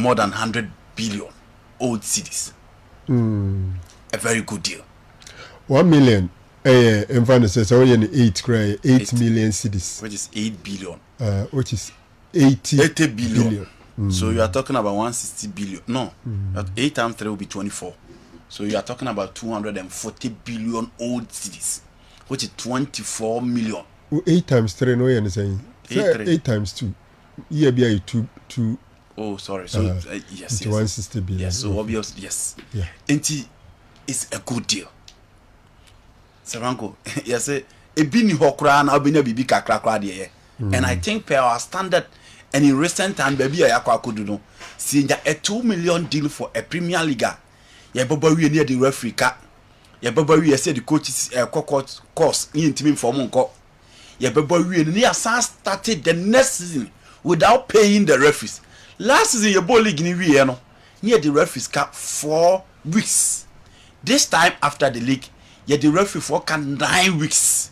more than 100 billion old cedis. A very good deal. 1 million. In fact, says 8 million cedis, which is 8 billion. Which is 80 billion. So you are talking about 160 billion. No, 8 times 3 will be 24. So you are talking about 240 billion old cedis, which is 24 million. 8 times 3, no, you're saying 8 times 2. Yeah, be 2. Oh, sorry. So yes, 160 billion. Yes, so obviously, yes. Yeah. And it's a good deal. Seranko, yes, a bini hokra na obina bibi kakra de. And I think per our standard, and in recent time, baby, I could do seeing a 2 million deal for a Premier League. Yeah, Baba, we near the referee cat. Yeah, Baba, we said the coaches course in team for Monco. Yeah, Baba, we near started the next season without paying the referees. Last season, your ball league near the referees cat 4 weeks. This time after the league, yeah, the referee for 9 weeks.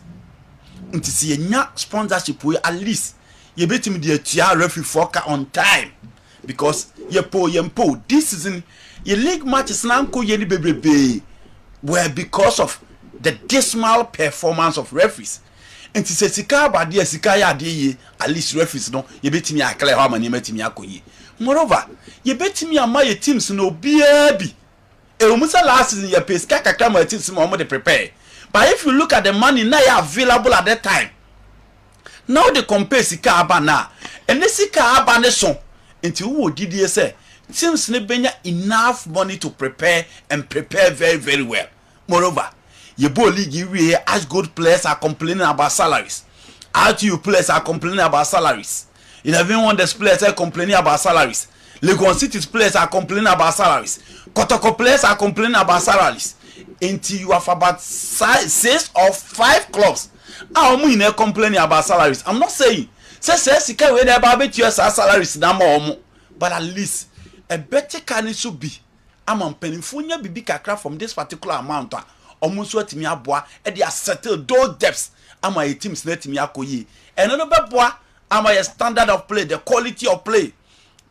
And to see a sponsorship, at least you bet me the tia referee for on time because you po this season your league matches now go yeni baby were because of the dismal performance of referees. And to say sika ba dia sika ya de at least referees no you bet me akle how many bet me akoyi. Moreover, you bet me am my teams no baby. Musa last season you pay sika kakra my teams mo dey prepare. But if you look at the money now available at that time, now they compare sika aba na and the sika aba ne so until who did you say teams ne benya enough money to prepare and prepare very very well. Moreover, your ball league we as good players are complaining about salaries. RTU players are complaining about salaries. 11 Wonders players are complaining about salaries. Legon City's players are complaining about salaries. Kotoko players are complaining about salaries. Until you have about 6 or 5 clubs are complaining about salaries. I'm not saying say can we about your salaries but at least a better can should be. I'm on penifunya bibi kakra from this particular amount. Almost what me aboa and they are settled those depths. Am I teams let me akoyi. And another boy, am I a standard of play, the quality of play.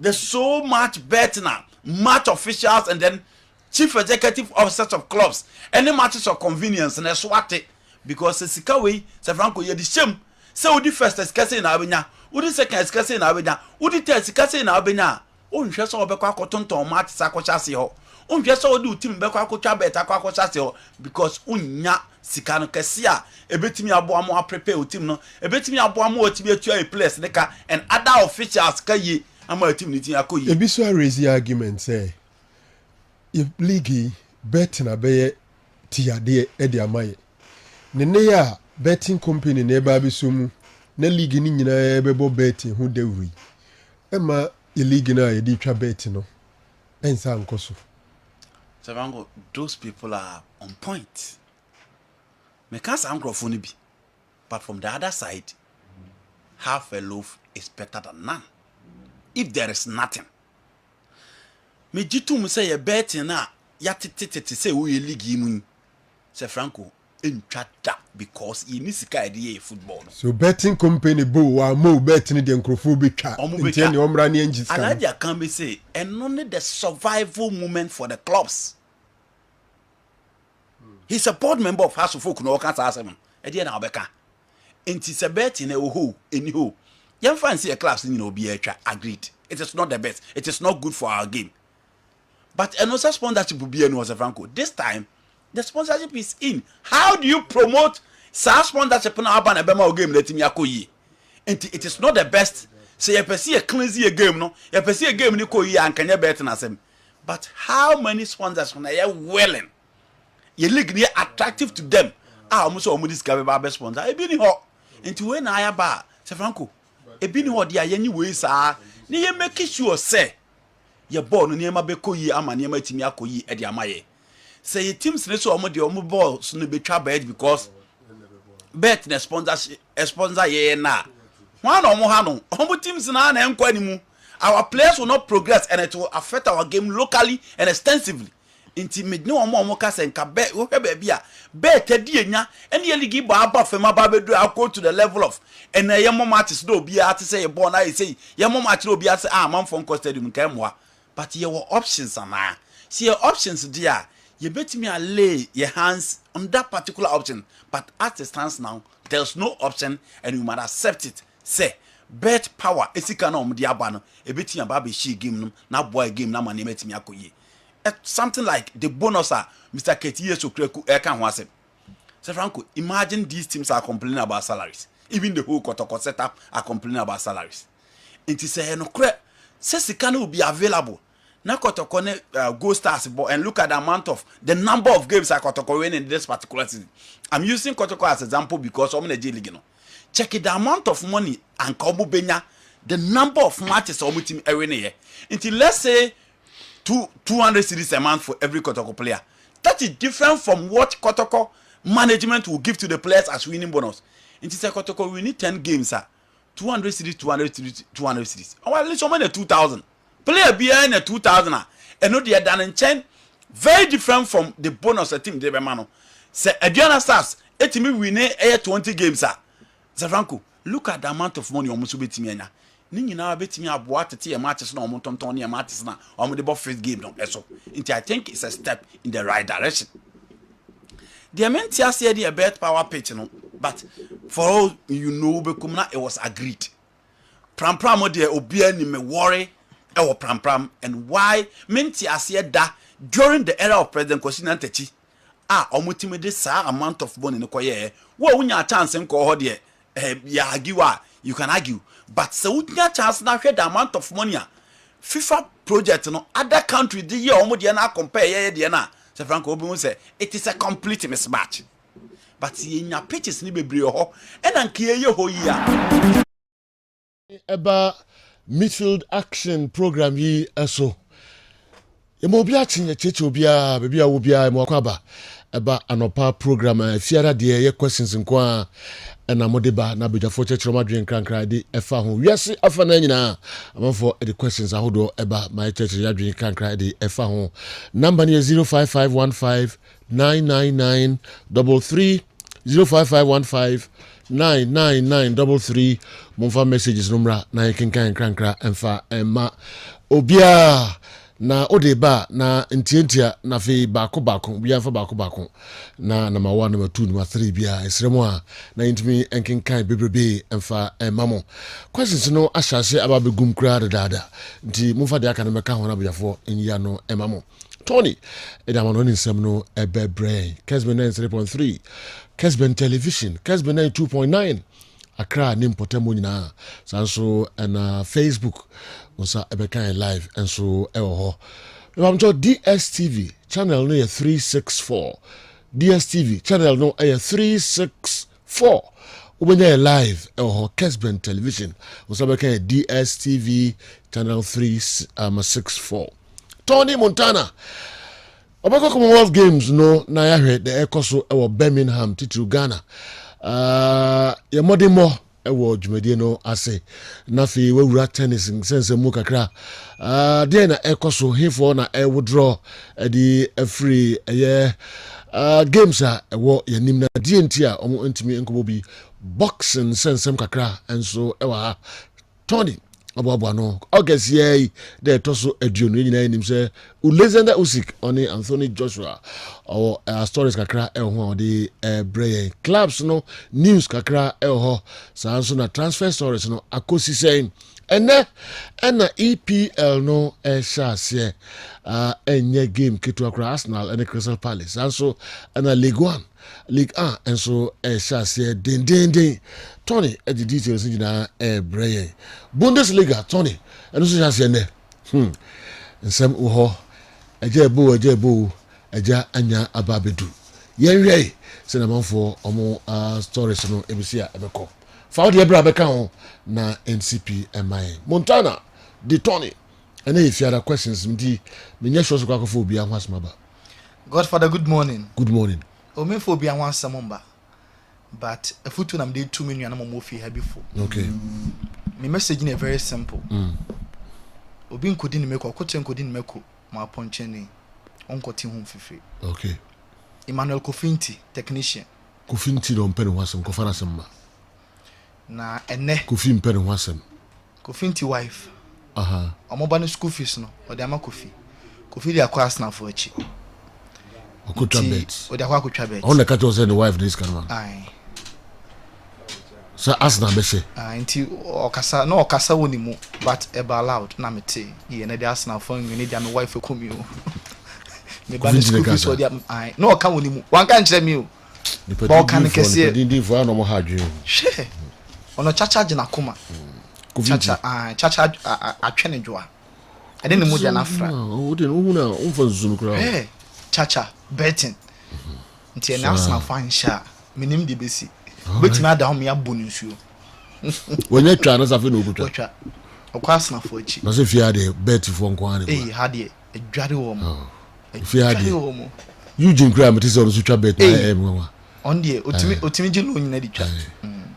There's so much better now, match officials and then chief executive officers of clubs. Any matches of convenience and that's what it because the Sikawe, Franco, you're the shame. So the first escase in Abena, would the second escase in Abena, would the third escase in Abena? Oh, just all Becquaco Tonto, Match Saco Chassio. Oh, just all do Tim Becquaco Chabeta Quaco Chassio because Unya Sicano Cassia, a bit me a boamo prepare with Timno, a bit me a boamo to be a place, Neka, and other officials, Kaye, and my team Nitia Koyi. A biswa raise the argument, say. If league betting a bay tia de Eddie Amaye. Nenea betting company neba bisumu, ne league ni na bebo betting who de we. Emma illegal na editra betting no. Ensa nkoso. Savango, those people are on point. Me can't say microphone be. But from the other side, half a loaf is better than none. If there is nothing. Me jitu mu say ye betting na ya tete say we league mu. Say Franco in chata because he needs sika idea football. So betting company bo wa mo betting the nkrofo be twa. Ntia ne omra ne angis kan. Aladia can be say and only the survival moment for the clubs. He's a board member of House of Folk no can say am. E dey na obeka. Enti se betting e ho anyhow. Yam fancy a class ni no be etwa agreed. It is not the best. It is not good for our game. But another sponsorship will be a Franco. This time, the sponsorship is in. How do you promote sponsorship in our game? Let me akoyi. And it is not the best. Say you perceive a cleansy game, no? You perceive a game ni koyi and can you bet na sem. But how many sponsors when they are willing? You look near attractive to them. Almost all this guy be sponsor. E bi ni ho. Into when I ba, say Franco. E bi ni ho dia ye ni we sa. Ni ye make sure say ye ball no niema be koyi ama niema timi akoyi e de amaye. Say your teams ne so omo de omo ball so no be twa bet because bet na sponsor ye na. One omo ha no. Omo teams na na enko animu. Our players will not progress and it will affect our game locally and extensively. Intimate no omo ka se nka bet wo hwe ba bia bet adi enya ene ye ligi ba aba fema ba bedu akọ to the level of and ye mo matches do bia ate say ye born na ye say ye mo match do bia say man from stadium nka moa but your options are now. See your options there. You bet me a lay your hands on that particular option, but as it stands now, there's no option, and you must accept it. Say, bet power. It's diabano. A bit in a baby she game, now boy game, now my name it me akoye. Something like the bonus Mr. Ketia so kreku can was it. So Franco, imagine these teams are complaining about salaries. Even the whole Kotoko setup are complaining about salaries. It is a no credit. Says the can will be available. Now Kotoko go stars and look at the amount of the number of games that Kotoko win in this particular season. I'm using Kotoko as example because I'm in the J League. Check it, the amount of money and Kobu Benya, the number of matches on team every year. Until let's say 200 cities a month for every Kotoko player. That is different from what Kotoko management will give to the players as winning bonus. It is a Kotoko, we need 10 games, 200 cities, 200 cities, 200 cities. Oh, well, let's show 2,000. Player behind a 2,000, and no, they are done in chain. Very different from the bonus a team, Debemano. Say, Adriana Stars, 80 me win 20 games, sir. Franco, look at the amount of money on Musubiti. Nini na bet me aboa tete e matches na omontonton ne matches na omo de first game no eso. Nti I think it's a step in the right direction. The main tia say the bet power pitch no, but for all you know bekum na it was agreed. Pram de obia ni me worry e wo pram and why main tia say da during the era of President Kwesi Ntachi omo timi de sa amount of money no koye wo wunya chance nko ho de ya argue you can argue. But so unya chance na hwe the amount of money FIFA project no other country the year omo de na compare ye na say Franco obi say it is a complete mismatch. But yenya pitches ni bebre ho e na nke ye ho yi eba midfield action program yi eso ye mo bia chin ye cheche obia bebia wo bia mo akwaba eba anopa program fiara de ye questions nko a na modeba na bejafo chechero madwen krankra de efa ho wiase afa na nyina amafo the questions ahodo eba my church yadwen krankra de efa ho number ni 0551599933 0551599933 monfa messages numra na yekenkan krankra emfa emma obia na odeba na ntientia na fe bako bia fa bako na number 1 number 2 number 3 bia esremo a na intimi enkenkan bebrebe emfa mamo questions no ashase ababegum kra dada nti mumfa de aka na meka ho na biafo enyia no mamo Tony edama no nsem no ebebre Kessben 93.3 Kessben television Kessben 92.9 Accra nimpotemo nyina sanso na Facebook osa ebekan live enso ewo ho emamjo DSTV channel no 364 DSTV channel no 364 ubenya live ewo ho Kessben television osa ebekan DSTV channel 364 Tony Montana obako Commonwealth Games no na ya hwe the ekoso ewo Birmingham titu Ghana ya modimo ewo dwumedie no ase na fi wewura tennis sense mu kakra de na ekoso hifo na withdraw di free games ewo yanim na DNT a omo ntimi enkobo bi boxing sense kakra enso ewa Tony ababa no August ye de toso aduonu nyina enim se Ulezenda Usyk oni Anthony Joshua or stories kakra ho de brain clubs no news kakra ho sanso na transfer stories no akosi saying ena EPL no shase enye game kitu akra Arsenal and Crystal Palace sanso na League 1 and so shase den Tony the details na brain Bundesliga Tony and so shase ne nsem uho ejebo eja anya ababedu yenwe se na manfo omo stories no ebisia ebeko fa de bra beka ho na NCPMI Montana de Tony and if you have questions mdi menye shows kwa kofo bia ho asmaba Godfather, good morning. Good morning. Omenphobia wan samomba. But a foot when I'm day 2 million and I'm here before. Okay. My message is very simple. Obin couldn't make or couldn't make my poncheni. Uncle Tim home fifi. Okay. Emmanuel Kofinti, technician. Kofinti don't pen wasem kofana sema. Na ene Kofin pen wasem. Kofinti wife. Omoba no school fees no o de ama Kofi dey akwa Arsenal for echi okutwa bet o de akwa bet on the catch was the wife this kind of man aye so Arsenal be say nti okasa woni mu but eba allowed na mete ye na the Arsenal for we need am wife komi o me ba school fees o de aye no oka woni mu wan kan kire mi o ba kan kese di for no mo hadwe she ono chacha na kuma chacha atwene dwoa ade ne mu dia na fra o de no na umfa zunu kra chacha betting nti na Arsenal fan sha minim de besi betima ada ho me abonu nsuo wonya twa na safe no okutwa twa okwa Arsenal for echi na se fia de bet for nko ane ha de adware wo mo fia de Eugene Graham it is on so twa bet na on de otimi gi no nyina di twa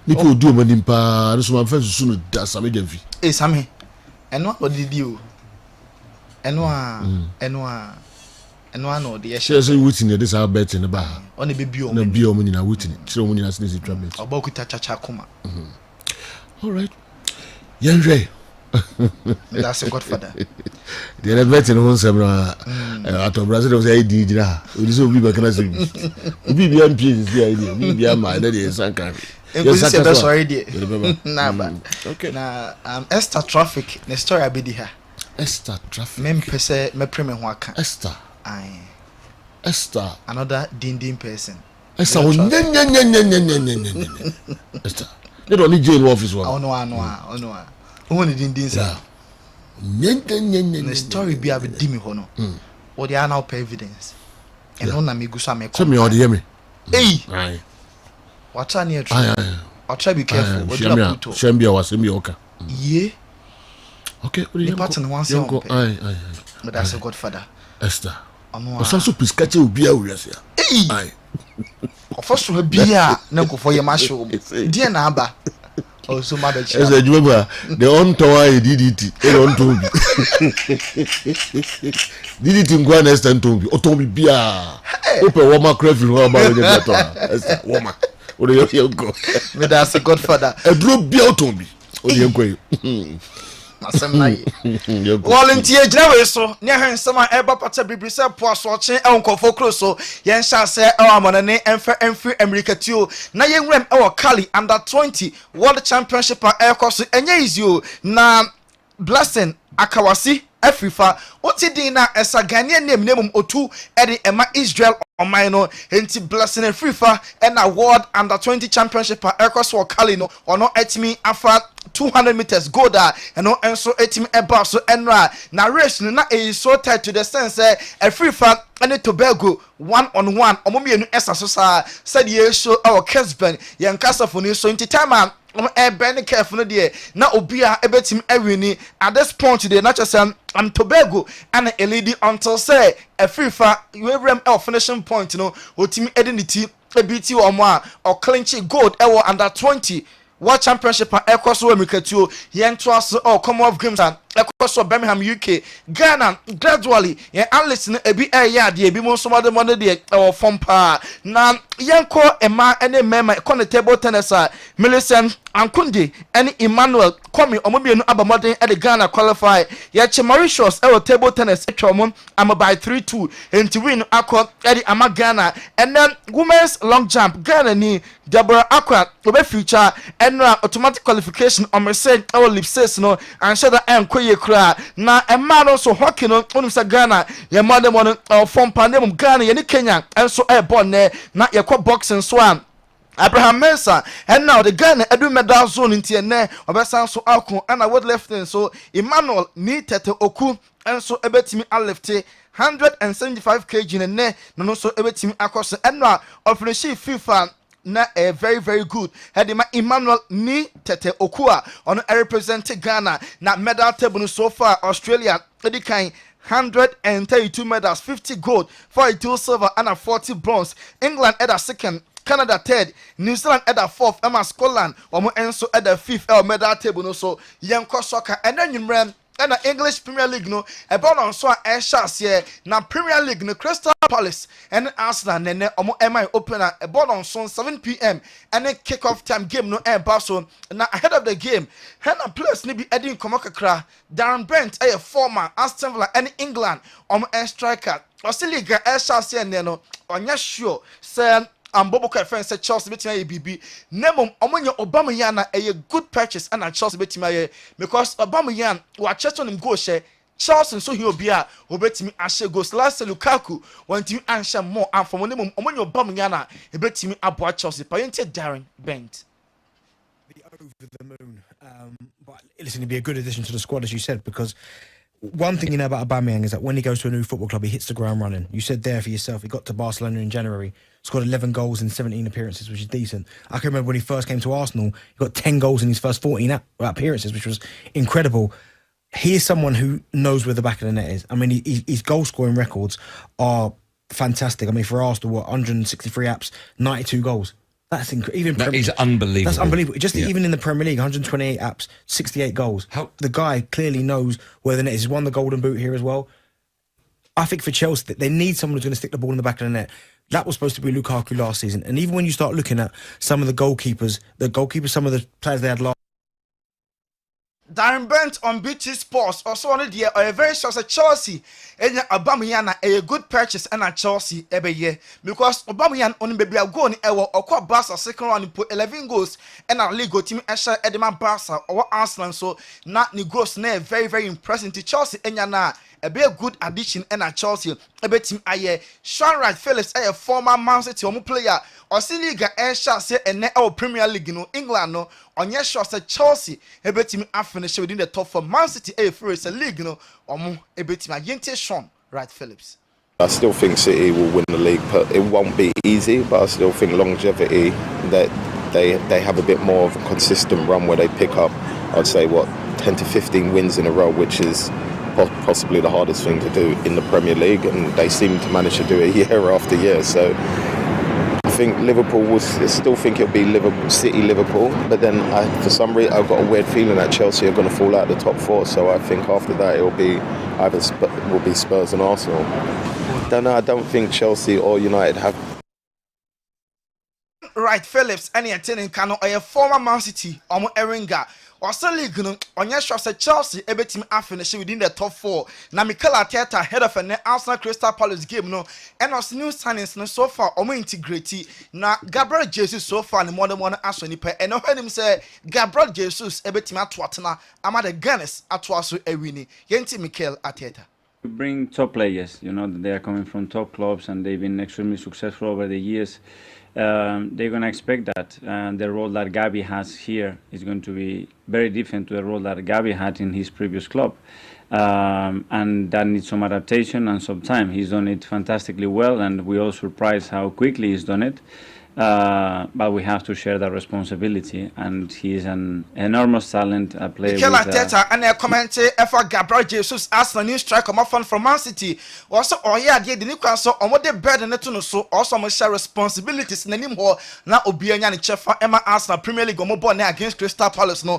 nipa odi o mani pa no so man fa susu no da same jamfi same eno odidi o eno no de she say wuti this our bet in ba on e be bio na bio mo nyina wuti kire mo nyina sinisi twa bet oba kuta chacha kuma all right yenre that's a godfather the other bet in hon semra at Brazil was say di jira odi so obi ba kana se obi bia mpie si idea obi bia ma na de sanka yes sir sorry there na ba okay na Esther traffic na story abedi ha Esther traffic mem pese me preme ho aka Esther aye Esther another dindin person Esther Esther they don't need jail office one ono who ni dindin sa the story bi abedi mi ho no o dey now pay evidence and on na me gusa me so me o dey hear me aye what are near true I'll try be careful what you put shambia was me oka yeah okay the pattern once you aye but that's a godfather Esther o so so piskache obi a wura sia aye first we bia na ko for ye ma show dia na aba also ma be chia esa juba the on tower DDT e on to bi DDT ngwa na Esther to bi o to bi bia open woma craft no ba we dey to Esther woma o dey yo go me that's a godfather e dro bia o to bi o dey nkoyi asem na ye volunteer gina we so ne hensem a eba pata bibrise po asoche enkofo kroso yen sha se e amonane emfi America tio na yen wrem e Cali under 20 world championship a ekoso enye easy o na blessing akawasi Afrifa oti din na esa Ghanaian name nemum otu edi ema Israel oman no enti blessing Afrifa and a world under 20 championship a ekoso Cali no ono etimi afa 200 meters go da and no enso etimi eba so enra na race na e so tight to the sense Afrifa and Tobago 1-on-1 omomienu esa so sa said ye show our Kessben yen kasafo ni so enti time ben careful no de na obia ebetim ewini at this point today not just Tobago and a lady until say Afrifa you finishing point no otimi edinity ebiti omo or clinch gold ewo under 20 World Championship and across America too. Yen trust or Commonwealth Games and across Birmingham, UK, Ghana gradually. Yen listen a bit a yard, ye be most of the money there or from power. Now, Yanko, a man, and a member, con the table tennis, Millicent and Kundi, and Emmanuel coming or maybe an Abamodin at the Ghana qualify. Yet Mauritius, our table tennis, I'm by 3-2 and to win Aqua Eddie Ama Ghana. And then women's long jump, Ghana ni Deborah Aqua, the future, and automatic qualification on my said our lip says no, and share that I am quite cry. Now, a man also hockey on Ghana, your mother one from Pandemum Ghana, and Kenya, and so airborne there, not your boxing swan. Abraham Mensah and now the Ghana edu medal zone in TNA obesan so alko and I would left in so Emmanuel ni tete oku and so ebetimi alefte 175 kg in ne no so ebetimi akose and now official FIFA na very good had Emmanuel ni tete okua on represent Ghana na medal table so far Australia edikan 132 medals 50 gold 42 silver and 40 bronze England at a second Canada third, New Zealand at the fourth, Emma Scotland, or enso at the fifth medal table. No, so young cross soccer, and then you ran and the English Premier League no about on so here na Premier League no Crystal Palace and Arsenal nene omo MI opener about on so 7 p.m. and then kick-off time game no so na ahead of the game Hena players ni bi Edin Komokakra Darren Brent a former Aston Villa and England striker Australia here no onya sure say Bobo friend said Chelsea betima BB. Nemo omonyo Aubameyang na a good purchase and Chelsea betima because Aubameyang wa cheton him go share Chelsea so he obia obetimi ashe goals last Lukaku want to answer more and from nemo omonyo Aubameyang na ebetimi aboa Chelsea payente Darren Bent. Over the moon, but listen, it'd be a good addition to the squad as you said, because one thing you know about Aubameyang is that when he goes to a new football club, he hits the ground running. You said there for yourself, he got to Barcelona in January, scored 11 goals in 17 appearances, which is decent. I can remember when he first came to Arsenal, he got 10 goals in his first 14 appearances, which was incredible. He is someone who knows where the back of the net is. I mean, his goal-scoring records are fantastic. I mean, for Arsenal, 163 apps, 92 goals. That's incredible. That is unbelievable. That's unbelievable. Just even in the Premier League, 128 apps, 68 goals. The guy clearly knows where the net is. He's won the Golden Boot here as well. I think for Chelsea, they need someone who's going to stick the ball in the back of the net. That was supposed to be Lukaku last season. And even when you start looking at some of the goalkeepers, some of the players they had last. Darren Bent on BT Sports also on the a very sure say Chelsea and Aubameyang na a good purchase and a Chelsea every year because Aubameyang on baby a goal ni ewo okwa Barca second round put 11 goals and a league team Esha Edema Barca or Arsenal so not ni goals na very very impressive to Chelsea enya na a be a good addition and a Chelsea a bit team aye Sean Wright Phillips a former Man City player or see Liga Esha say and our Premier League no England no on your shot say Chelsea a bit team finish within the top for Man City a first a league no or a bit team yente Sean Wright Phillips. I still think City will win the league, but it won't be easy. But I still think longevity, that they have a bit more of a consistent run where they pick up, I'd say, 10 to 15 wins in a row, which is possibly the hardest thing to do in the Premier League, and they seem to manage to do it year after year. So I think Liverpool will still think it'll be Liverpool, but then for some reason I've got a weird feeling that Chelsea are going to fall out of the top four. So I think after that it'll be either Spurs and Arsenal. I don't think Chelsea or United have. Right, Phillips, any attending Kano or a former Man City or Eringa. Or so league on your shot said Chelsea every team finish within the top four. Now Mikel Arteta head of an Arsenal Crystal Palace game no and us new signings no so far or integrity. Now Gabriel Jesus so far in more than one answer and I heard him say Gabriel Jesus every team at Watana I'm at the Gunners at Wasu Ewini. Yenti Mikel Arteta. We bring top players, you know, they are coming from top clubs and they've been extremely successful over the years. They're going to expect that the role that Gabi has here is going to be very different to the role that Gabi had in his previous club. And that needs some adaptation and some time. He's done it fantastically well, and we all surprised how quickly he's done it. But we have to share that responsibility, and he's an enormous talent, a player. Mikel Arteta and a commentator for Gabriel Jesus as the new striker from Man City. Also, the Newcastle on what they better than to so also must share responsibilities in the name of now Obianya and Chefa Emma Arsenal Premier League or born against Crystal Palace no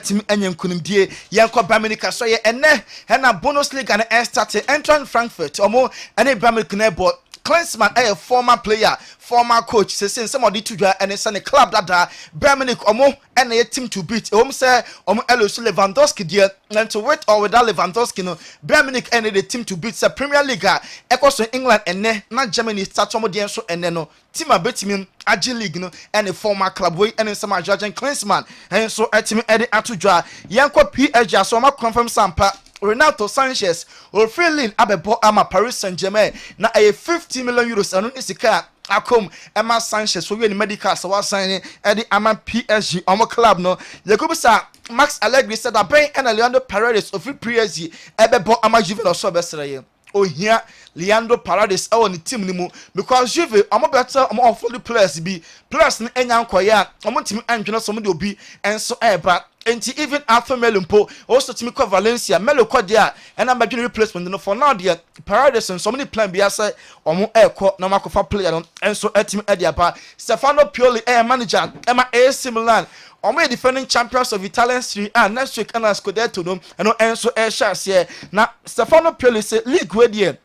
team and Kunim Yanko Baminika so and a bonus league and a started entering Frankfurt or more any Bamilik board. Kessben, a former player, former coach, says somebody to and it's a club that Birmingham Omo and a team to beat. Say Elos Lewandowski dear and to wait or without Lewandowski no Birmingham and the team to beat the Premier League. Echoes England and not Germany start some so and then no team a beating Agile League no and a former club way and some judge and Kessben and so a team Eddie Atuja Yanko PSG so I confirm Sampa. Renato Sanchez will fill in Abebo Ama Paris Saint-Germain na a 50 million euros and isika akom Emma Sanchez for the medical so was signing Eddie Ama PSG on club no Yakubisa Max Allegri said that Ben and Leandro Paredes of PSG Abebo Ama Juventus so besra oh here Leandro Paredes on the team nimu because Juve am better am all for the players be players ni enyan kwaya am team andwena so mo de obi enso eba enti even Arthur Melumpo also to me call Valencia Melo Kodia and I'm making replacement no for now there Paredes and so many plan be say omo eko na makofa player and so team Ediaba Stefano Pioli manager Emma AC Milan omo defending champions of Italian Serie A next week and Scudetto no eno enso e share na Stefano Pioli say league we dey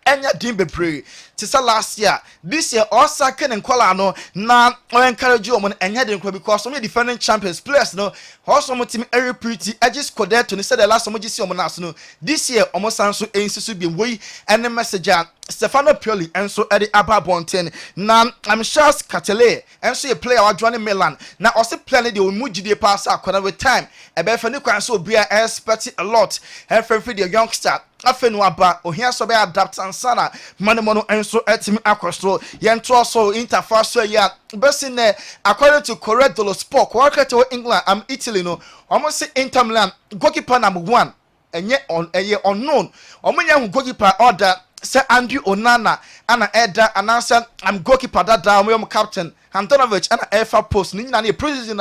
enya dim bebree ti say last year this year Osaka and Nkola no na o encourage you omo enya dim because omo defending champions players no also omo team every pretty edges Scudetto ni say the last omo gisi omo na so no this year omo sanso ensisu bi we any message Stefano Pioli enso edi aba bonten na I'm sure Catele enso a player wa join Milan na also plan the omujide pass akona with time e be fa ni kwan so obi expect a lot and for the youngster afenu aba ohia so be adapt ansana manemono enso etimi akostro yento so interface so ya besin according to Corriere dello Sport to England Italy no almost say Inter Milan goalkeeper number 1 enye unknown omunya hu goalkeeper order say Andrew Onana ana Eda announcer goalkeeper that down captain Antonovic ana Efa post ni na president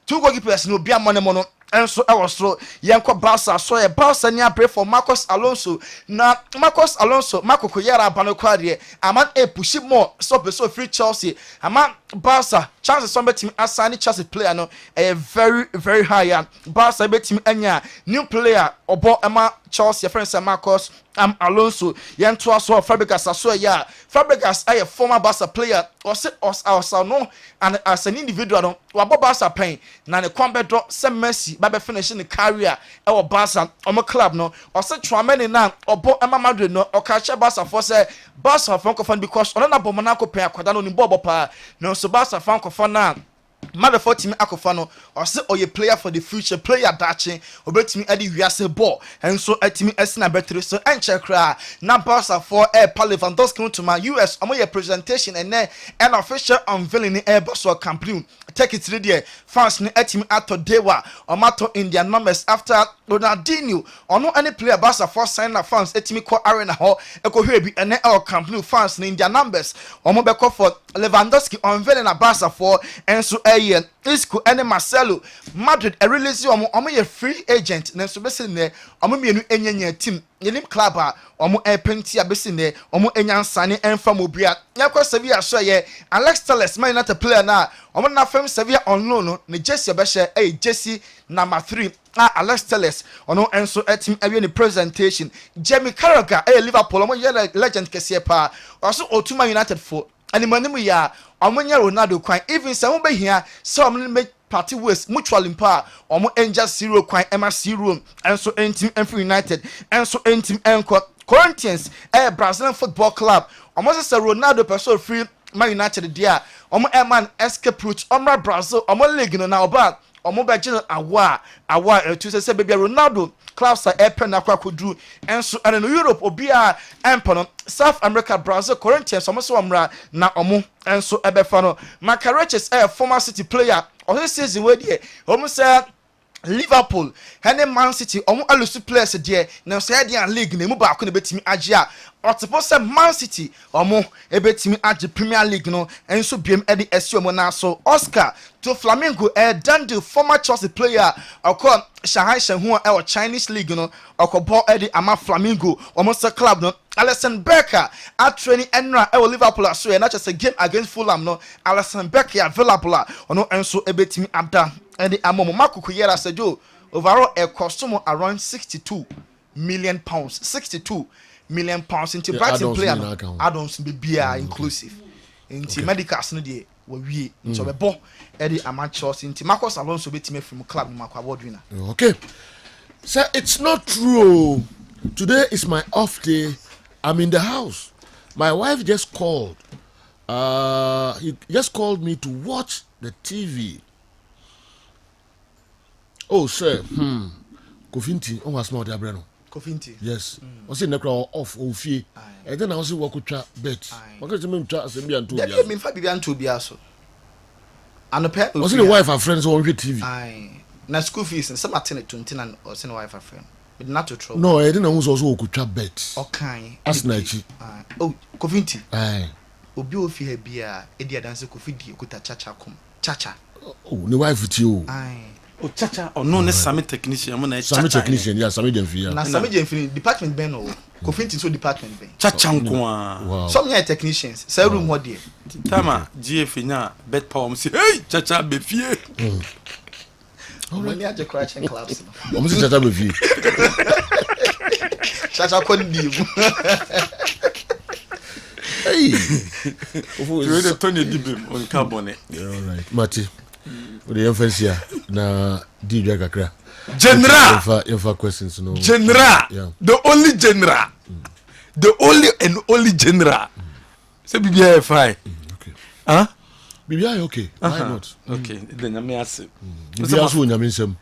2 goalkeepers no bia monemono enso e was so yenko Barca so e Barca ni pray for Marcos Alonso na Marcos Alonso makoko yara abano kwade aman e push more so be so free Chelsea aman Barca chances some team assign Chelsea player no very very high Barca be team anya new player obo ema Chelsea friends Marcos Alonso yento aso Fabregas aso ya Fabregas a former Barca player or say us no and as an individual no wabo Barca pen na ne kwambedo se Messi ba be finish in career e wo Barca omo club no or say Tchouameni na obo ema Madrid no o ka che Barca for say Barca fan because ona na bo Monaco pen akwada no ni bobo pa no so Barca fan ko fan na Mother for team Akofano or say or you player for the future player datching or bet me Eddie Wiase ball and so at me Esna better so and check now Barca for air Lewandowski to my US on your presentation and then an official unveiling the Airbus or campaign take it ready fans ni etim ato dewa or mato in their numbers after Ronaldinho or no any player Barca for sign na fans etimi ko arena ho eko hebi and our campaign fans in their numbers or mo beko for Lewandowski unveiling a Barca for and so Isco and Marcelo Madrid a release omo ye free agent na so bese ne omo mienu enyenye team yenim club a omo penti abese ne omo enyansane enfam obia yakwa Sevilla so ye Alex Telles Man United player na omo na fam Sevilla on loan no ne Jesse be Jesse number 3 Alex Telles ono enso team awie ne presentation Jamie Carragher Liverpool omo ye legend kese pa also Otuma United for animanimu ya omonya Ronaldo kwan even say won be hia say omne make party waste mutual impa omo enja 0 kwan ema 0 enso team Enfield United enso team enko Corinthians Brazilian football club omo say Ronaldo person free Man United dia omo man escape route omra Brazil omo league no na oba omo be gina awa to say baby Ronaldo clubs are pen akwa kodru enso and in Europe obia empono South America Brazil Corinthians omo so omra na omo enso ebefa no Macareches former City player o season we dey omo say Liverpool and Man City omo alusu players there na say dey league na mu ba ko na betimi age a otipo say Man City omo ebetimi age Premier League no enso biem edi esi omo na so Oscar to Flamengo Dundee former Chelsea player akọ Shanghai Shenhua Chinese league no okobo edi ama Flamengo omo say club no Alisson Becker at training enra Liverpool so na just a game against Fulham no Alisson Becker available ono enso ebetimi abda and the amomo makuku yera sejo overall a costume around 62 million pounds 62 million pounds into Brighton player no add-ons be beer inclusive into medicals no dey we so be bo Eddie amateurs into Marcos Alonso betime from club no makwa award winner. Okay, sir, it's not true. Today is my off day. I'm in the house. My wife just called. He just called me to watch the TV. Oh, sir. Kofinti, on was not Abrano. Kofinti. Yes. I see Necro off Ofi. And then I was walking to bet. What does it mean to us and be unto you? Mean Fabian to be also. And the pet was the wife of friends on TV. Aye. Na school fees and some attended to Tintin or send wife of friend. But not to trouble. No, I didn't know who also could trap bet. Okay. As Nike. Oh, Kofinti. Aye. Obi ofi he bia Edia dance Kofidi okuta chacha kom. Chacha. Oh, the wife with you. Aye. Oh, Chacha, or no, Sami technician. Sami technician, yeah, Sami Jenfi. Na Sami Jenfi department ben o. Kofinti so department ben. Chacha nkwa. Wow. Some here technicians. Say room what there. Tama GF nya bet power say, hey, Chacha be fie. Many are the crashing clubs. Almost a time with you. Chacha couldn't leave. Hey, the Tony Dibim on carbonate. all right, Mati. With the emphasis here, na DJ Kakra. General. Your questions, no. General. Yeah. The only general. The only and only general. Say BBI fine. Okay. Huh? BBI okay. Why not? Okay. Then I'm asking. BBI also when you mean some.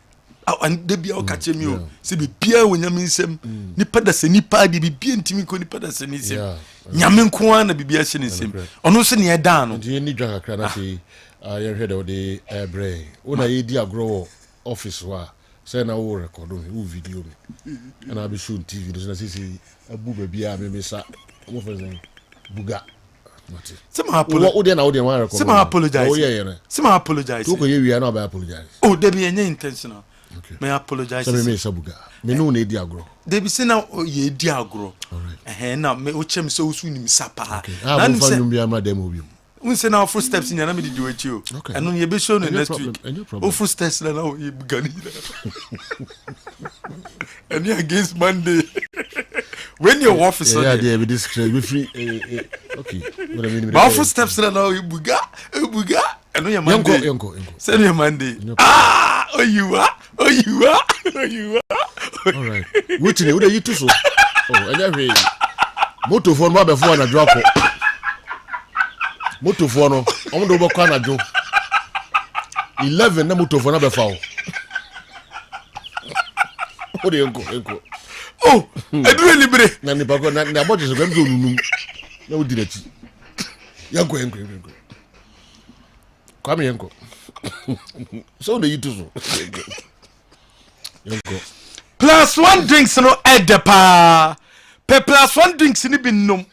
And they be all catching me. Say BBI when you mean some. Nipa da se nipa di BBI ntimi ko nipa da se ni sem. Nyame nko an na BBI se ni sem. Ono se ne da no. Do you need drug Kakra na say you heard of the brain. Una ye di agro office wa. Say na wo record o video me. And I be shooting TV. So na say abu baby a me sa. Mo for say buga. Mati. Some apologize. Wo dey na wo dey wan record. Some apologize. Oh yeah. Some apologize. To ko ye wi na ba apologize. Oh, they be any intentional. Okay. May I apologize. So me sabuga. Me no na di agro. They be say now ye di agro. All right. Now me o chem so usu ni sapa. Okay. I am fan bi ama dem obi. We say now first steps in na me di do with you. Okay. And you be show no next week. No problem. O first steps na now you begin. And you against Monday. When your office yeah, yeah, with this we free okay. What I mean. But first steps na now you buga. And you Monday. Yonko. Send you Monday. Ah, oh you are. All right. Which day? What are you too so? Oh, anyway. Moto phone ma be phone na drop. Moto phone no. Omo do bokwa na jo. 11 na moto phone na be fa. What yonko. Oh, I do libre. Na ni bako na budget so gam do nunum. Na wo direct. Yonko. Kwame yonko. So the you too so. Yonko. +1 drinks no edepa. +1 drinks ni bi nom.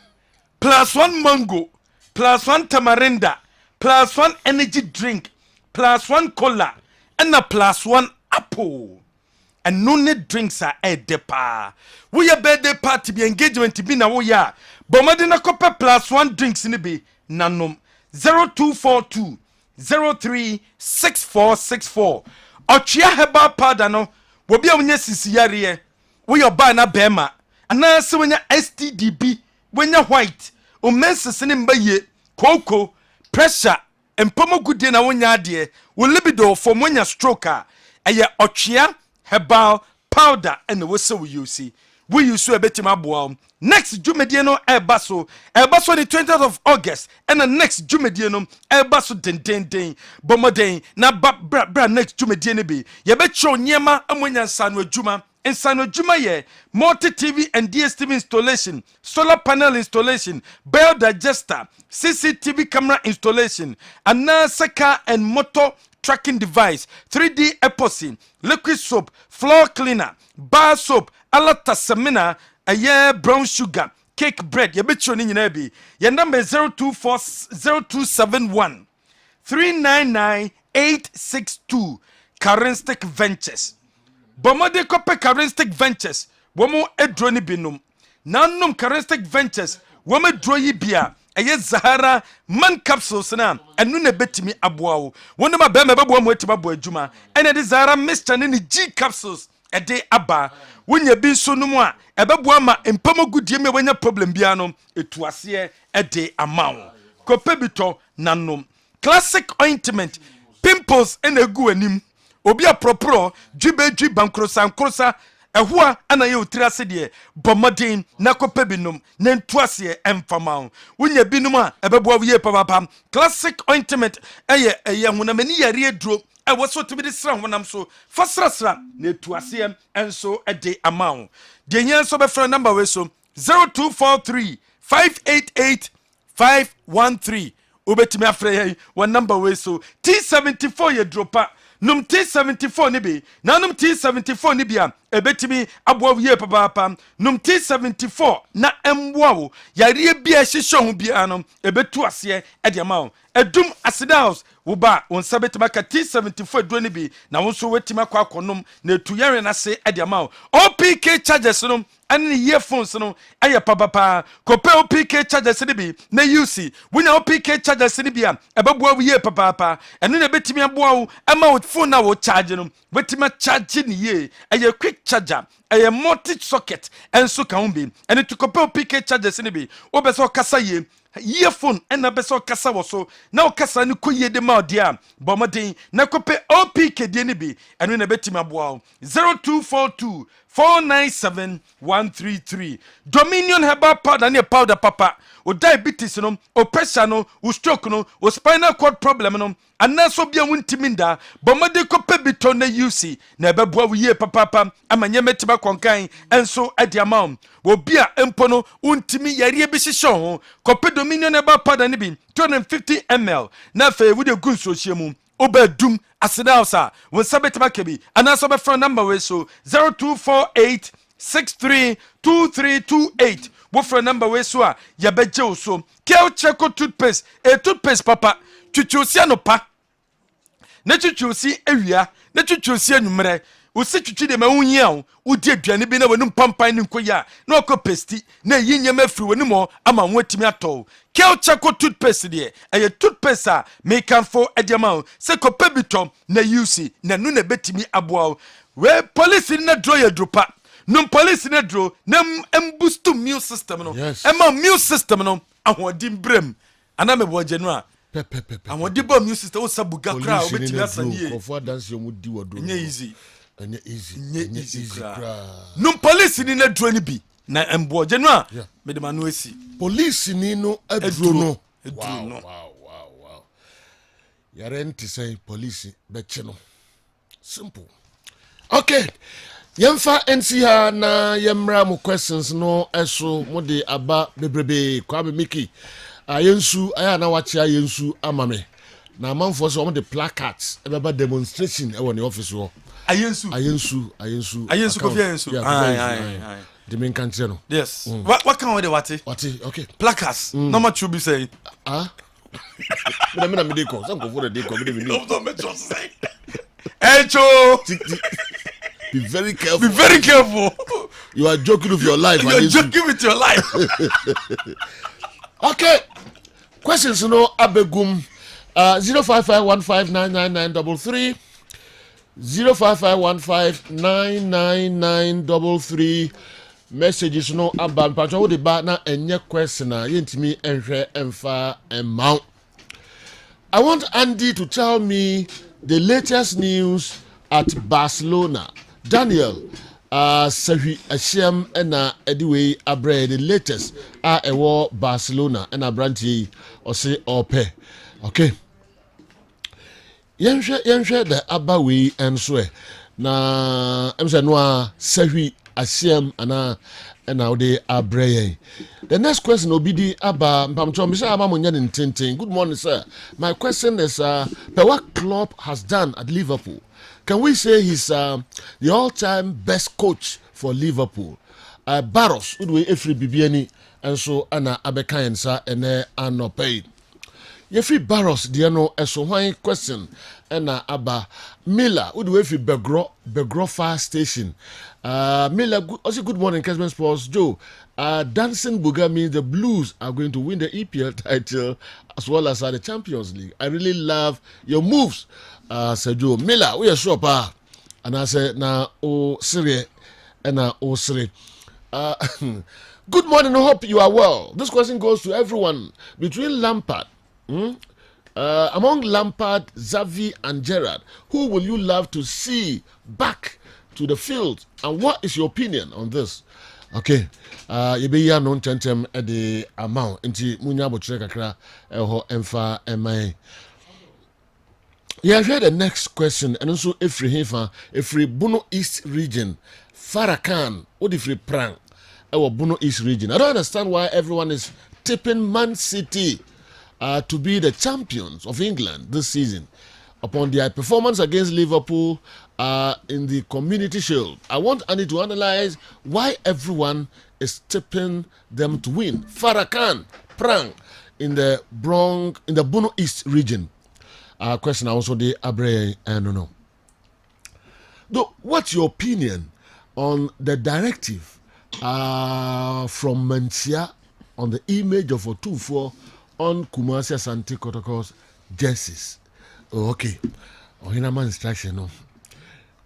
+1 mango. +1 tamarinda. +1 energy drink. +1 cola. And a +1 apple. And no need drinks are edepa. We a birthday party be engagement be na wo ya. Bomade na kope +1 drinks ni bi nanom. 0242 036464. Ochia heba powder no. Wobi a wonye sisiyare we your ba na bema ana se wonya STDB wonya white o menses ne mbaye koko pressure empomo gudie na wonya ade wo libido for wonya stroke eye otwea herbal powder and we say we use ebetima boa next jumedie no ebaso the 20th of August and the next jumedie no ebaso den bomoden na bra next jumedie ne bi ye be cho nyema amonya nsano adwuma ye multi TV and DSTV installation, solar panel installation, biodigester, CCTV camera installation, anasaka and motor tracking device, 3D epoxy, liquid soap, floor cleaner, bar soap, alata semina, a year brown sugar, cake bread. You bet you need your number 0271 399 862. Carenistic Ventures. Bomode kope Carenistic Ventures. Womo edroni binum. Nanum Carenistic Ventures. Wome droyi bia. Eye Zahara man capsules na enu ne betimi aboawo. Wonde ma be me bebo mo etima bo adwuma. Ene de Zahara mixture ne G capsules ede aba. Wonye bi so no mu a ebebo ama empamo gudie me wanya problem bia no etuase ede amawo. Kope bito nanom. Classic ointment. Pimples ene gu anim. Obi a propro djibedji bankrosa ehua anaye utirase de bomodin na kope binum na ntuase emfama wunya binum a ebeboa wiye papa classic ointment eye hunamani yare edro ewoso to be de sra honam so fasrasra na tuase enso ede amount de nya so be friend number we so 0243 588 513 obetimi afre one number we so T74 ye dropa num T74 ni bi na num T74 ni bia ebetimi aboa wiye papa num T74 na emboa wo yare bia hihye ho bia no ebetu ase e de ma wo edum acid house wo ba won sabetima ka T74 dro ni bi na won so wetima kwa akonom na etu yare na se e de ma wo OPK charges no ane ne earphones no ɛyɛ papapa kɔpɛ OPK chargers ne bi na UC wonya OPK chargers ne bi a ɛbɛboa wo yie papapa ɛno na ɛbɛtumi aboa wo ɛma wo phone na wo charge no wetimi charge ne yie ɛyɛ quick charger ɛyɛ multi socket ɛnso ka ho bi ɛne to kɔpɛ OPK chargers ne bi wo bɛ sɛ ɔkasa yie earphone ɛna bɛ sɛ ɔkasa wɔ so na ɔkasa ne kɔ yie de ma ɔde a bɔmmɔden na kɔpɛ OPK die ne bi ɛno na ɛbɛtumi aboa wo 0242 497 133 Dominion herbal powder ne powder papa o diabetes no o pressure no o stroke no o spinal cord problem no anaso bia wuntimi nda bomade kope bito na UC na ebeboa wo ye papa amanye metima konkan enso ade amam wo bia empo no wuntimi yare bi hyehyɛ ho kope Dominion herbal powder ne bi 250 ml na fe wo de gunso hyiemu obedum asidausa won sabetima kebi anaso be phone number we so 0248 632328 wofre number we so a yabeje wo so kel checo toothpaste toothpaste papa twitwusi anopa na twitwusi awia na twitwusi anumre usi twitwi de ma wunyia wo udi aduane bi na wonum pampan ne nkoya na okopesti na yinyem afiri wonum ama wotimi atɔ kel checo toothpaste de toothpaste a me kanfo adiama se kopebito na UC na nu na betimi aboa we police na draw ya dropa no police na draw na boost immune system no ema immune system no ahodim brem ana me bo genu a ahodi bo immune system o sabuga kra o betimi asanye ofo dance yo mudi wodo nye easy kra no police ni na draw ni bi na embo genu a me de manu esi police ni no adro no wow yare nti say police beche no simple okay yemfa NC ha na yemra mo questions no eso mo de aba bebrebe kwa be miki ayensu aya na wachi ayensu amame na manfo so mo de placards ebeba demonstration e woni office wo ayensu kofi ayensu ai the main country no yes what can we do what okay placards number 2 be say me na me de ko some go for the de ko me de me no me just say echo be very careful you are joking with your life. You are joking with your life. Okay, questions no abegum 0551599933 0551599933 messages no aba mpacho wo de ba na enye question na yentimi enhwe emfa emount. I want Andy to tell me the latest news at Barcelona. Daniel Sahi Ashem ena ediwe abre the latest ewo Barcelona ena branti ose ope. Okay. Yenhwe the abawe enso na emse no Sahi Ashem ena ode abre. The next question obidi aba mpamcho misa amamunya ntintin. Good morning sir. My question is what club has done at Liverpool? Can we say he's the all-time best coach for Liverpool? Barros, udwe efri bibiani, and so ana abekayen sa ene ano paid. Yefri Barros, diano eso why question ena aba Miller, udwe efri Begro Fire Station. Miller, also good morning, Kessben Sports. Joe, Dancing Buga means the Blues are going to win the EPL title as well as the Champions League. I really love your moves. Sergio Miller, we are sure pa. And I said na o sire na o sire. Good morning, I hope you are well. This question goes to everyone. Between Lampard, among Lampard, Xavi and Gerrard, who will you love to see back to the field? And what is your opinion on this? Okay, you be here non tentem at the amount. Inti munya botre kakra eho emfa emai. Yeah, hear the next question, and also every Bono East region, Farrakhan, what if we prank our Bono East region? I don't understand why everyone is tipping Man City to be the champions of England this season upon their performance against Liverpool in the Community Shield. I want Andy to analyze why everyone is tipping them to win. Farrakhan, prank in the Bono East region. Question also the Abre and no. Though, what's your opinion on the directive from Mantia on the image of Otufo on Kumasi Asante Kotoko's jerseys. Oh, okay. Ohinama instruction, no.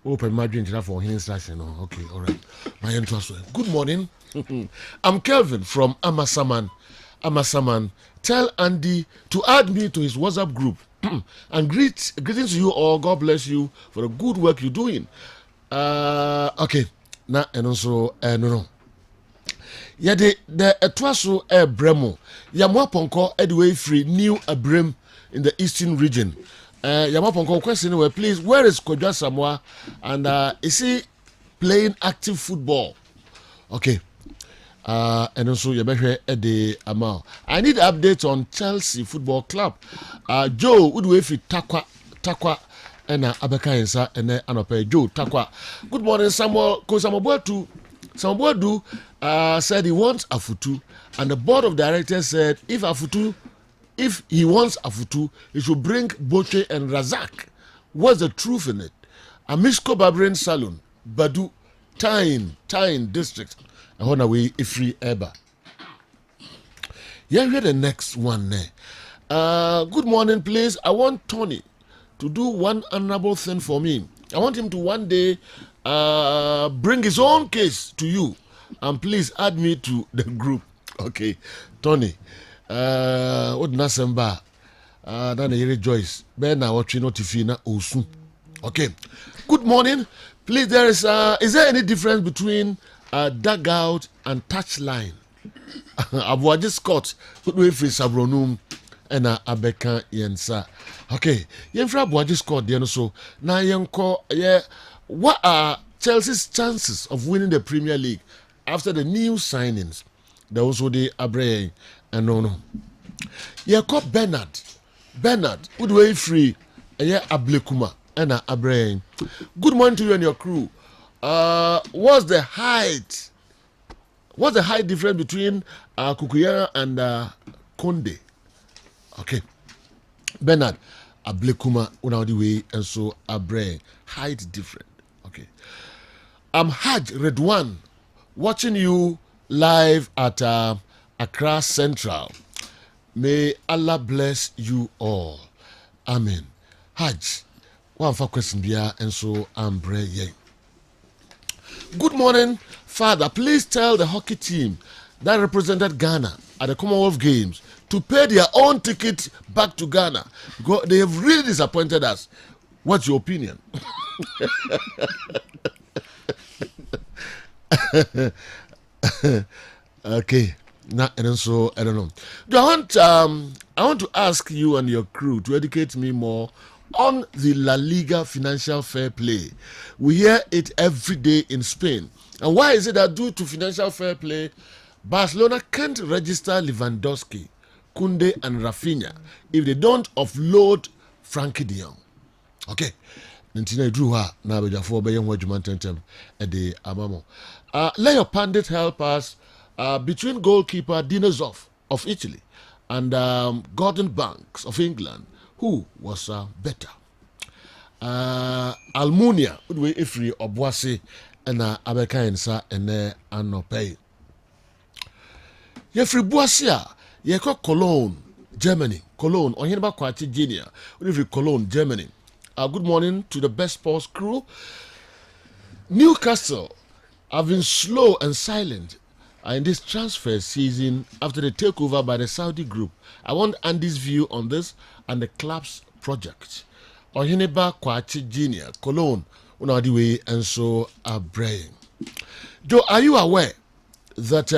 Open margin for his instruction, no. Okay, all right. My interest. Good morning. I'm Kelvin from Amasaman. Amasaman. Tell Andy to add me to his WhatsApp group. And greetings to you all. God bless you for the good work you're doing. Okay. Now, and also, no. Yeah, the Etwaso Bremo. Yamwaponko Edway Free New Abrem in the Eastern region. Yamaponko question where please, where is Kodja Samoa? And is he playing active football? Okay. And also you better at the amount. I need updates on Chelsea Football Club. Joe Udwefi Takwa and Abeka Insa and Anope Joe Takwa. Good morning, Samuel. Samuel said he wants Afutu, and the board of directors said if he wants Afutu, he should bring Boche and Razak. What's the truth in it? Amisko Babrin Salon, Badu, Tyne District. I want away a free Eba. Yeah, hear the next one there. Good morning, please. I want Tony to do one honorable thing for me. I want him to one day bring his own case to you. And please add me to the group. Okay, Tony. What Nasemba? Then I rejoice. Ben na watching notifina osu. Okay. Good morning. Please, is there any difference between dugout and touchline? Abuaji Scott, put me free Sabronum and Abeka Yensa. Okay, Yenfra Abuaji Scott, the so now Yenko, yeah. What are Chelsea's chances of winning the Premier League after the new signings? There also the Abre and no. Yeah, called Bernard, Udway free, yeah, Ablekuma and Abre. Good morning to you and your crew. What's the height difference between Kukuyera and Konde? Okay, Bernard, Ablekuma, Unaudi and so Abre. Height different. Okay. I'm Haj Redwan, watching you live at Accra Central. May Allah bless you all. Amen. Haj, one for question here, and so I'm Bray. Good morning, Father. Please tell the hockey team that represented Ghana at the Commonwealth Games to pay their own ticket back to Ghana because they have really disappointed us. What's your opinion? Okay. Now, and so I don't know. I want to ask you and your crew to educate me more on the La Liga financial fair play. We hear it every day in Spain. And why is it that due to financial fair play, Barcelona can't register Lewandowski, Kunde, and Rafinha if they don't offload Frankie de Jong? Okay. Let your pundit help us between goalkeeper Dinozov of Italy and Gordon Banks of England, who was better? Almunia, Udwe Ifri Obwasi, and Abeka Insa and Anopay. Yefri Boasia, Yeko Cologne, Germany. Cologne, or Hinaba Kwati Junior, Udwe Cologne, Germany. Good morning to the best sports crew. Newcastle have been slow and silent in this transfer season after the takeover by the Saudi group. I want Andy's view on this and the club's project. Ohineba Kwachi Junior, Cologne, Unadiwe, and so Abraham. Joe, are you aware that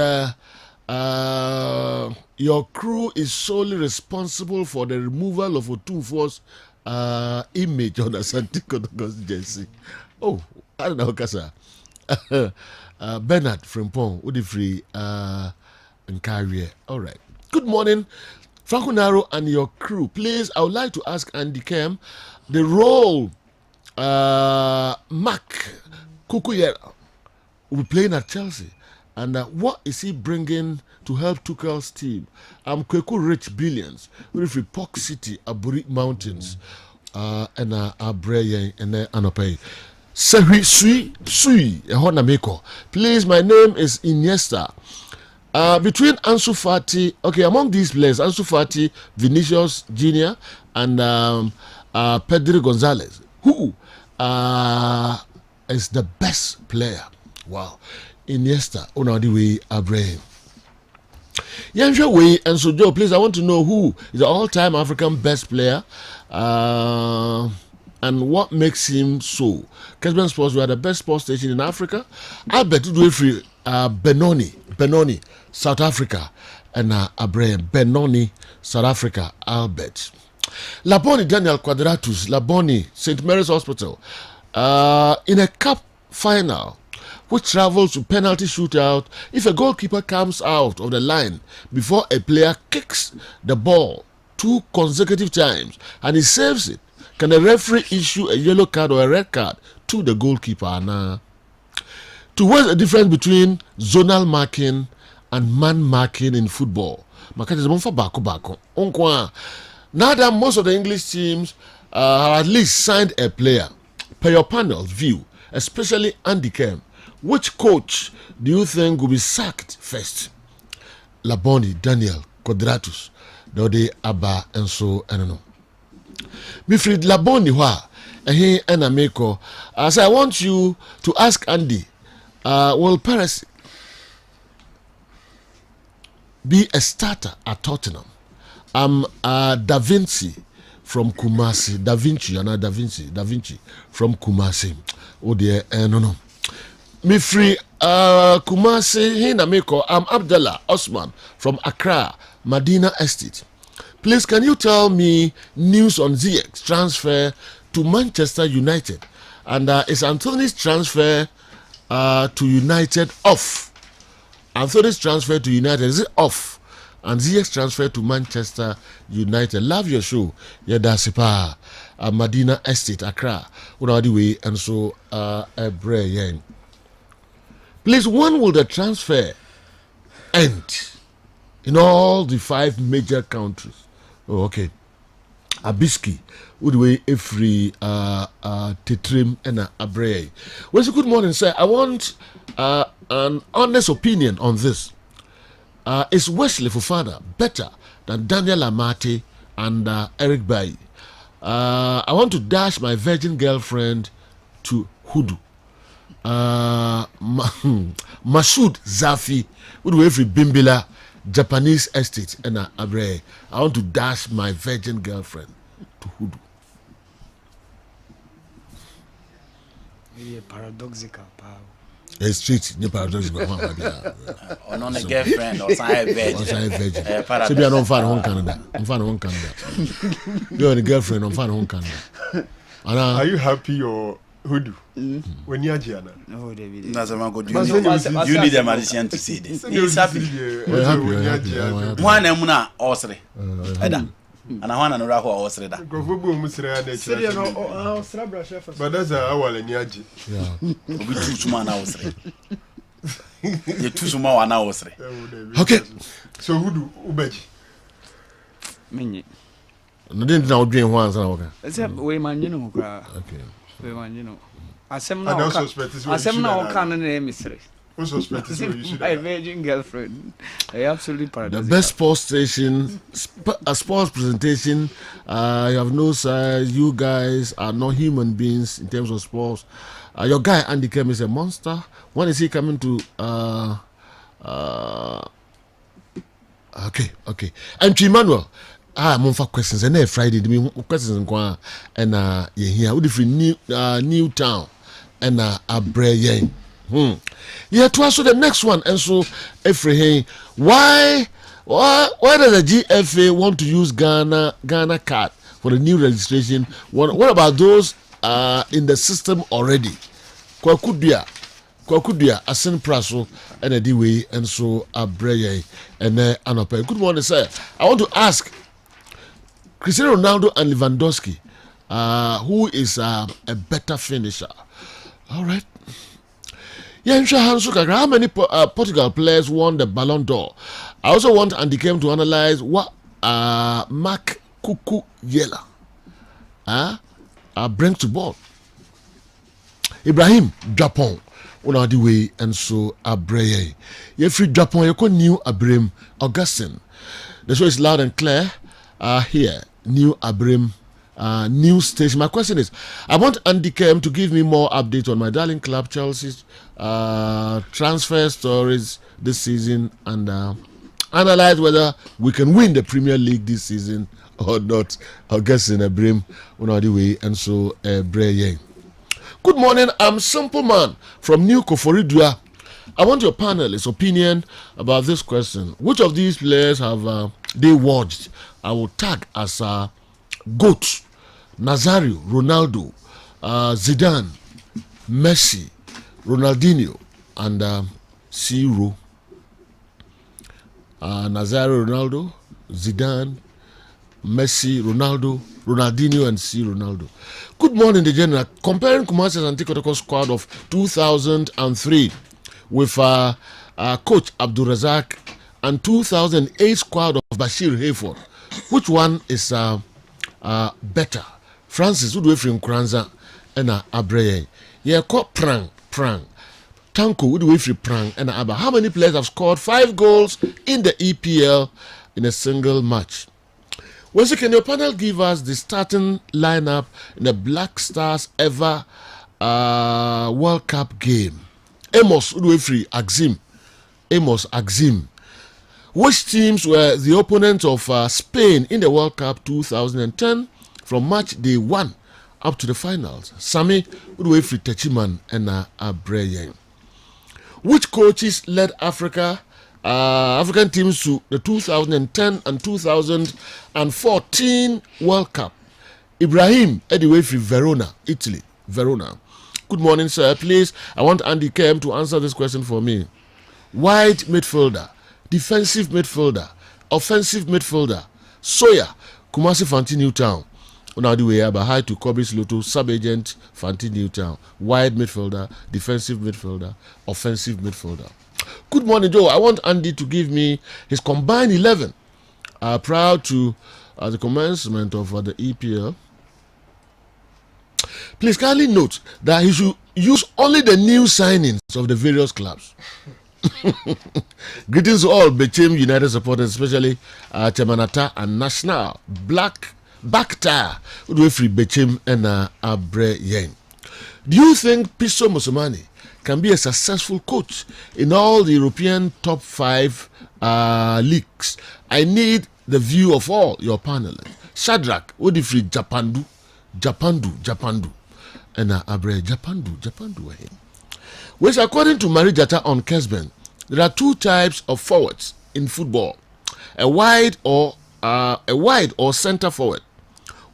your crew is solely responsible for the removal of Otunfo's image on the Santiago jersey? Oh, I don't know, Kasa. Bernard Frimpong, Udifree, and Carrier. All right. Good morning, Franco Naro and your crew. Please, I would like to ask Andy Kem the role Mark Kukuyera will be playing at Chelsea, and what is he bringing to help Tuchel's team? Kweku Rich Billions, Udifree Park City, Aburi Mountains, and Abreye and Anopay. Sui, Honamiko. Please, my name is Iniesta. Between Ansu Fati, okay, among these players, Ansu Fati, Vinicius Jr., and Pedro Gonzalez, who is the best player? Wow. Iniesta, Unadiwe Abraham. Yansha Way and so Joe, please, I want to know who is the all-time African best player and what makes him so. Kessben Sports, we are the best sports station in Africa. Albert Udwefri, Benoni, South Africa, and Abraham, Benoni, South Africa, Albert. Laboni Daniel Quadratus, Laboni, St. Mary's Hospital, in a cup final, which travels to penalty shootout. If a goalkeeper comes out of the line before a player kicks the ball 2 consecutive times and he saves it, can the referee issue a yellow card or a red card to the goalkeeper? Nah. To what's the difference between zonal marking and man marking in football? Now that most of the English teams have at least signed a player, per your panel's view, especially Andy Kem, which coach do you think will be sacked first? Laboni, Daniel, Quadratus, Dode, Abba, and so, I don't know. Midfield Laboni, he and Ameko. As I want you to ask Andy, will Paris be a starter at Tottenham? I'm Da Vinci from Kumasi. Da Vinci from Kumasi. Oh dear, no. Me free Kumasi Hinamiko. I'm Abdullah Osman from Accra, Medina Estate. Please, can you tell me news on Ziyech's transfer to Manchester United? And is Anthony's transfer to United off? Anthony's transfer to United, is it off? And Ziyech's transfer to Manchester United. Love your show. Yadasipa, Medina Estate, Accra. Way, and so please, when will the transfer end in all the 5 major countries? Oh, okay. Abiski, Udwe, Efri, Tetrim, and Abrey. Well, good morning, sir. I want an honest opinion on this. Is Wesley Fofana better than Daniel Amate and Eric Bailly? I want to dash my virgin girlfriend to Hudu. Mashoud Zafi, Udwe, Efri, Bimbila, Japanese estate, and Abrey. I want to dash my virgin girlfriend to Hudu. Maybe a paradoxical power. It's street, new paradoxical. Or not a girlfriend, or sign virgin. So be an fan home Canada. I'm fan home Canada. You're a girlfriend, I'm fan home Canada. Are you happy or Hudu? When you're Gianna? Oh, David. That's a good. You need a magician to see this. He's happy. One emuna osre. Eda. And I want to know who osre da. But that's our Nyaji. Yeah. We too small now osre. You too small now osre. Okay. So Hudu Ubeji. Mini. No, didn't know dream once. Okay. Except we man, you know. Okay. We man, you know. Asem na oka na mystery. Who suspects my virgin girlfriend? I absolutely the best sports station, a sports presentation. You have no size. You guys are not human beings in terms of sports. Your guy Andy Kem is a monster. When is he coming to? Okay. And Emmanuel. I'm for questions and every Friday. Me questions and you here. We different new town and Abrey. Yeah, to also the next one, and so every why does the GFA want to use Ghana card for the new registration? What about those in the system already? Kwakudia, Asen Praso, and a D-way, and so Abreye, and Anope. Good morning, sir. I want to ask Cristiano Ronaldo and Lewandowski, who is a better finisher? All right. Yeah, how many Portugal players won the Ballon d'Or? I also want Andy Kem to analyze what Mark Cucurella brings to board. Ibrahim Japan una the way and so abreye. Ye free Japan you new Abrim Augustine. The show is loud and clear. Here, new Abrim new station. My question is, I want Andy Kem to give me more updates on my darling club Chelsea's transfer stories this season and analyze whether we can win the Premier League this season or not. Augustine Abrim una the way and so abreye. Good morning, I'm Simple Man from New Koforidua. I want your panelist's opinion about this question. Which of these players have they watched? I will tag as GOAT, Nazario, Ronaldo, Zidane, Messi, Ronaldinho, and Ciro. Nazario, Ronaldo, Zidane, Messi, Ronaldo, Ronaldinho, and C. Ronaldo. Good morning, the general. Comparing Kumasi's Antikotoko squad of 2003 with coach Abdul Razak and 2008 squad of Bashir Hayford, which one is better? Francis Udwefrim Kranza and Abreye. Yeah, called Prang. Tanko Udwefri Prang and Abba. How many players have scored 5 goals in the EPL in a single match? Once can your panel give us the starting lineup in the Black Stars ever World Cup game? Amos Udwefri Axim. Which teams were the opponents of Spain in the World Cup 2010 from match day 1 up to the finals? Sami Udwefri Techiman and Abreye. Which coaches led African teams to the 2010 and 2014 World Cup? Ibrahim Ediwefri Verona, Italy. Verona. Good morning, sir. Please, I want Andy Kem to answer this question for me. Wide midfielder, defensive midfielder, offensive midfielder, Soya, Kumasi Fanti Newtown. Now the way about hi to Kobris Loto, sub-agent Fanti Newtown. Wide midfielder, defensive midfielder, offensive midfielder. Good morning, Joe. I want Andy to give me his combined 11 prior to the commencement of the EPL. Please kindly note that he should use only the new signings of the various clubs. Greetings to all Bechem United supporters, especially Chamanata and National Black Baktire Udwefri Bechem and Abre Yen. Do you think Piso Musumani can be a successful coach in all the European top 5 leagues? I need the view of all your panelists. Shadrach Udwefri Japandu and Abre Japandu. Which according to Marie Jata on Kessben, there are 2 types of forwards in football: a wide or center forward.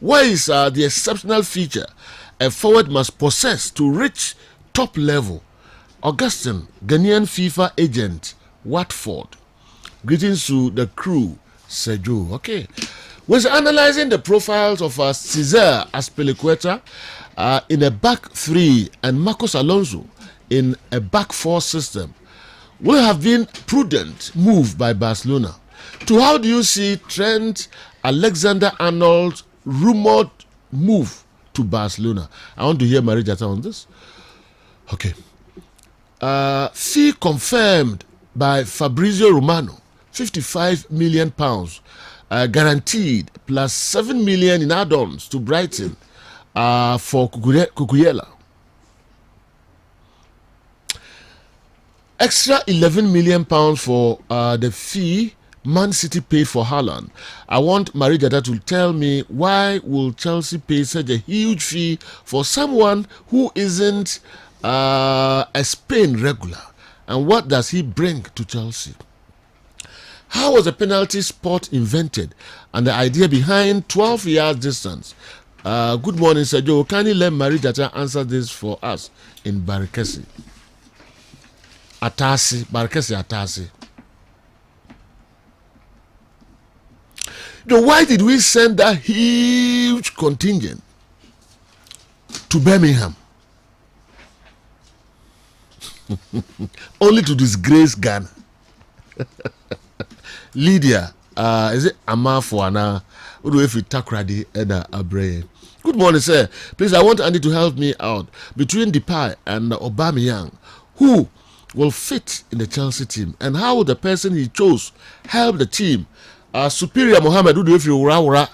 What is the exceptional feature a forward must possess to reach top level? Augustine, Ghanaian FIFA agent, Watford. Greetings to the crew, Sergio. Okay. Was analyzing the profiles of Cesar Azpilicueta in a back 3 and Marcos Alonso in a back 4 system will have been prudent move by Barcelona. To how do you see Trent Alexander-Arnold's rumored move to Barcelona? I want to hear Marie Jata on this. Okay. Fee confirmed by Fabrizio Romano, £55 million guaranteed, plus 7 million in add-ons to Brighton for Cucurella. Extra 11 million pounds for the fee Man City paid for Haaland. I want Marie Jata to tell me, why will Chelsea pay such a huge fee for someone who isn't a Spain regular? And what does he bring to Chelsea? How was the penalty spot invented and the idea behind 12 yards distance? Good morning, Sergio. Can you let Marie Jata answer this for us in Barikesi? Barikesi. Why did we send that huge contingent to Birmingham? Only to disgrace Ghana. Lydia, is it Amafuana? Uduefi Takradi Eda Abre. Good morning, sir. Please, I want Andy to help me out. Between Depay and Aubameyang, who will fit in the Chelsea team? And how will the person he chose help the team? Superior Mohammed, who do if you Ura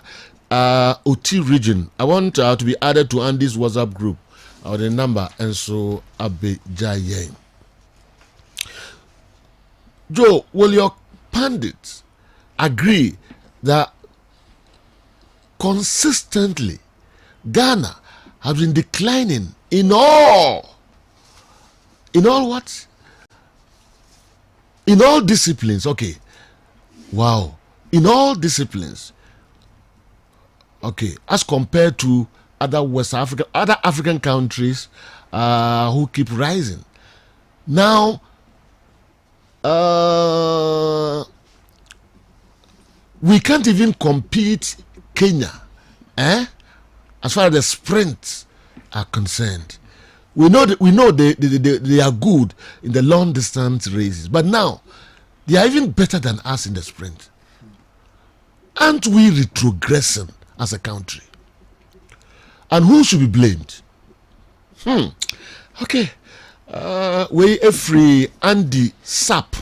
OT region. I want to be added to Andy's WhatsApp group. Or the number, and so Abe Jaye. Joe, will your pundits agree that consistently Ghana has been declining in all what? In all disciplines, okay. Wow. In all disciplines. Okay, as compared to other African countries who keep rising. Now, we can't even compete Kenya, as far as the sprints are concerned. We know they are good in the long distance races, but now they are even better than us in the sprint. Aren't we retrogressing as a country? And who should be blamed? Okay. We free Andy Sap.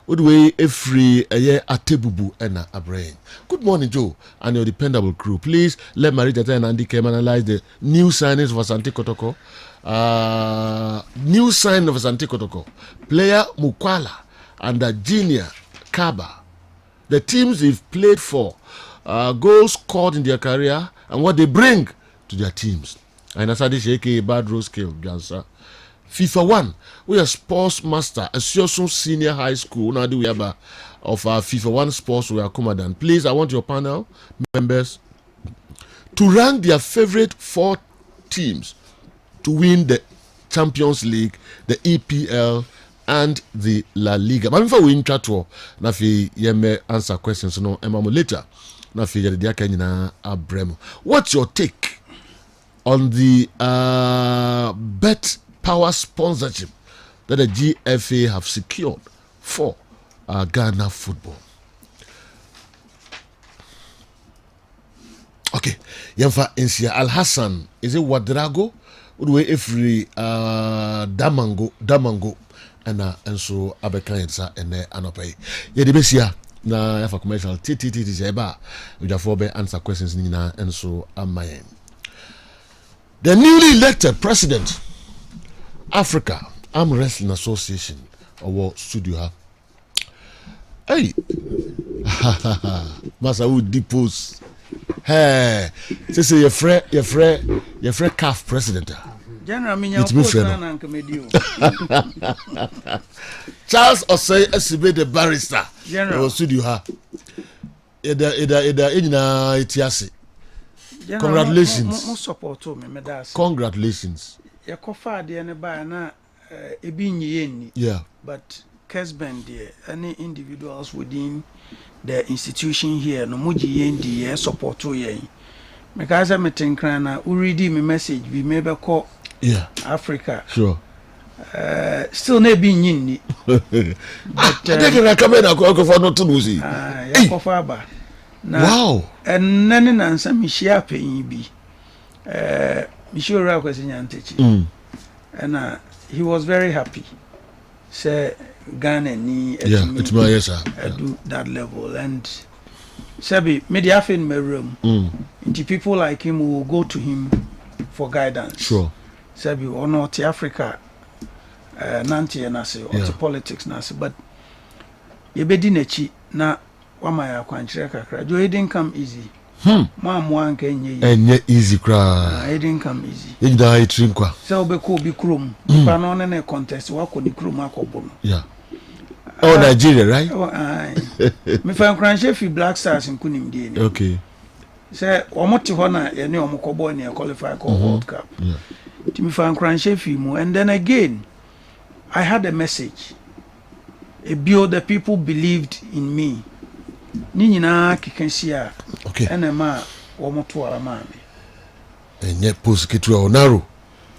Would we free Atebubu and a brain. Good morning, Joe, and your dependable crew. Please let Marita and Andy Kem analyze the new signings for Asante Kotoko. New sign of Asante Kotoko. Player Mukwala and Junior Kaba. The teams they've played for, goals scored in their career, and what they bring to their teams. And Asadi Sheke Bad Rose Kill Gansa. FIFA 1, we are sports master, a senior high school. Now do we have of FIFA 1 sports we are commandant. Please, I want your panel members to rank their favorite 4 teams to win the Champions League, the EPL, and the La Liga. But before we intro, nafi yeme answer questions no emamu later. Nafi yede dia kenyina abremo. What's your take on the bet power sponsorship that the GFA have secured for Ghana football? Okay, Yamfa Insia Al Hassan, is it Wadrago? Would we every Damango and so Abekansa and Anope. Yedibesia na yafa commercial TTT Zeba with a 4 answer questions Nina and so Amayen. The newly elected president, Africa Arm Wrestling Association, or studio. Hey, Masa would depose. Hey, say your friend CAF president. General Minya Charles Osei Esibe the barrister. General studio. Itiasi. Congratulations. Congratulations. Yeah. But Kessben there, any individuals within the institution here, no muji yendi support to ye. Because I'm meeting crana, who read me message, we maybe call Africa. Sure. Still ne be nyini. But I think I come in for not to lose it. Wow. And none and some Michia paying be. Michio was in Yantechi. And he was very happy. Say Ghana ni it's my yes sir. Do that level and Sebi media in my room. Into people like him who will go to him for guidance. Sure. Sebi or not Africa nanti nasi or to politics nasi, but ye be dinechi na wama ya kwanchire kakra. Jo it didn't come easy. Mwa nye easy cry. It didn't come easy. You die trinkwa. So be ko bi krum. Pa no ne contest wako ni krum akobo no. Yeah. Oh, Nigeria, right? Oh, aye. Me fan kranche fi Black Stars in kunim die ni. Okay. Say omoti ho na ye ne omokobo ni qualify for World Cup. Yeah. Ti me fan kranche fi mu, and then again I had a message. A bio the people believed in me. Ni nyina kikansia. Okay. Enema omoto ara ma me. Enye post kitu onaro.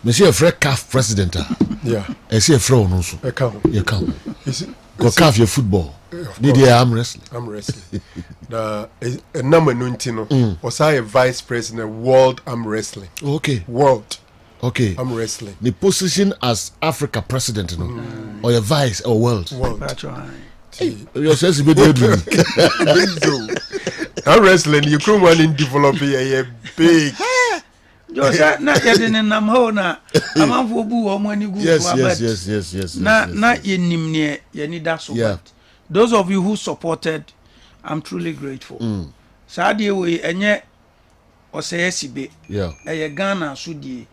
Me see a fresh CAF president. Yeah. I see a fro no so. I come. You come. Go CAF your football. Did you arm wrestling? I'm wrestling. na number no ntino was I a vice president world arm wrestling. Okay. World. Okay. Arm wrestling. The position as Africa president, no, or a vice or world. That's right. Your sense be doing. Arm wrestling, you couldn't want to develop a big. Just na yɛde nam hɔ na amanfo bu wɔn ani gu Yes. na yɛnim ne yɛni da so. Those of you who supported, I'm truly grateful. Saa deɛ wei ɛnyɛ ɔsɛɛ sibe. Ɛyɛ Ghana so die.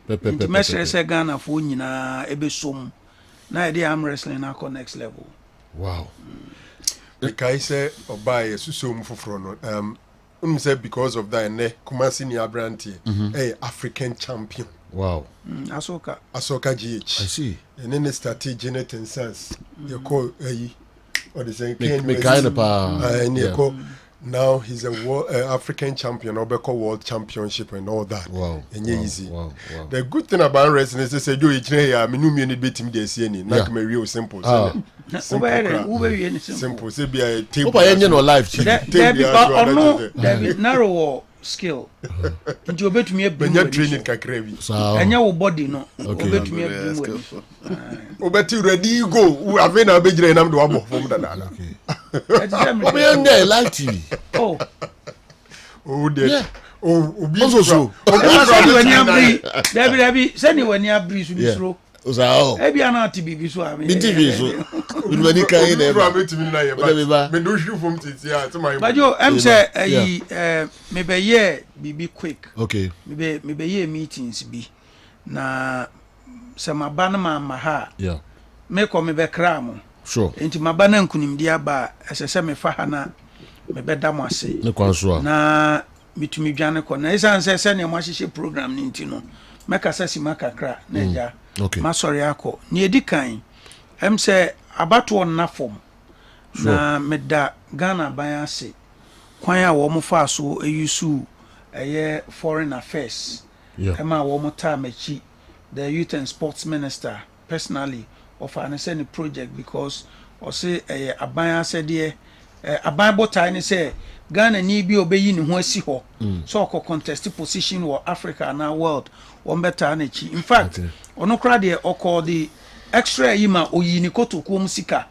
Nti mɛsrɛ sɛ Ghana fo nyinaa ɛbɛsom na yɛde arm wrestling akɔ next level. Wow. Because say oba yesuso mu foforo no say because of that ne Kumasi ni Abranti African champion. Wow. Asoka GH. I see. And then they started Janet and Sons. You call or the saying now he's a world, African champion, Obeko World Championship and all that. Wow. And easy. Wow. The good thing about wrestling is they say you each day I mean beat him this year not me real simple. Simple. Say be a table. No life. There be narrow skill. Nti obetumi abim training kakra bi. Anya wo body no. Obetumi abim wo. Obeti ready go. Ave na abegyre nam de wabo fom da na. Obi anya live TV. Oh dear. Obi so. Obi wani abri. Debi send wani abri so bisro. Ebi ana ti bibi so ami. TV so. We wani kai na ba. Me do hwu fom titi a to my. Bajo em say me be ye bibi quick. Okay. Me be ye meetings bi. Na se maba na ma ha. Yeah. Me ko me be kra mo. Sure. Enti maba na nkunimdi aba ese me fa ha na me be da mo ase. Ne kwanso a. Na mitumi dwane ko na isa nse se ne mo ahihye program ni nti no. Meka sasi makakra na ja. Okay. Masori akọ. Ni edikan em se abato na form. Na meda Ghana ban ase. Kwan a wo mo fa so eyusu foreign affairs. Yeah. Ema wo mo ta machi the youth and sports minister personally of an any project because or say aban ase de aban botai ni say Ghana ni bi obeyi ni ho asi ho so ko contest position or Africa na world one better na chi in fact ono kra de okọ the extra yima oyi ni kotoku musika.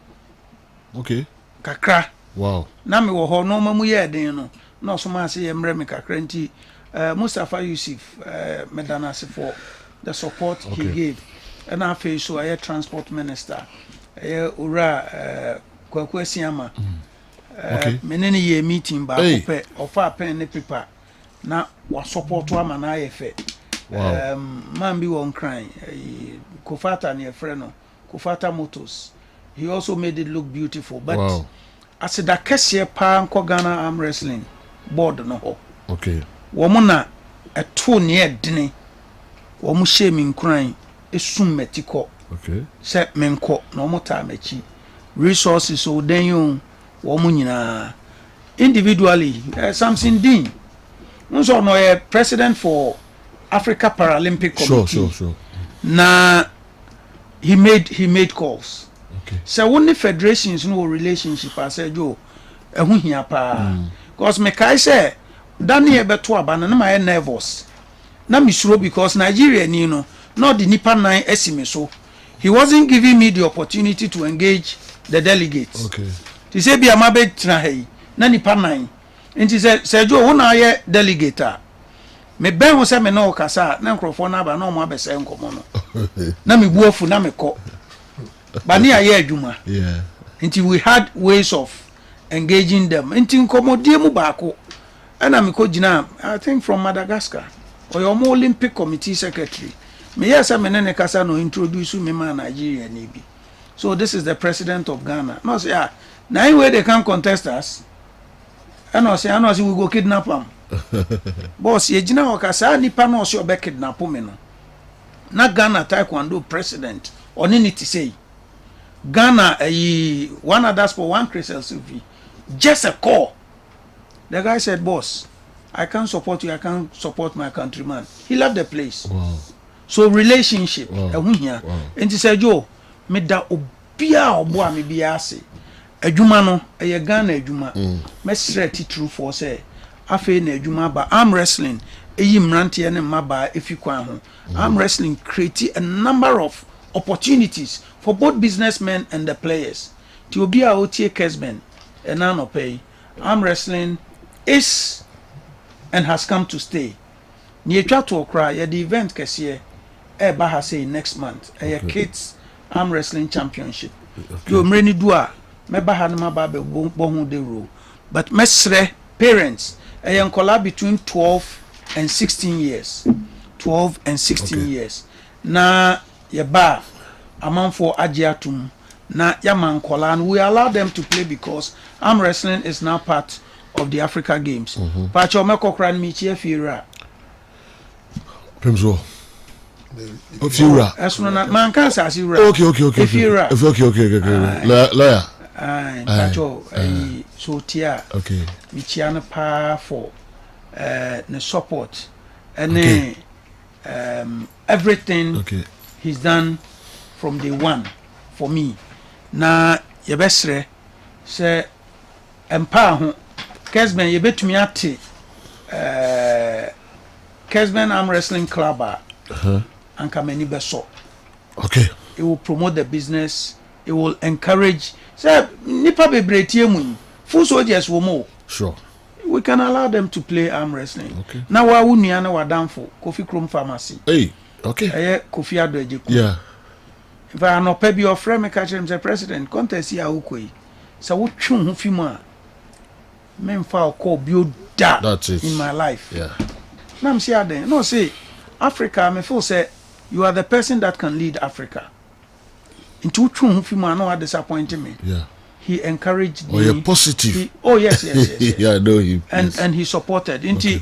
Okay. Kakra. Wow. Na me wo ho no mamu ye den no na so ma se ye mre me kakra nti Mustafa Yusuf medanase for the support he gave. And I feel so I transport minister. Ura Kwaku Asiama. Menene ye meeting ba pe ofa pen ne paper na wa support wa na ayefe. Man bi won crying. Kofata ne friend no. Kofata Motors. He also made it look beautiful but as da kese pa nko Ghana arm wrestling board no ho. Okay. Womo na eto ne edene. Womo she mi nkran esum metiko. Okay. Se menko na womo ta machi. Resources so den you womo nyina individually Samson Dean nso no president for Africa Paralympic Committee. Sure. Na he made calls. Okay. So when the federations no relationship I said yo ehun hia pa because me kai say Daniel beto abana na my nervous na me sure because Nigeria ni no not the nipa 9 esime so he wasn't giving me the opportunity to engage the delegates. Okay. He say be amabe tra hey na nipa 9 nti say jo wo na ye delegate me ben wo say me na okasa na nkrofo na aba na omo abese nkomo no na me buofu na me ko bani aye adwuma. Yeah. Nti we had ways of engaging them nti nkomodie mu baako ana me ko gina I think from Madagascar or your Olympic Committee secretary me yes me ne kasa no introduce me man Nigeria ni bi so this is the president of Ghana no say na way they can contest us and say we go kidnap am boss ye gina o kasa nipa no so be kidnap me no na Ghana taekwondo president oni ni ti say Ghana one other sport one Christian Sylvie just a call. The guy said, boss, I can't support you, I can't support my countryman. He left the place. Wow. So relationship. Wow. And he said, Joe, me da obia oboa me biase. adwuma no ɛyɛ Ghana adwuma mɛsrɛ titiri for say afei na adwuma ba arm wrestling eyi mmeranteɛ ne mmabaa efi kwan ho arm wrestling create a number of opportunities for both businessmen and the players ti obi a otie Kessben ɛna no pay arm wrestling is and has come to stay ni etwa to okra yɛ the event kɛseɛ ɛba ha say next month ɛyɛ kids arm wrestling championship yo mreni do a mɛba ha no maba be bo ho de role but mesrɛ parents ɛyɛ nkola between 12 and 16 years 12 and 16 years na yɛba amanfo agye atum na yaman nkola and we allow them to play because arm wrestling is now part of the Africa Games pacho mekokra mi chi afira Primzo Ofira asuna na man kan sa asira okay afira okay lawyer pacho so tia okay mi chia na pa for the support and everything he's done from day one for me na yebesre se empa ho Kessben yebetumi ate Kessben Arm Wrestling Club anka mani beso okay it will promote the business, it will encourage say nipa bebretie mu full soldiers wo mo sure we can allow them to play arm wrestling. Okay. Now wa unua na wadamfo Kofi Krom Pharmacy. Hey, okay. Kofi Ado Ejeku. Yeah. If I no pay your friend me catch him say president contest here ukoi. So wo twun ho fi mu a men fa call build that in my life. Yeah. Now I'm say aden. No say Africa me feel say you are the person that can lead Africa. Into twun ho fi mu no disappoint me. Yeah. He encouraged me. Oh, you're positive. Yes. Yeah, I know him. And he supported. Inti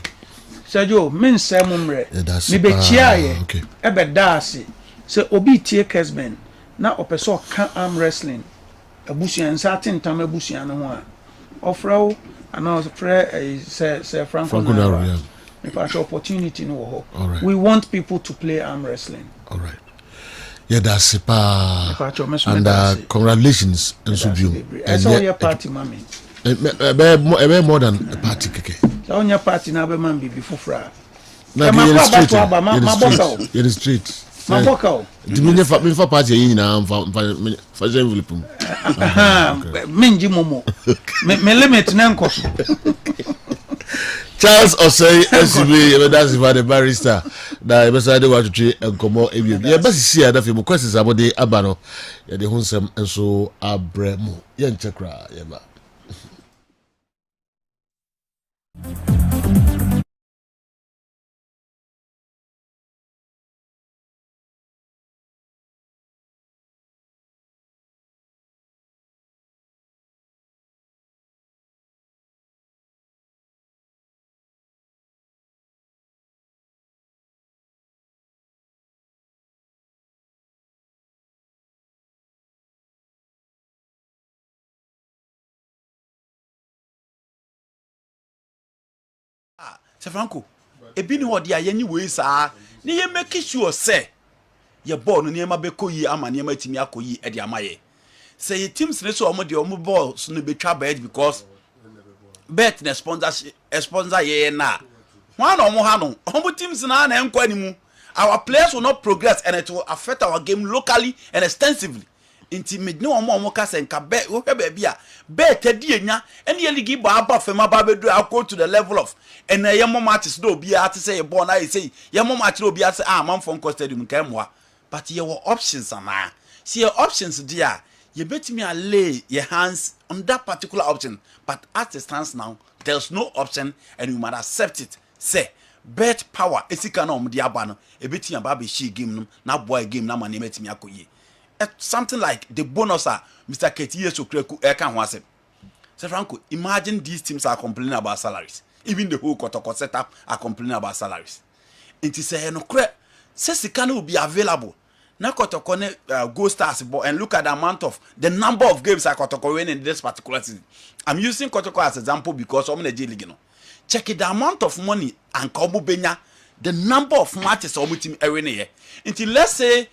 Sergio, men say mumre. That's me be chia ye. Okay. Ebe dasi. Se obi tie Kessben. Na opeso kan arm wrestling. Abusian certain time abusian no ho a. Ofra and also pray say Franco Naro. Yeah. If I opportunity no ho. Right. We want people to play arm wrestling. All right. Yeah, that's super. And congratulations, and so you. And so your party, mommy. More than a party, keke. So on your party, now be man be before fra. Na be in the street. My vocal. Dimine fa party yin na fa envelope. Minji momo. Me limit na nkoso. Charles Osei SB that's the barrister that beside what to enkomo ebiem ye basi sia da fe mo questions abode aba no ye de hunsem enso abremu ye nchekra ye ba Franco ebi ni hodi aye we saa ne ye make sure say ye ball no ne ma be koyi ama ne ma timi akoyi e de amaye say ye teams ne so omo de omo ball so no betwa bad because bet na sponsor ye na one omo ha no omo teams na enko ni mu our players will not progress and it will affect our game locally and extensively inti medne omo ka se nka be wo hwe ba bia bet adi enya ene ye ligi ba aba fema ba bedu akọ to the level of and ye mo matches do obi ate say ye born na ye say ye mo match do obi ate man from stadium kan moa but ye were options ana see your options there ye betimi a lay your hands on that particular option but as it stands now there's no option and you must accept it say bet power esika na omde aba no e betimi aba be shi game no na boy game na mane metimi akoyi something like the bonus Mr. Ketie Sokreku can was it. So Franco, imagine these teams are complaining about salaries. Even the whole Kotoko setup are complaining about salaries. It is a no credit. Says the can will be available. Now Kotoko go stars and look at the amount of the number of games that Kotoko win in this particular season. I'm using Kotoko as example because I'm in the J League. Check it, the amount of money and Kobu Benya, the number of matches of team every year. Until let's say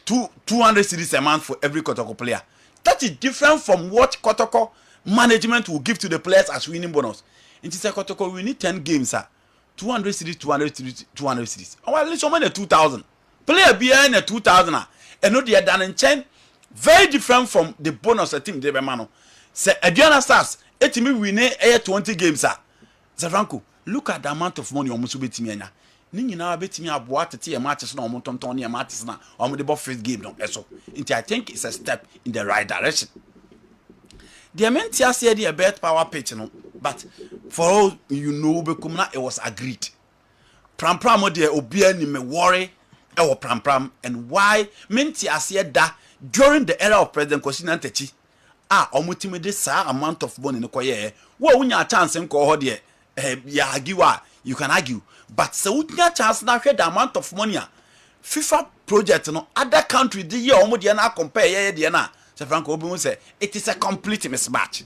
200 cedis a month for every Kotoko player. That is different from what Kotoko management will give to the players as winning bonus. It is a Kotoko, we need 10 games, 200 cities, 200 cities, 200 cities. Oh, at least someone 2,000. Player behind a 2,000, and no, they are done in chain. Very different from the bonus a team de Bemano. Say, Adriana Stars, 80 win 20 games, Franco, look at the amount of money almost bet me. Nini na bet me aboa tete matches na omontonton ne matches na omo the first game no eso. Nti I think it's a step in the right direction. The mentia said the bet power pitch no, but for all you know bekumna it was agreed. Pram pram de obia ni me worry e wo pram pram, and why mentia said that during the era of President Kosina Ntechi omo timi de sa amount of money no koye wo unya chance nko ho de ya agiwa you can argue. But so we get chance now the amount of money FIFA project no other country the year almost na compare ye na say Franco Obi say it is a complete mismatch.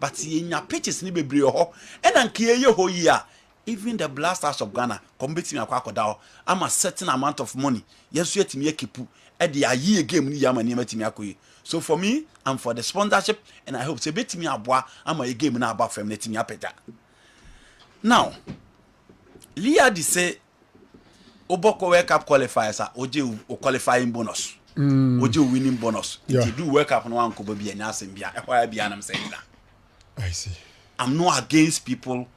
But in your pitches ni bebre ho and anke ye ho year even the Blasters of Ghana compete me akwa am a certain amount of money yesu etimi ekipu e de aye game ni yama ni matimi akoyi. So for me I'm for the sponsorship, and I hope say betimi aboa am a game na aba fam na etimi apeta. Now Lia di say Oboko World Cup qualifiers oje o qualifying bonus. Oje winning bonus. If you do World Cup no one ko be na asem bia. E why bia am saying that. I see. I'm not against people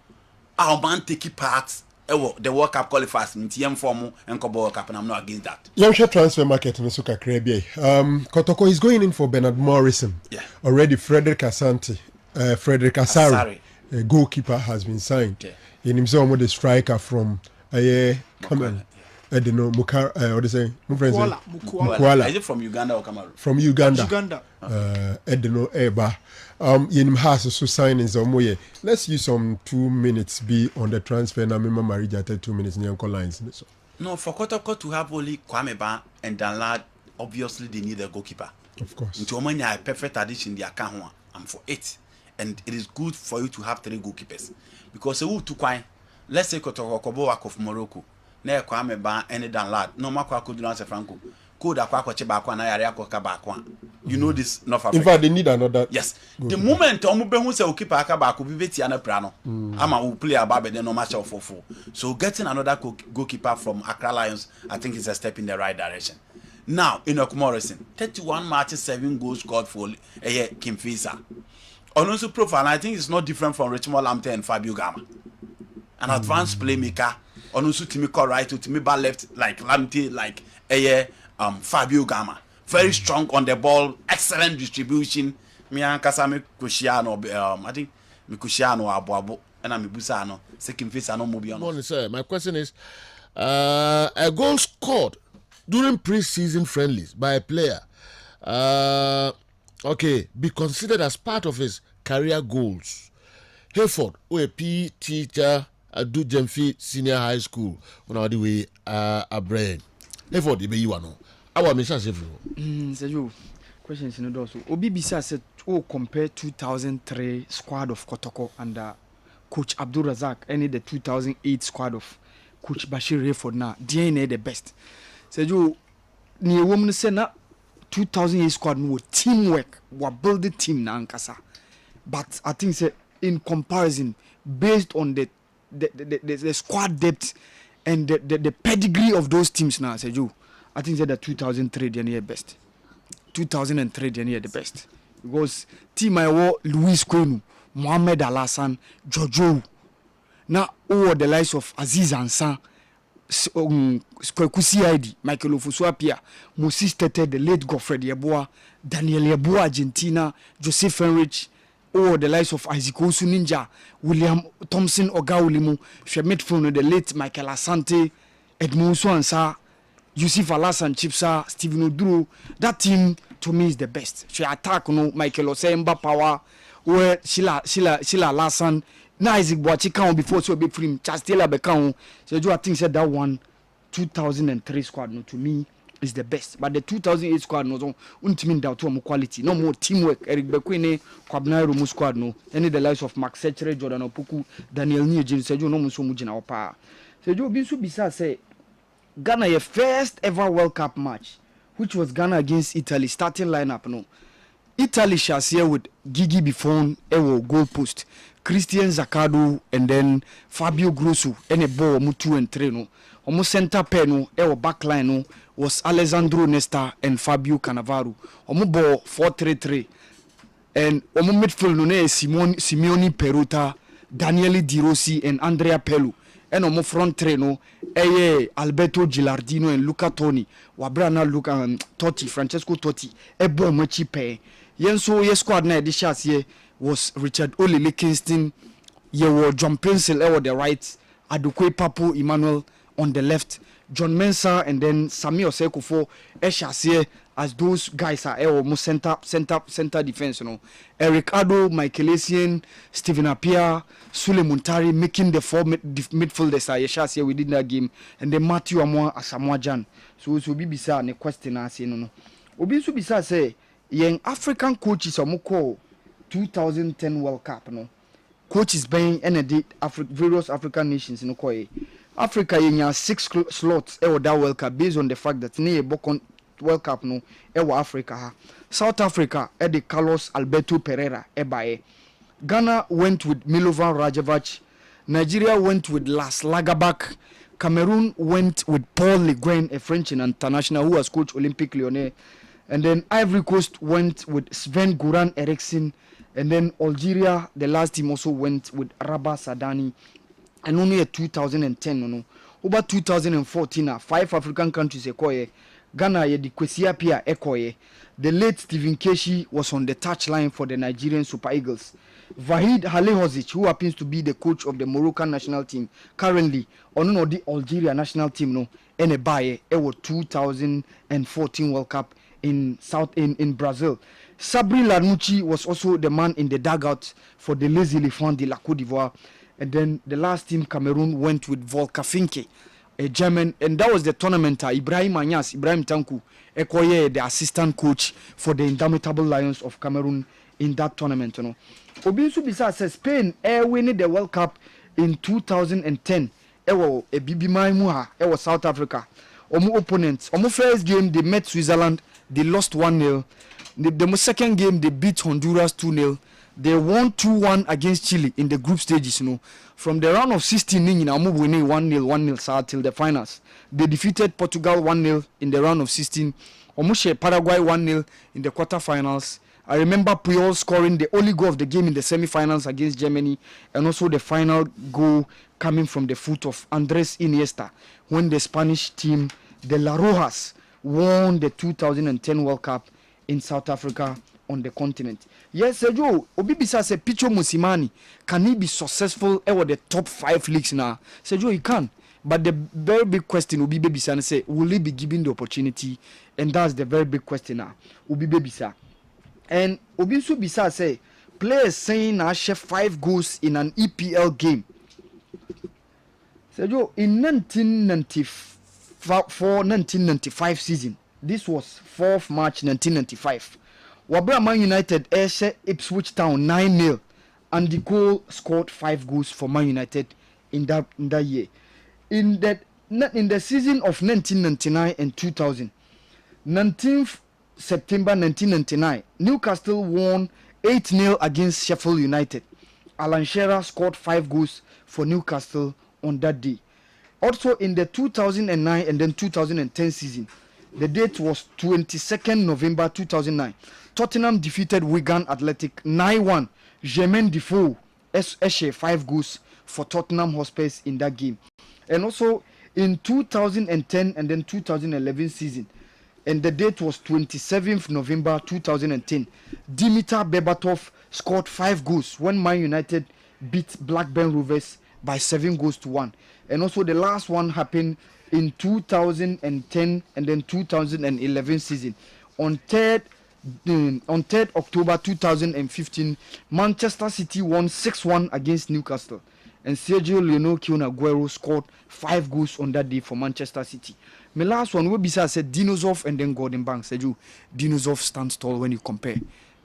our man taking part the World Cup qualifiers in TM form and World Cup, and I'm not against that. Young transfer market in Suka Krebie. Kotoko is going in for Bernard Morrison. Yeah. Already Frederick Asante, Frederick Asari, a goalkeeper, has been signed. Yeah. In himself, the striker from Cameroon. I don't know, what is it? Mukwala. Is it from Uganda or Cameroon? From Uganda. Uganda. I don't know, Eba. Yenim has also signings on Moye. Let's use some 2 minutes be on the transfer. Now, remember, Marija 2 minutes near lines. No, for Kotoko to have only Kwameba and Danlad, obviously they need a goalkeeper. Of course. Into a perfect addition, the account. I'm for 8. And it is good for you to have 3 goalkeepers. Because let's say Kotoko Kobo of Morocco, ne Kwame Ba and Danlad, no Makwa could answer Franco. Could Aqua Chebakwa na Yariako Kabakwa. You know this, North Africa. In fact, they need another. Yes. The moment Omubehu say keep Akabaku, be Tiana Prano. Ama will play a baby, then no match of 4-4. So getting another goalkeeper from Accra Lions, I think is a step in the right direction. Now, Enoch Morrison, 31 matches, 7 goals scored for Kim Fisa. Also profile, I think it's not different from Richmond Lamptey and Fabio Gama. An advanced playmaker, also Timiko right to Timiba left, like Lamptey, like Fabio Gama. Very strong on the ball, excellent distribution. I think Mikushiano Abuabo and I'm Busano, second face and no Mubiano. My question is a goal scored during pre-season friendlies by a player. Okay, be considered as part of his career goals. Hayford, who a PE teacher at Do Jemfi Senior High School, on our way a brain. Hayford, you be you know. Our mission is everyone. Sergio, questions in the door. So, Obibisa said, "Oh, compare 2003 squad of Kotoko and Coach Abdul Razak, and the 2008 squad of Coach Bashir Hayford. Now, DNA the best." Sergio, near woman said na 2008 squad no teamwork, we build the team na ankasa. But I think say in comparison, based on the squad depth and the pedigree of those teams now, Sergio, I think that 2003 they are best. 2003 they are the best. Because team I were Luis Kwenu, Mohamed Alassan, Jojo. Now all the likes of Aziz Ansah, Kwekusi ID, Michael Ofusuapia, Moses Tete, the late Godfred Yeboah, Daniel Yeboah, Argentina, Joseph Henrich, all the likes of Isaac Osu Ninja, William Thompson Ogaulimu, Midfield, the late Michael Asante, Edmund Ansah, Yusuf Alasan Chipsa, Stephen Oduro. That team to me is the best. She attack Michael Osemba power, where Sheila Alasan. Now Isaac Boachi count before so be free. Chastela Becount. So I think said that one 2003 squad no to me is the best. But the 2008 squad no untimin doubt to quality. No more teamwork. Eric Bekwene, Kwabna Romu squad no. Any the likes of Max Sechere, Jordan Opoku, Daniel Nije, Sergio no muso mujina opa. Sergio Binsu Bisa say Ghana your first ever World Cup match, which was Ghana against Italy, starting lineup no. Italy shas here with Gigi Buffon ewo goal post, Christian Zaccardo and then Fabio Grosso and a ball mu 2 and 3 no. Omo center pair no ewo backline no was Alessandro Nesta and Fabio Cannavaro. Omo ball 4-3-3 and omo midfield no na Simeone Perota, Daniele Di Rossi and Andrea Pello. And omo front three no Alberto Gilardino and Luca Toni, Wabrana Luca Totti, Francesco Totti, ebo mochi pe. Yenso ye squad na edishas ye was Richard Olele Kingston, ye were John Pencil on the right, Adukwe Papu Emmanuel on the left, John Mensah and then Sami Osekofo eshas ye as those guys are almost center defense, you know. Eric Ado, Michael Essien, Stephen Appiah, Sule Muntari making the four midfielders are here within that game, and then Matthew Amoa Asamoah Gyan. So it will be bizarre ne question as you know. Obi so bizarre say young African coaches are 2010 World Cup no. Coaches being any various African nations no ko Africa yenya 6 slots e that World Cup based on the fact that ne bokon World Cup no ewa Africa ha. South Africa the Carlos Alberto Pereira ebae. Ghana went with Milovan Rajevac. Nigeria went with Las Lagerbach. Cameroon went with Paul Le Guen, a French international who has coached Olympique Lyonnais. And then Ivory Coast went with Sven Goran Eriksson. And then Algeria, the last team, also went with Rabah Sadani. And only a 2010 no. Over 2014 5 African countries ekoye. Ghana ye di Kwesi Appiah ekoye. The late Stephen Keshi was on the touchline for the Nigerian Super Eagles. Vahid Halilhodzic, who happens to be the coach of the Moroccan national team, currently on the Algeria national team no ene baye ewo 2014 World Cup in Brazil. Sabri Lamouchi was also the man in the dugout for the Les Elephants de la Côte d'Ivoire. And then the last team, Cameroon, went with Volker Finke, a German, and that was the tournament. Ibrahim Tanku, Ekoye, the assistant coach for the Indomitable Lions of Cameroon in that tournament. You know, Obinsu Bisa says Spain winning the World Cup in 2010. Ewo a Bibi Maimuha, Ewo South Africa. Omu opponents, Omu first game they met Switzerland, they lost 1-0. The second game they beat Honduras 2-0. They won 2-1 against Chile in the group stages, you know. From the round of 16, Omu winning 1-0 till the finals. They defeated Portugal 1-0 in the round of 16. Omu Paraguay 1-0 in the quarterfinals. I remember Puyol scoring the only goal of the game in the semi-finals against Germany, and also the final goal coming from the foot of Andres Iniesta when the Spanish team, the La Rojas, won the 2010 World Cup in South Africa on the continent. Yes, Sergio, Obibisa said Picho Musimani, can he be successful over the top 5 leagues now? Sergio, he can. But the very big question Obibisa say, will he be given the opportunity? And that's the very big question now. Obibisa. And Obisu Bisa say players saying I share 5 goals in an EPL game. Sergio, in 1994-1995 season, this was 4th March 1995. Wabra Man United share Ipswich Town 9-0, and the goal scored 5 goals for Man United in that year. In the season of 1999 and 2000, 19th September 1999, Newcastle won 8-0 against Sheffield United. Alan Shearer scored 5 goals for Newcastle on that day. Also in the 2009 and then 2010 season, the date was 22nd November 2009. Tottenham defeated Wigan Athletic 9-1. Jermaine Defoe shared 5 goals for Tottenham Hotspurs in that game. And also in 2010 and then 2011 season, and the date was 27th November 2010. Dimitar Berbatov scored 5 goals when Man United beat Blackburn Rovers by 7-1. And also the last one happened in 2010 and then 2011 season. On 3rd October 2015, Manchester City won 6-1 against Newcastle. And Sergio Leonel Aguero scored 5 goals on that day for Manchester City. My last one will be said Dinosov and then Gordon Banks. Sergio, Dinosov stands tall when you compare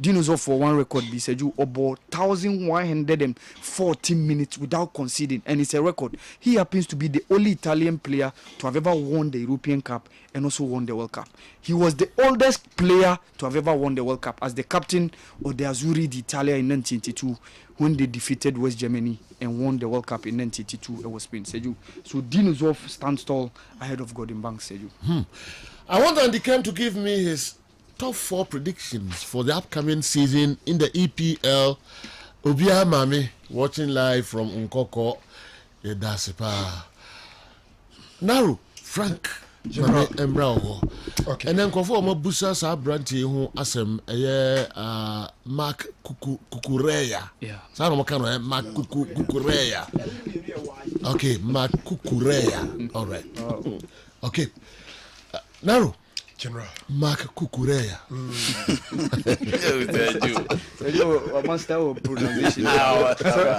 Dinosaur for one record be said you about 1,114 minutes without conceding, and it's a record. He happens to be the only Italian player to have ever won the European Cup and also won the World Cup. He was the oldest player to have ever won the World Cup as the captain of the Azzurri d'Italia in 1982 when they defeated West Germany and won the World Cup in 1982. It was Spain, Seju. So Dinosaur stands tall ahead of Gordon Banks, Seju. I want Andy Kem to give me his top 4 predictions for the upcoming season in the EPL. Obia Mami, watching live from Nkoko, Yedasipa. Naru, Frank, Mami Embrao. Okay. And then Kofo Mabusa Sabranti, who asem Mark Kukureya. Yeah. Sana Makano, Mark Kukureya. Okay, Mark Kukureya. All right. Okay. Naru. General Mark Kukureya.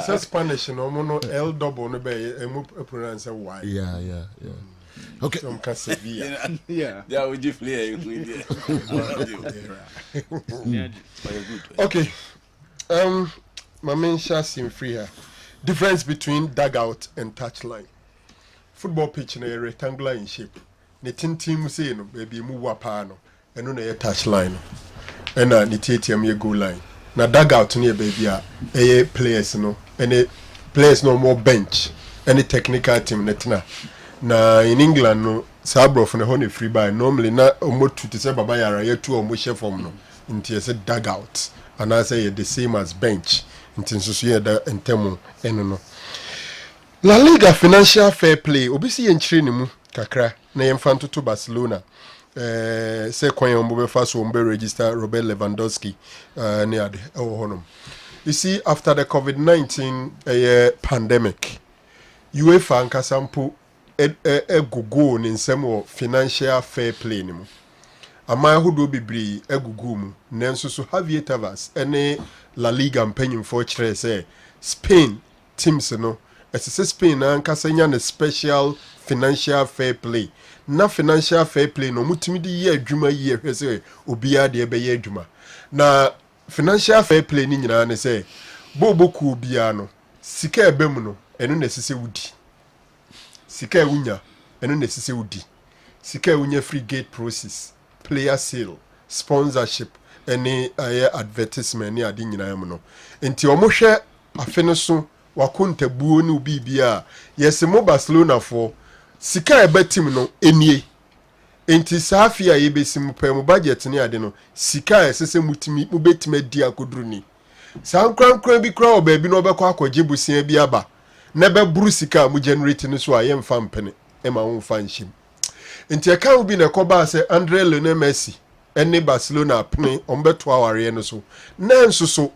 So Spanish no mono L double no be pronounce Y. Yeah. Okay. Some can Sevilla. Yeah. Yeah, we just play. Okay. My main shot seem free here. Difference between dugout and touchline. Football pitch na rectangular in shape. Ne tintim say no baby mu wapa no eno na ye touchline no. Ena ne TTM ye goal line. Na dugout no ye baby a players no. Any players no more bench. Any technical team netina. Na in England no sabro for the free by normally na omo to say baba yara ye two omo share form no. Nti say dugout. And I say the same as bench. Nti so ye da entemo eno no. La Liga financial fair play obisi ye nchire ne mu kakra na yemfa to Barcelona say kwan yom be fa so mbe register Robert Lewandowski ne ade honom. You see, after the COVID-19 pandemic, UEFA and Kasampo gugu in some financial fair play ni mu. Ama who do bibri gugu mu. Nenso so Javier Tebas any La Liga mpanyin for chere say Spain teams no. As Spain and Kasanya a special financial fair play. Na financial fair play no mutimi di ye adwuma ye say obia de be ye adwuma. Na financial fair play ni nyina ne say boboku obia no sika ebem no eno na sese wudi. Sika ewunya eno na sese wudi. Sika ewunya free gate process, player sale, sponsorship, any advertisement ni adi nyina yam no. Enti omohwe afene so wakunta buo ni bibia yes mo Barcelona for sika eba team no enie enti safia ye besim pe mo budget ni ade no sika esese mutimi mo betime di akoduru ni san krankran bi kra oba bi no obekọ akọje busia bi aba na be buru sika mo generate ni so aye mfa mpene e ma wo mfa nshim enti aka obi na koba se Andre Lionel Messi ene Barcelona pene ombeto aware no so na nso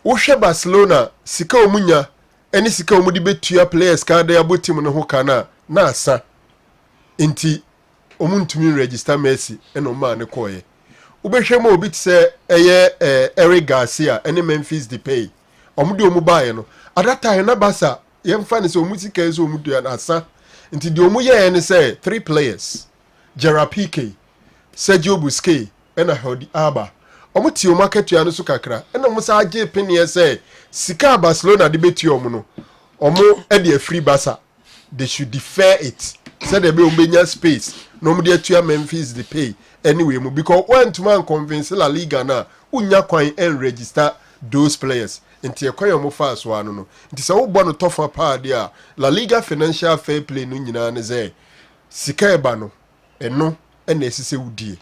wohwe Barcelona sika omunya eni sika omudi betua players ka da yabo team no ho kana na asa enti omuntumi register Messi eno ma ne koye ubehwe ma obi tse Eric Garcia eni Memphis Depay omudi omubaye no adata na basa yemfa ne se omusika eso omudua na asa enti di omuye ne se 3 players Gerard Piqué, Sergio Busquets ena Jordi Alba omuti o market ya no so kakra ena musa age penie say sika Barcelona de betu omo no omo e de free Barca they should defer it say they be ombenya space no mo de atua Memphis de pay anyway mo because when to man convince La Liga na unya kwan and register those players nti ekwan yo mo fa so anu no nti say wo bo no tofa pa de a La Liga financial fair play no nyina ne say sika eba no eno ena esise wudie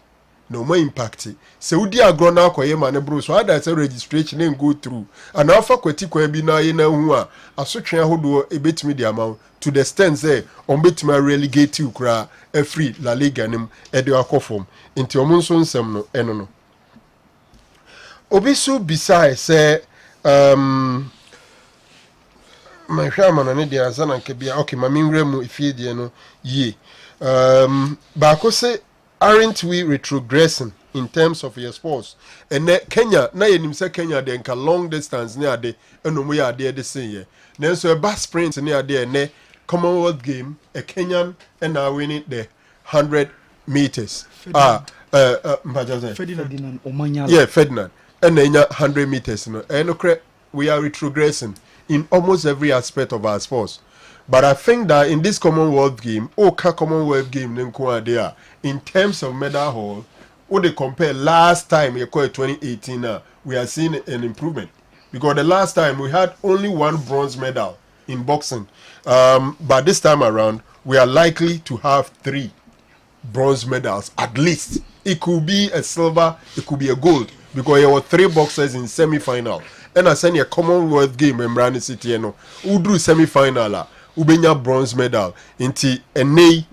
no more impact se wudi agro na akoye ma ne bro so ada say registration and go through and afa kwati kwa bi na ye na hu a asotwe ahodo ebetimi di amount to the extent say on betimi relegate you kra a free La Liga nim e de akofom nti omo nso nsem no eno no obisu beside say my shama na ne dia zana nke bia okay ma minwre mu ifie die no ye ba ko say aren't we retrogressing in terms of your sports? And Kenya, na yenim say Kenya de nka long distance ni ade eno mu ya ade de sen ye. Na so a bus sprint ni ade ne Commonwealth game a Kenyan and now winning the 100 meters. Ferdinand Omanyala. Yeah, Ferdinand. and 100 meters no we are retrogressing in almost every aspect of our sports. But I think that in this Commonwealth game, Commonwealth game, in terms of medal haul, when they compare last time, 2018, we are seeing an improvement. Because the last time we had only 1 bronze medal in boxing. But this time around, we are likely to have 3 bronze medals at least. It could be a silver, it could be a gold. Because there were 3 boxers in semi-final. And I send a Commonwealth game in Brani City, who drew semi-final, ubenya bronze medal. Inti ene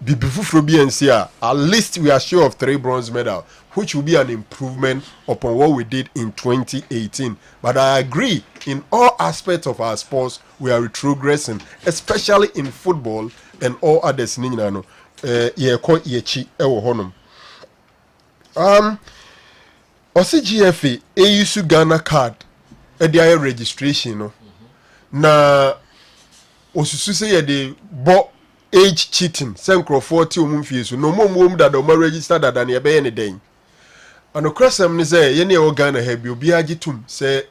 bibifu BNC, at least we are sure of 3 bronze medal, which will be an improvement upon what we did in 2018. But I agree, in all aspects of our sports, we are retrogressing, especially in football and all others. Osi GFA use Ghana card edi registration no na osusu say ye dey bo age cheating senkro 40 omumfie so no momum da do ma register da na ye be ye ne den anokrasem ne say ye ne o Ghana ha bi obi agitum say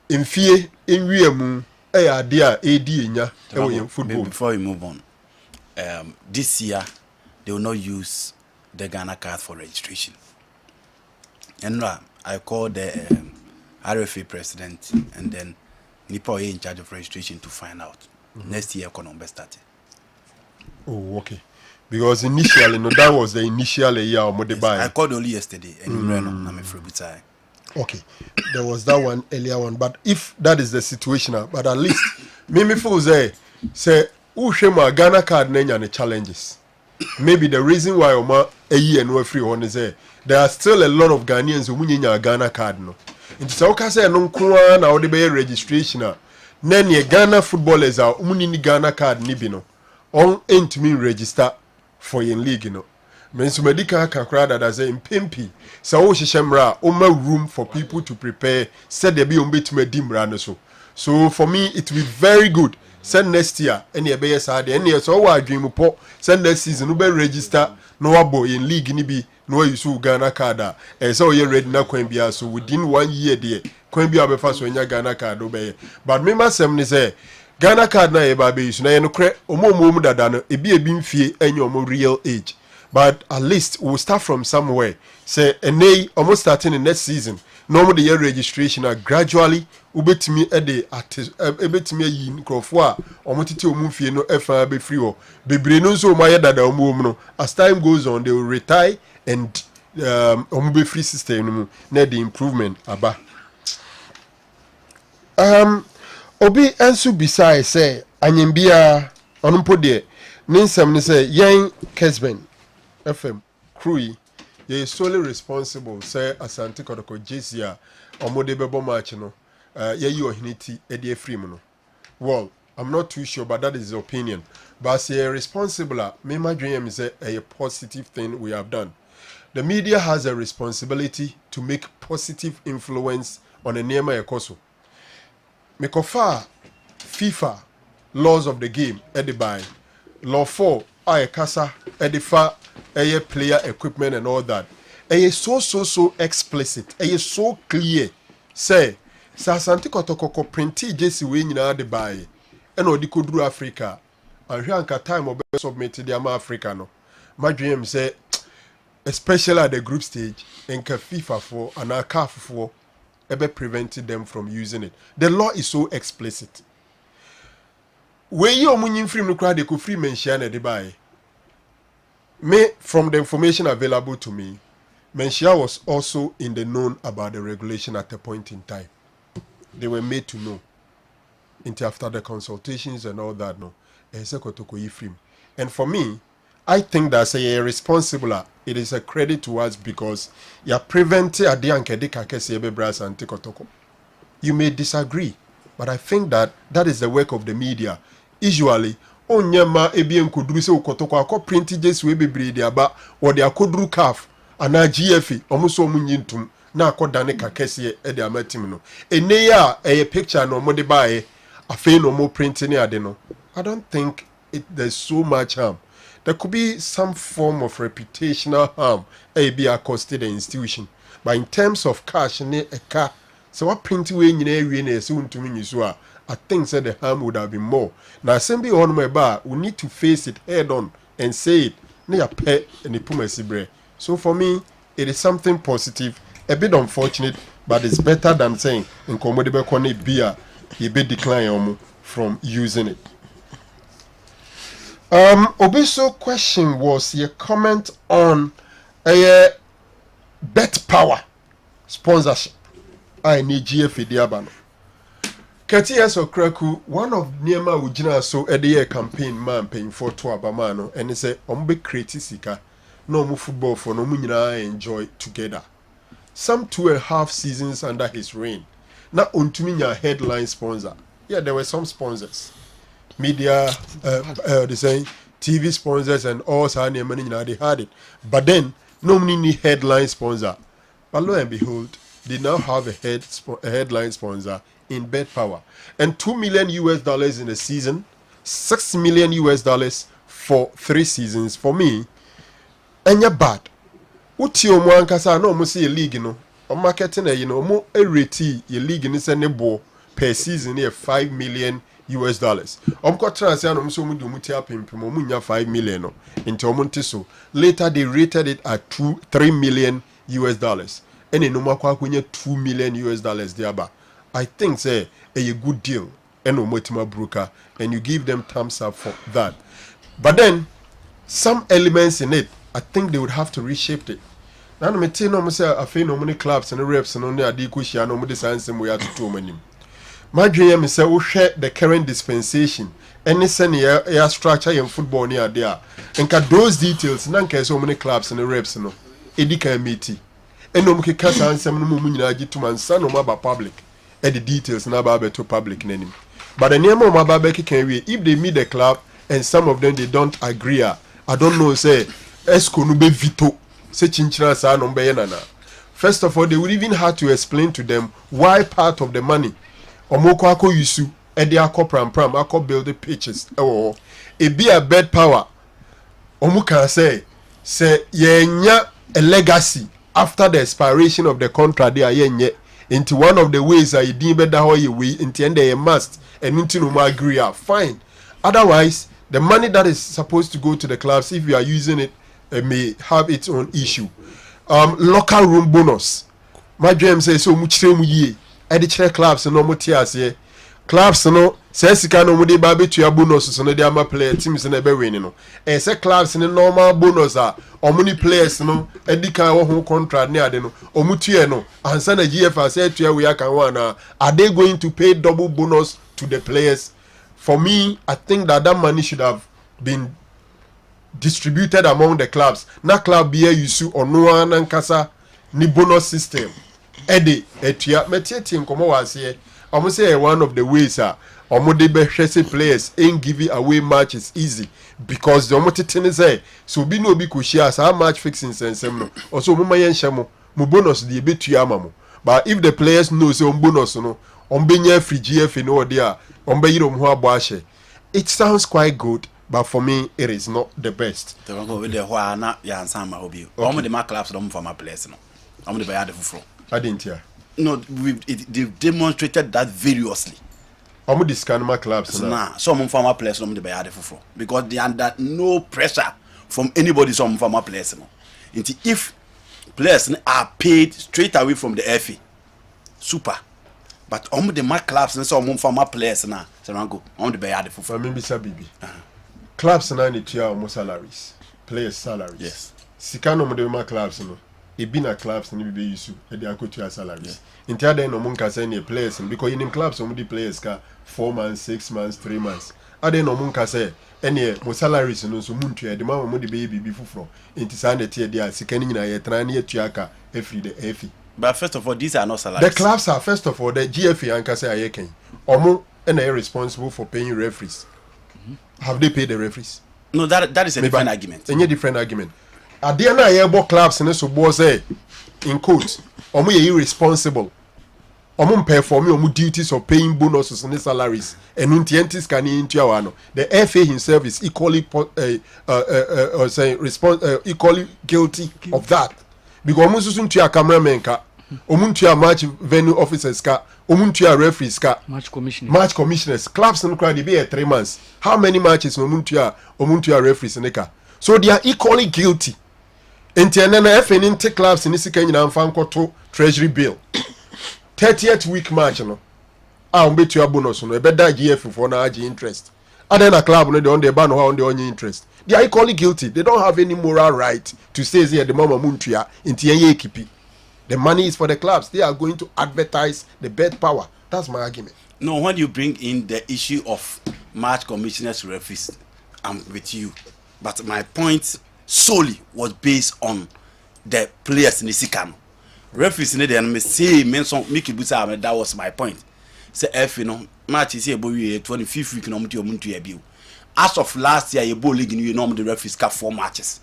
emfie enwiamu e ade a edi enya e wo ye football. Before we move on, this year they will not use the Ghana card for registration. And I called the RFA president and then Nipo in charge of registration to find out. Next year, Konombe started. Oh, okay. Because initially, no, that was the initial year of Modebai. I called only yesterday and okay. There was that one earlier one. But if that is the situation, but at least, Mimi Foo say, Ushema Ghana card nenya challenges. Maybe the reason why Oma a year no free one is there are still a lot of Ghanaians who need a Ghana card no. Into Sauka say no kwa na ode be registration na ne Ghana footballers are umuni Ghana card nibino on ain't me register for yen league no. Mensu medical kakra that say impempi sa wo hyehyemra oma room for people to prepare said there be umbetuma dimra no so. So for me it will be very good. Send next year any ebe yesade any so wa adwemu po send next season ube register no wabo in league ni bi no use Ghana card so you ready na kwan bia so within 1 year there kwan bia be fa so nya Ghana card obeye but me masem ni say Ghana card na e ba be use na ye no kre omomom dada no ebi mfie enye omo real age but at least we'll start from somewhere say eney almost starting in next season no the year registration gradually ubetimi ede ebetimi yi nkrofo a omotiti omufie no efa be free ho bebre no so maye dada omum no as time goes on they will retire and omube free system no na the improvement aba obi ensu beside say anyembia onumpo de ninsem ne say yen Kessben FM crew ye solely responsible say Asante Kotoko JCA omode bebo match no ye you ohiniti e dey free no. Well, I'm not too sure but that is the opinion. But say responsible me my dream is a positive thing we have done. The media has a responsibility to make positive influence on the Nema Ekoso. Mekofa FIFA laws of the game edibai law 4 kasa edifa player equipment and all that. So explicit. So clear. Say Asante Kotoko printi jesi we nyina de bae. Ena odi koduru Africa. Ahwe anka time obe submit the ama Africa no. My dream say especially at the group stage enka FIFA for and CAF for ebe prevented them from using it. The law is so explicit. Where you omunyin free no crowd they could free mention de bae. Me, from the information available to me, Menchia was also in the known about the regulation at a point in time. They were made to know. Until after the consultations and all that, no. And for me, I think that's a responsible. It is a credit to us because you are preventing a and you may disagree, but I think that is the work of the media. Usually, onyama ebien koduru se ukotoko akọ print jesu ebebere de aba wo de akoduru CAF ana GFA omuso omunyintum na akodane kakese e de amatim no ene ya picture no mo de bae afei no mo print ni ade no. I don't think there's so much harm. There could be some form of reputational harm be accosted the institution, but in terms of cash ne a car so what print we nyina soon to me so I think said the harm would have been more. Now be on my bar, we need to face it head on and say it near pet and the puma. So for me, it is something positive, a bit unfortunate, but it's better than saying in commodity kone beer he be decline from using it. Obiso question was your comment on a bet power sponsorship. I need GFA Diabano. Katias Okraku, one of Niema Ujina so a year campaign man paying for to Abamano, and he said, Ombe Kritisika, no more football for no munina enjoy together. Some 2.5 seasons under his reign. Not untuminya headline sponsor. Yeah, there were some sponsors. Media, they say TV sponsors and all Sani money they had it. But then, no many headline sponsor. But lo and behold, they now have a headline sponsor in Bet Power, and $2 million in a season, $6 million for 3 seasons. For me, and you're bad. Uti omo ankasa na omo say league no, o marketing omo rate your league ni say ne bo per season here $5 million. Omko transfer no so mu do muti apempem omo nya $5 million no. Into omo ntiso. Later they rated it at $3 million. And no makwa kunya $2 million thereby. I think say a good deal and omotima broker and you give them thumbs up for that. But then some elements in it, I think they would have to reshape it. Now me tell no say I feel no many clubs and reps and only adiku share no more design same way to two many. My dream is we share the current dispensation any senior structure in football near there. And those details nanka so many clubs and reps no edika meeting. And no mke kasa ansem no mu nyina agi to man san no ba public. And the details na ba to public name. But the name of my baby can we if they meet the club and some of them they don't agree. I don't know say esko no be veto say chinchina sa no be nana. First of all, they would even have to explain to them why part of the money omoko ako yusu e dey akọ pram akọ build the pitches e be a Bet Power omuka say yenya a legacy after the expiration of the contract they are yenye into one of the ways I didn't better how you we into end they must and into no agree fine. Otherwise the money that is supposed to go to the clubs if you are using it may have its own issue. Local room bonus my dream says so much ye editor clubs no motias clubs no says sika no mudi ba betua bonus so no dey ama player teams na be win no e say clubs ni normal bonus omuni players no edika wo ho contract ni ade no omutue no ansa na GFA say tua we aka one are they going to pay double bonus to the players? For me, I think that money should have been distributed among the clubs. Na club be yusu ono ankasa ni bonus system ede etua metieti nkomo wase omo say one of the ways omo de be hwese players in giving away matches easy because the omo tete say so bi no obi ko share sa match fixing sensem no also mo mayen hyemo mo bonus de betua amamo. But if the players know say on bonus no on benya free GF no there on be yiro ho abo ahye, it sounds quite good. But for me, it is not the best. The one with the Juana, Yansan Mahobi. All the mark clubs don't form a place. No, I'm the Bayard for. I didn't hear. No, they've demonstrated that variously. I'm the Scanma clubs. Nah, some former players don't the Bayard for because they are under no pressure from anybody. Some former players. No, if players are paid straight away from the FA, super. But the mark clubs and some former players now. So I'm go. I'm the Bayard for. I mean, Mr. Bibi. Clubs na ni tia almost salaries, players salaries. Yes. Sikano mo de ma clubs no. E bi na clubs ni be use e de akotua salaries. Intia den no mo nka say ni players because in clubs mo the players ka 4 months, 6 months, 3 months. Ade no mo nka say ene mo salaries no so mo ntua de ma mo de be bibi fufuro. Inti sa na tie dia sika ni nyina ye tran na atua ka every the FA. But first of all, these are not salaries. The clubs are first of all the GFA anka say ayeken. Omo ene responsible for paying referees. Have they paid the referees? No, that is a different argument. Any different argument. At the end of the clubs and so boys in quotes, omo ye irresponsible. Omo performing omo duties of paying bonuses and salaries. And untientis can into our the FA himself is equally equally guilty of that because omu susu ntua cameraman ka omu ntua match venue officers ka omu ntua referees ka match commissioners clubs no crowd be 3 months how many matches omu ntua referees ne ka so they are equally guilty enti na FA ni nte clubs ni sika nyina mfa nkoto treasury bill 30th week match no umbetua bonus no ebeda GF for na agi interest other na club no they on the ban no on the only interest they are equally guilty they don't have any moral right to say the mama muntua enti yen ekipi the money is for the clubs they are going to advertise the bet power that's my argument. No, when you bring in the issue of match commissioners referees, I'm with you, but my point solely was based on the players in the Sikano. Referees in the enemy say mention Mickey Busa, that was my point. Say if you know match is here 25th week no muntu ebiu. As of last year, Ebo League you know the referees got 4 matches.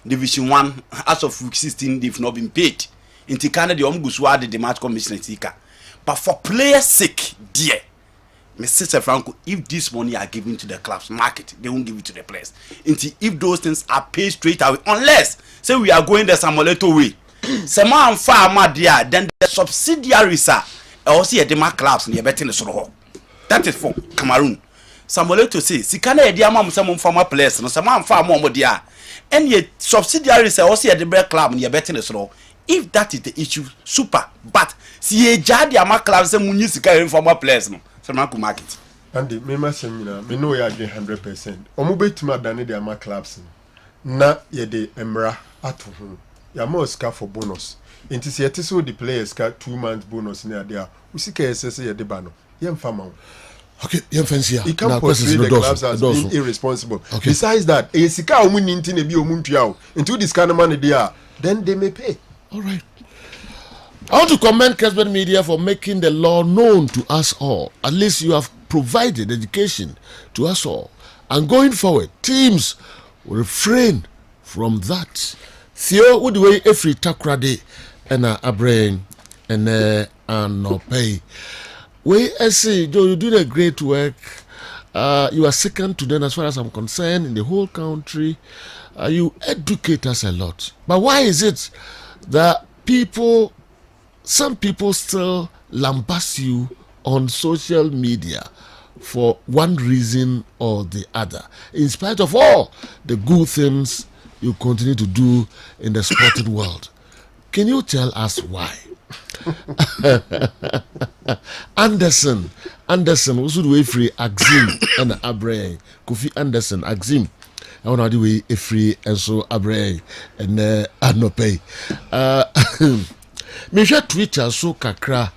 Division 1 as of week 16 they've not been paid. Inti Canada the omguswa the match commissioner tika. But for players' sake, dear, Mr. Franco, if this money are given to the clubs market, they won't give it to the players. If those things are paid straight away, unless say we are going the Samoleto way, Sama farmer there, then the subsidiaries are also at the mark clubs and you're betting the sort. That is for Cameroon. Samoleto says, Sikana Ediamam some former players, and some farm more dear. And yet subsidiaries are also at the break club and you're betting the sort. If that is the issue, super. But see a jadi ama clubs and municipal informal players no. So man could market. And the me masemina, me know you agree 100%. Omo betima dane the ama clubs na ye de emra ato ho. Ya mo ska for bonus. Enti se yete so the players ka 2 months bonus na dia. Usika SS ye de ba no. Ye mfa ma. Okay, you fancy you can't portray the clubs as being irresponsible. Okay. Besides that, a sika omu ninti ne bi omu ntua into this kind of money there, then they may pay. All right. I want to commend Kessben Media for making the law known to us all. At least you have provided education to us all. And going forward, teams will refrain from that. Theo would weigh every takrade and a brain and no pay. We say, Joe, you do a great work. You are second to them as far as I'm concerned in the whole country. You educate us a lot. But why is it that some people still lambast you on social media for one reason or the other, in spite of all the good things you continue to do in the sporting world? Can you tell us why? Anderson was the way free Axim and Abre Kofi Anderson Axim. I want to do a free and so Abre and no pay. Me share Twitter so kakra.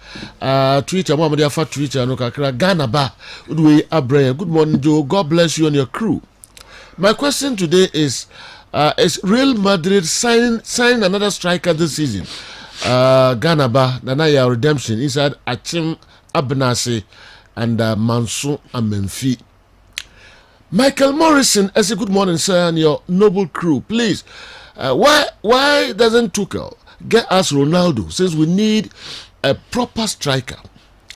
Twitter, Mama dia fa Twitter no kakra. Ghana ba udwe Abre. Good morning, Joe. God bless you and your crew. My question today is Real Madrid signing another striker this season? Ghana ba Nanaya redemption inside Achim Abnase and Mansour Amenfi. Michael Morrison, as a good morning, sir, and your noble crew. Please, why doesn't Tuchel get us Ronaldo, since we need a proper striker?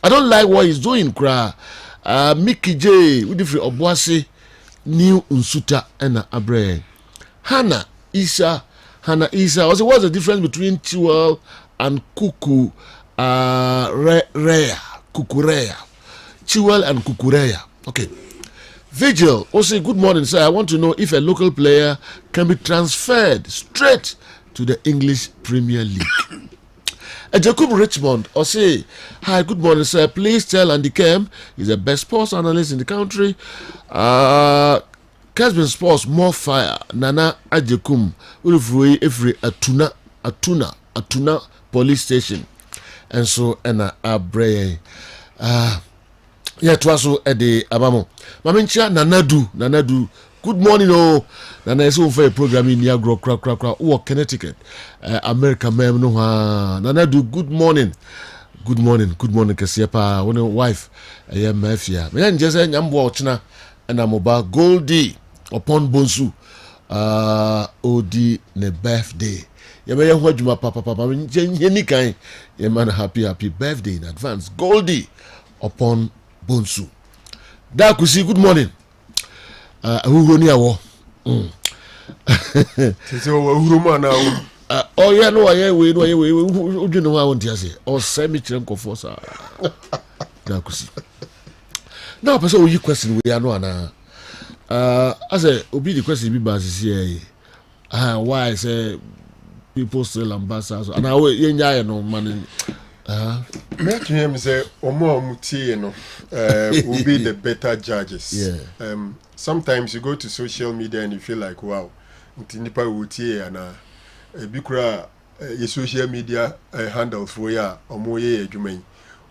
I don't like what he's doing, Mickey J, Udifri Obuasi, New Unsuta, and Abre. Hannah Isa. What's the difference between Chiwell and Kukurea? Chiwell and Kukurea. Okay. Vigil, also good morning, sir. I want to know if a local player can be transferred straight to the English Premier League. Jacob Richmond, or say, hi, good morning, sir. Please tell Andy Kem, he's the best sports analyst in the country. Kessben Sports, more fire. Nana Ajekum, Ulufrui, every Atuna police station. And so, Anna Abre. Yeah, it was so at the Abamo. Mamincha Nanadu. Good morning, oh. Nana is over a program in Niagara, Connecticut. America, ma'am, no. Nanadu, good morning. Good morning, Kasiapa. One wife, I am Mafia. Me and Jesse, I'm watching, and I'm about Goldie upon Bonsu. Odi ne birthday. You may have my papa, any kind. You man, happy birthday in advance. Goldie upon Bonsu. Dakusi, good morning. Who run your war? Oh yeah, no, we you know I want to say. Or semi chunko for sa. Now, person you question we are no na. As a obi the question be basis here. Why I say people still ambassadors and I we no man. Me to him say omo mutie no will be the better judges. Yeah. Sometimes you go to social media and you feel like wow, nipa wutie and bikura your social media handle for ya omo ye adwuma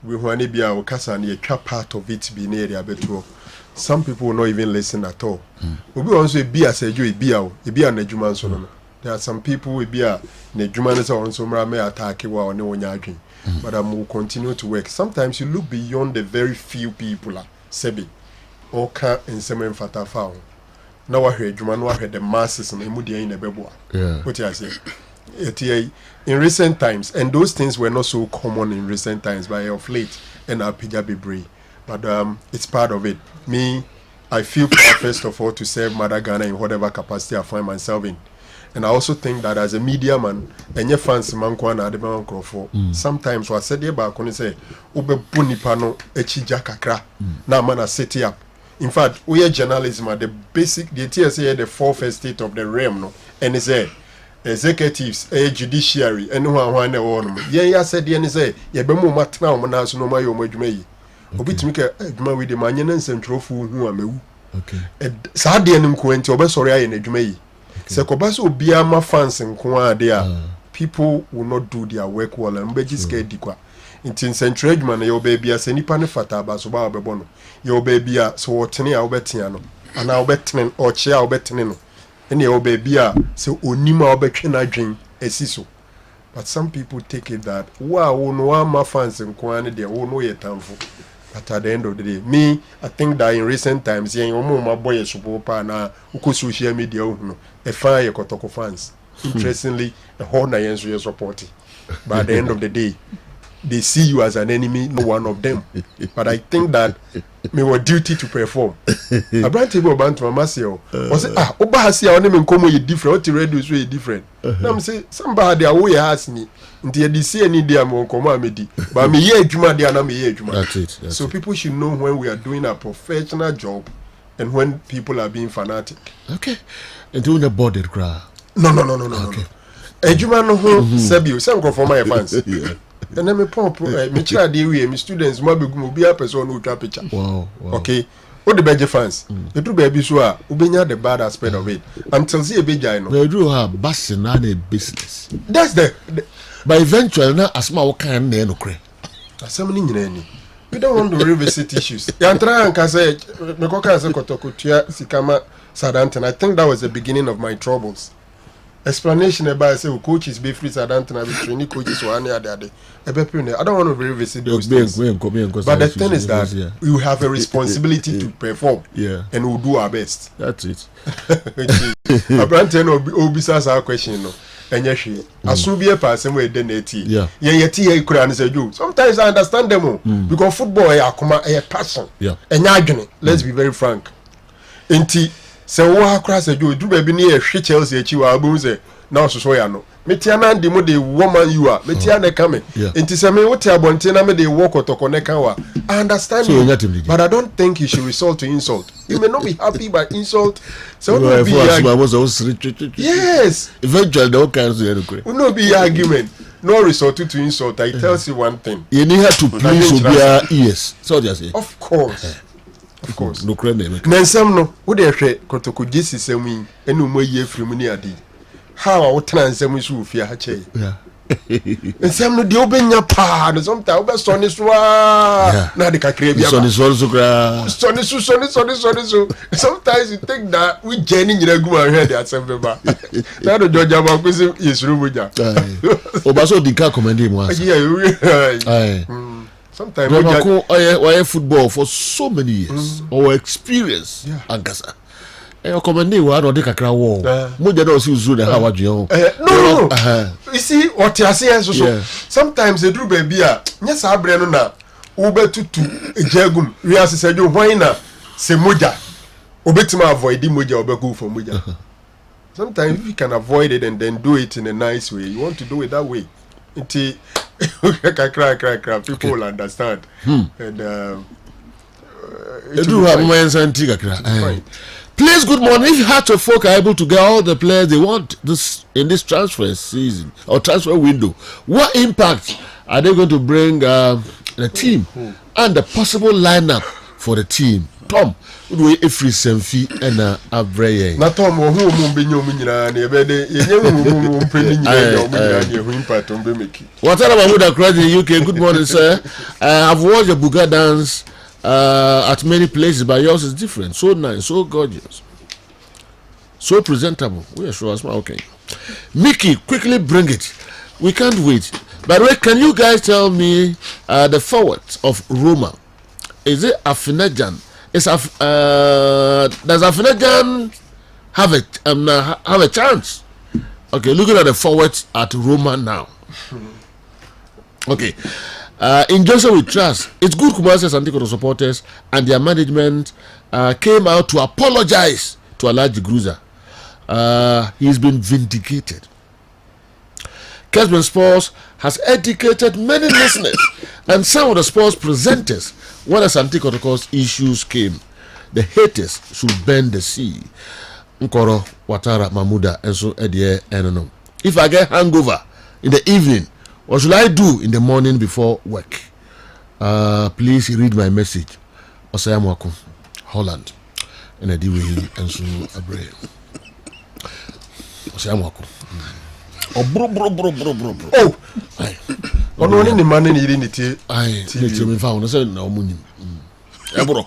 we hwane bia o kasa na yetwa part of it be na area beto. Some people will not even listen at all. Obi also be as a joy be na adwuma so no. There are some people we be na adwuma no so onso mra me attack wa one wonya adwen. But I will continue to work. Sometimes you look beyond the very few people sebi or can in semen fata found. Now I heard you I heard the masses and Emudia in a beboa. Yeah. What I say? In recent times, and those things were not so common in recent times, but of late and our Pijabi Bray. But it's part of it. Me, I feel proud first of all to serve Mother Ghana in whatever capacity I find myself in. And I also think that as a media man, and your fans man kwana adema nkrofo. Sometimes what said about when say ube buni pano echija kakra na man set up. In fact, we are journalism are the basic the TSA the fourth estate of the realm no. And it's executives, judiciary, and one one. Yeah, said the say ye be mo matna o na so no mayo madwuma yi. Obi timi ka adwuma we de manyana nsentrofu hu amewu. Okay. Sa de nim ko enti obesori aye na adwuma yi. Se kobaso obia ma fans nko ade a people will not do their work well and be just get dikwa intin central adwuma na yo baby as nipa ne fata ba so ba obebo no yo baby a so wotene a obetia no ana obetene o chia obetene no ene yo baby a se onima obetwe na dwen esiso. But some people take it that wow no ma fans nko ane de wo no yetamfo. But at the end of the day, me, I think that in recent times, my boy support na uko social media a fire kotoko fans. Interestingly, the whole Nigerians are supporting. But at the end of the day, they see you as an enemy, no one of them. But I think that me were duty to perform. I brought table about my masio. Was it Obahasia on him and come with different, what the radio is really different. Now I'm say somebody away has me. Nti see any day am komamedi but me ye adwuma dia na me ye adwuma. That's it. So people should know when we are doing a professional job and when people are being fanatic. Okay. And doing a body cry. No. Okay. Adwuma no ho sabio some go for my fans. Yeah. And then me pump me try dey we me students mo begum obi a person no twa picture. Wow. Okay. What the beje fans? You do baby so a ubenya the bad aspect of it. Until see a beja no. They do have basing and a business. That's the but eventually na asma wo kan na enokre. Asamni nyina ni. We don't want to revisit issues. Ya try and say me ko kan say kotokutua sikama Sadanten. I think that was the beginning of my troubles. Explanation about say coaches be free Sadanten and be training coaches one other day. I don't want to revisit those things. But the thing is that we have a responsibility to perform. Yeah. And we'll do our best. That's it. Abrante no obisa sa question no. Enyeshi. Asubie person we dey neti. Yeah. Yeti e kura ne say you. Sometimes I understand them because football e akoma e passion. Yeah. Enya adwene. Let's be very frank. Enti se wo akura say you do baby ne e hwe Chelsea echi wa abu say na ososo ya no. Metia na ndi mo dey woman you are. Metia na come. Enti se me wote abonte na me dey work otoko ne kan wa. I understand so you. But I don't think you should resort to insult. You may not be happy by insult. So no be yes. Eventually the kinds of will not be argument. No resort to insult. I tell you one thing. You need to please your ears. So just say. Of course. Of course. No crane. Nensam no. Wo dey hwe kotoko jesi sami enu mo ye fremu ni ade. How I transem so fia ha che. Yeah. Nsem no de obenya pa no sometimes obe so ni so na de kakra bia so ni so kra so sometimes you think that we journey nyina gu ma hwe de asem ba na do joja ba ko se yesuru moja oba so di ka commend him once sometimes we football for so many years our experience ankasa commend you are the kakra wo moja do si uzu de ha wadwe no you see what you say so sometimes they do baby a nya sa abre no na wo betutu ejagum we asesejo hwan na se moja obetima avoid moja obegu for moja Sometimes if you can avoid it and then do it in a nice way, you want to do it that way. Until people will understand. And Please, good morning. If Hearts of Folk are able to get all the players they want this in this transfer season or transfer window, what impact are they going to bring the team and the possible lineup for the team? Tom, we free Semfi and Abreye. Na Tom, who be nyina na ebede impact on be make. What are about across the UK? Good morning, sir. I've watched the Buga dance at many places, but yours is different. So nice, so gorgeous, so presentable. We are sure as well. Okay, Mickey, quickly bring it. We can't wait. By the way, can you guys tell me the forward of Roma? Is it Afinajan? Does Afinajan have a chance? Okay, looking at the forwards at Roma now. Okay. In Joseph we trust. It's good Kumasi Santikoro supporters and their management came out to apologize to Alhaji Gruza. He's been vindicated. Kessben Sports has educated many listeners and some of the sports presenters when the Santikoro's issues came. The haters should bend the sea. Nkoro, Watara, Mamuda, and so Edie, and if I get hangover in the evening, what should I do in the morning before work? Please read my message. Osayamwaku, Holland, and Ediwe, and so Abre. Osayamwaku. Oh, bro. Oh, on only the man in the I found. I said, no, Munim. Ebro.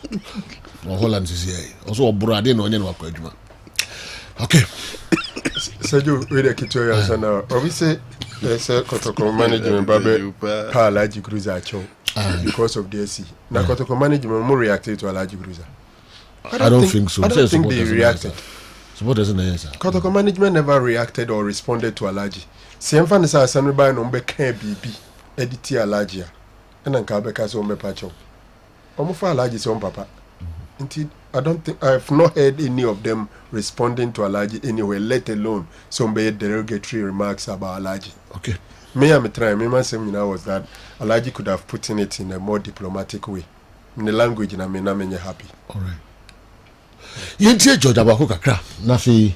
Holland is here. Also, Bradin on any Wakajuma. Okay. Sergio, we are Kitoya, and obviously. Yes, Kotoko management Babe Pa Alhaji Gruza Cho because of DSC. Now Kotoko management more reacted to Alhaji Gruza. I don't think so. I don't think they reacted. Support doesn't answer. Kotoko management never reacted or responded to Alhaji. Siemfan is a sanba no be can BB edit Alhaji. And then Kabeka so me pacho. Omufa Alhaji so papa. Indeed, I don't think I've not heard any of them responding to Alhaji anyway, let alone some derogatory remarks about Alhaji. Okay. Me I'm trying. Me man saying was that Alhaji could have put in it in a more diplomatic way. In the language na me happy. All right. Yentie George Abako kakra na fi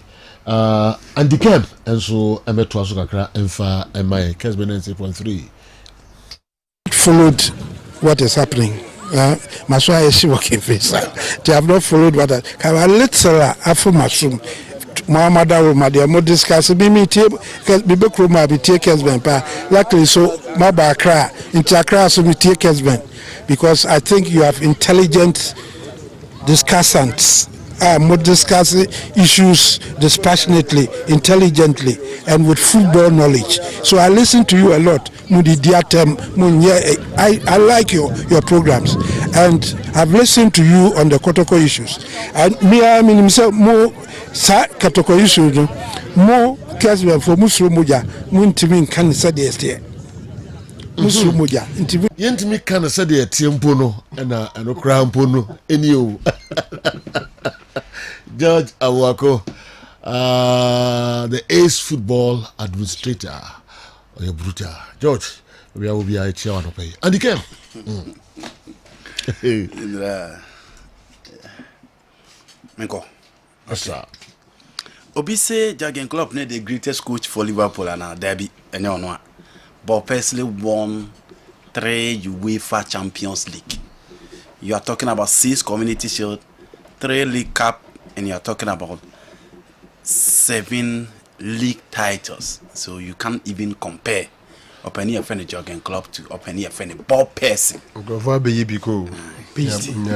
Andy Kemp and so emeto aso kakra emfa my Kessben 90.3 followed what is happening. Maswa is working face. They have not followed what I little after mushroom. Muhammad Madia mo discuss be me take be kroma be take Kessben pa. Luckily so my Accra into Accra so me take Kessben because I think you have intelligent discussants. More discussing issues dispassionately, intelligently, and with football knowledge. So I listen to you a lot. I like your programs, and I've listened to you on the Kotoko issues. And me, I mean himself more Kotoko issues, more Kessben for Musumuja, Muntimin can say this year. Musumuja, Yentimi can say the Tiampono and Okrampono in you. George Awako, the ace football administrator. Oh, you're brutal. George, we will be a chair on pay. And he came. Menko. Yes, sir. Obise Jurgen Klopp ne the greatest coach for Liverpool and Derby. And you know, Bob Paisley won 3 UEFA Champions League. You are talking about 6 Community Shield, 3 League Cup, and you are talking about 7 league titles. So you can't even compare Open here friend Jurgen Klopp to Open here friend Bob Paisley. Go be biko.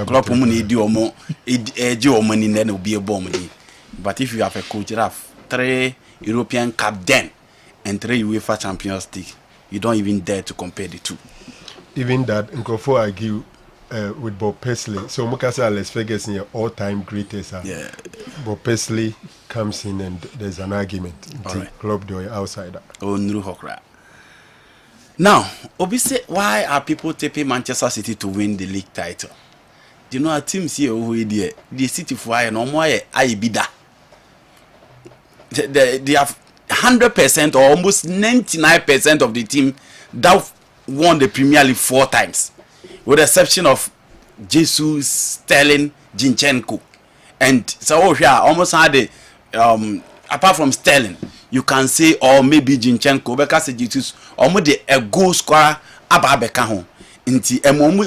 Klopp money do omo money then will be a bomb. But if you have a coach that have 3 European Cup then and 3 UEFA Champions League, you don't even dare to compare the two. Even that, Nkofo argue with Bob Paisley. So Mukasa Alex Ferguson, your all-time greatest. Yeah. Bob Paisley comes in and there's an argument. Right. Club do outsider. Oh, Nuru Hokra. Now, obviously, why are people taping Manchester City to win the league title? Do you know a team here who the City for no more I bida. they have 100% or almost 99% of the team that won the Premier League 4 times, with the exception of Jesus, Sterling, Zinchenko, and so here almost had the apart from Sterling, you can say, or maybe Zinchenko, because Jesus almost a goal scorer ababeka home. Inti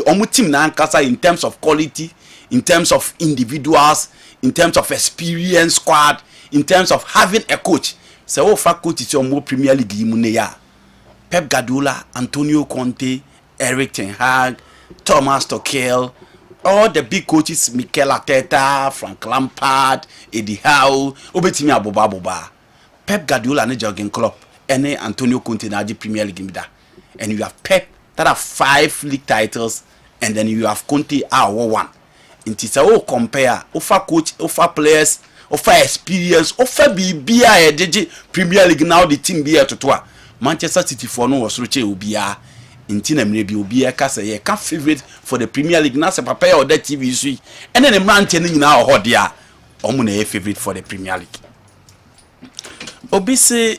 omu team na nkasa in terms of quality, in terms of individuals, in terms of experience squad, in terms of having a coach. So ofa coach is your Premier League imuneya. Pep Guardiola, Antonio Conte, Eric Ten Hag, Thomas Tuchel, all the big coaches, Mikel Arteta, Frank Lampard, Eddie Howe, obetimi aboba. Pep Guardiola and Jurgen Klopp, and Antonio Conte na the Premier League mida. And you have Pep that have 5 league titles, and then you have Conte one. It is a compare, offer coach, offer players, offer experience, offer BBI DG Premier League now the team be to tour. Manchester City for no was Roche Ubia. Intina maybe Ubia Casa, a can favorite for the Premier League, now prepare or that TV suite, and then a man telling now Hodia, Omune favorite for the Premier League. Obisi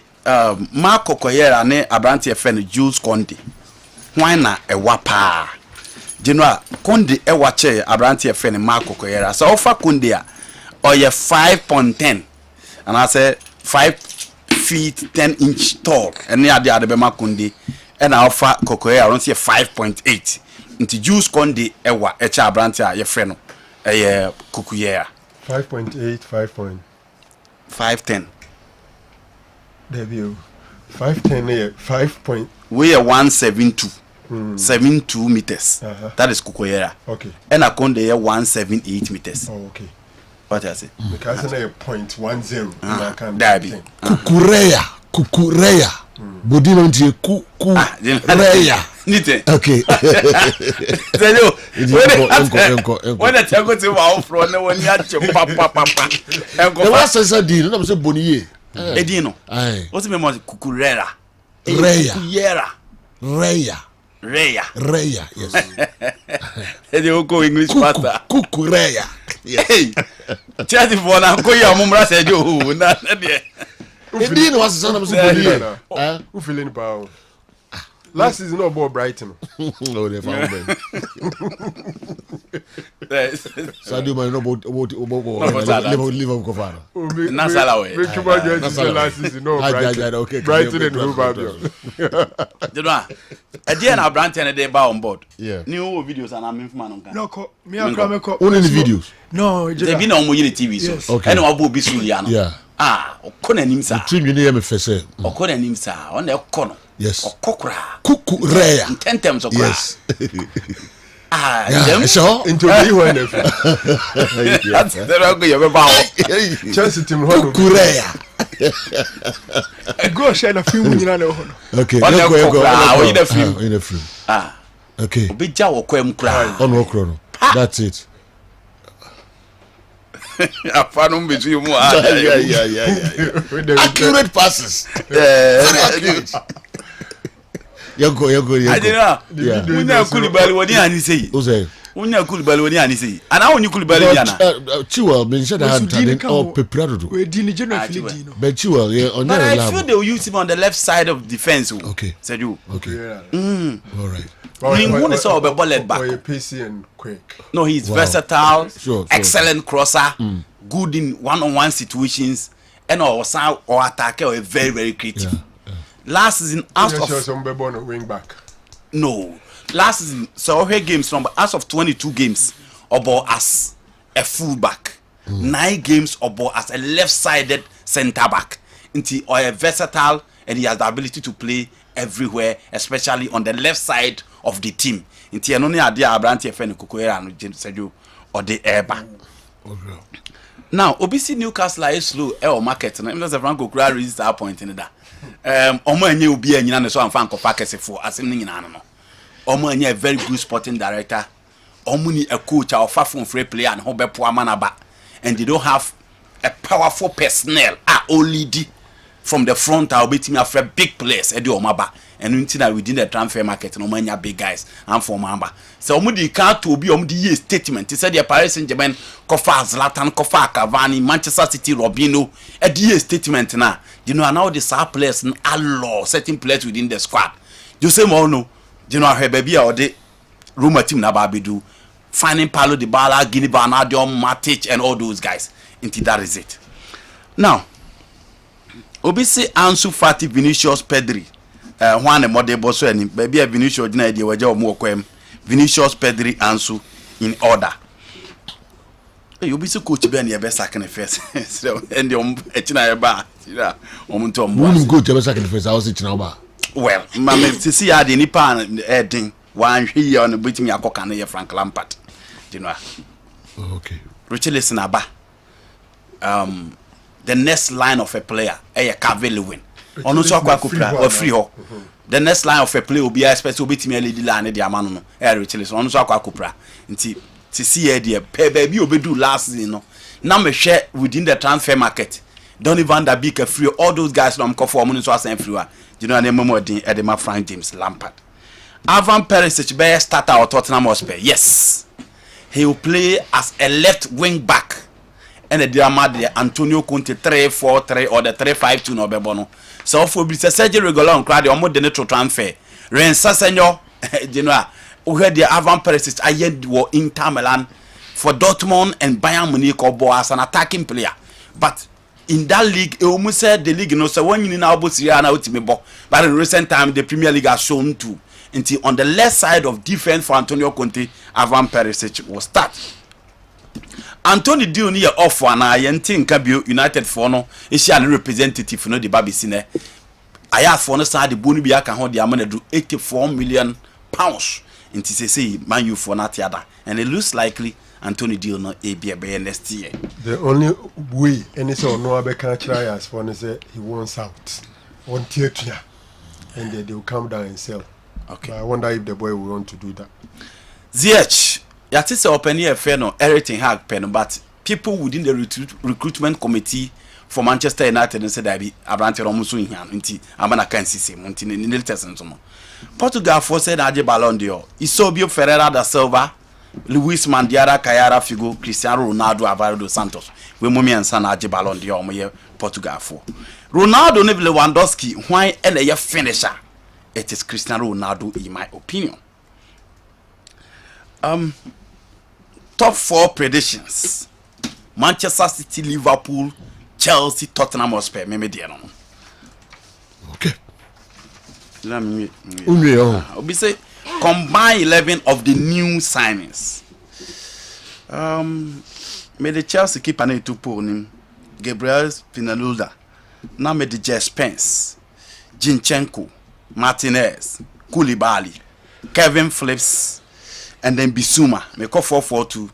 Marco Koyera ne Abranti friend Jules Conde. Why na e wapa? General Conde e wache Abranti friend Marco Koyera. So offer Conde or ye 5.10. And I say 5 feet 10 inch tall. And near the other Bema Conde. And I offer Kokoyera around 5.8. Into Jules Conde e wa echa Abranti ye friend e Kukuyera. 5.8, 5.10. Debut 510 5 point. We are 172 72 meters. That is Kukoyera. Okay. And I con there 178 meters. Oh, okay. What I say? Because I 0.10. Dabi. Kukureya. Bodino ntie kukureya. Nite. Okay. When the tango to our front, no one had to papa. And The last I said, no, I'm saying Bonier. Edino. What's the name of Kukurera? Reya, yes. They go English master. Kukureya. Hey, Chatty for now, go your mumra said you. Edino was the son of Bonier. Who feeling power? Last season, no ball Brighton. No, they found me. Sadio Man, no Liverpool Kofana. Nasala way. Last season, no Brighton and Wolverhampton. You know, at the end of Brighton, they bow on board. Yeah. New videos and I'm in man. No, me and Krameko. Only the videos. No, they've been on TV. So, okay. And Abu Bisuliano. Yeah. Okona nimsa. Team you need me first. Okona nimsa. On the kono. Yes. Okokra. Kukureya. 10 terms of yes. Yeah, sure. Into me when that's the rock you about. Chelsea team Kukureya. Go share a film in an okay. On the go. In the film. In the film. Okay. Bija okwem kra. On okro. That's it. Afanum between mu. Yeah. Accurate passes. Very accurate. You go. I don't know. Unya Koulibaly woni ani sei. Who say? Unya Koulibaly woni ani sei. Ana onyi Koulibaly yana. Chiwell been said had or Peprado. We didn't general Filipino. But Chiwell, yeah, on But I level. feel they will use him on the left side of defense. Okay. Said you. Okay. All right. Who saw a bullet back? PC and quick. No, he's versatile, Sure. excellent crosser, good in one-on-one situations, and also or attacker or very, very creative. Yeah. Last season, out of wing back. no, last season, so her games from out of 22 games, about as a fullback, 9 games about as a left-sided centre back. Or a versatile, and he has the ability to play everywhere, especially on the left side of the team. Inti no ne ade Abranti efe ne Kokoyera no Sedio or the airback. Now, obisi Newcastle is slow e market na Mr. Franco Kura reached that point in that. Omo anye obi anyina ne so amfa nkofa kesefo asem ne nyina no. Omo anye a very good sporting director. Omo ni a coach a offer from free player and ho bepo amanaba, and they don't have a powerful personnel only from the front I'll be team after big players Eddie Omaba and until within the transfer market no many big guys and for Mamba. So omudi can't to be year statement. He said the Paris Saint-Germain Kofa Zlatan Kofa Cavani Manchester City Robinho a year statement now. You know now the star players and allow certain players within the squad. You say more no. You know her baby or the rumor team na Babidu finding Paulo Dybala, Guinea Bernardo, Matic and all those guys. Until that is it. Now Obisi Ansu Fati Vinicius Pedri Juan and Mode Bosso and baby a Vinicius Dina de Waja Mokwem Vinicius Pedri Ansu in order. You be so coach Ben your best second first. So and the Echina Ba. Wouldn't go to the second first. I was it now. Well, Mamma see I the Nipan heading one here on the beating your cock and Frank Lampard. You know. Okay. Richard listen Aba. The next line of a player, a Cavell win. On also or free ho. The next line of a player will be expected to beat me a lady line the amano. Richard on so Cupra. Until to see idea baby will be do last season. No. Now me share within the transfer market. Donny van der Beek free all those guys from Kofor so as everywhere. You know, and more than Edema Frank James Lampard. Ivan Perisic be starter or Tottenham Hotspur. Yes. He will play as a left wing back. And the Diamad Antonio Conte 3-4-3 or the 3-5-2 no bebono. So for be Sergio Reguilon crowd or more than transfer. Rensa Senor, you know, who had the Ivan Perisic I were Inter Milan for Dortmund and Bayern Munich or as an attacking player. But in that league, it almost said the league, you know, so when you now but in recent time, the Premier League has shown too. Until on the left side of defense for Antonio Conte, Ivan Perisic will start. Anthony Dio near off one I think United for no is a representative for no the Babysine. I have for no side the Bunibia can hold the amount do 84 million pounds into say Man U for not other. And it looks likely Anthony Dio no ABA next year. The only way any so no Abe can try as for say he wants out on theatre and they will come down and sell. Okay. I wonder if the boy will want to do that. ZH Yat is open here fair no everything hard pen, but people within the recruitment committee for Manchester United and said I be Abrante Romusu in here until Amana can see him until in the test and so on. Portugal for said Aje Ballon d'Or. Isobio Ferreira da Silva, Luis Mandiara, Kayara Figo, Cristiano Ronaldo, Alvaro dos Santos. We mummy and son Aje Ballon d'Or mo Portugal for. Ronaldo Neville Lewandowski, why and a finisher. It is Cristiano Ronaldo in my opinion. Top 4 predictions. Manchester City, Liverpool, Chelsea, Tottenham Hotspur. Okay. Let me say combine 11 of the new signings. May the Chelsea keep an to pull him. Gabriel Spinazzola. Now may the Jess Spence, Zinchenko, Martinez, Koulibaly, Kevin Phillips, and then Bissouma. May call 4-4-2.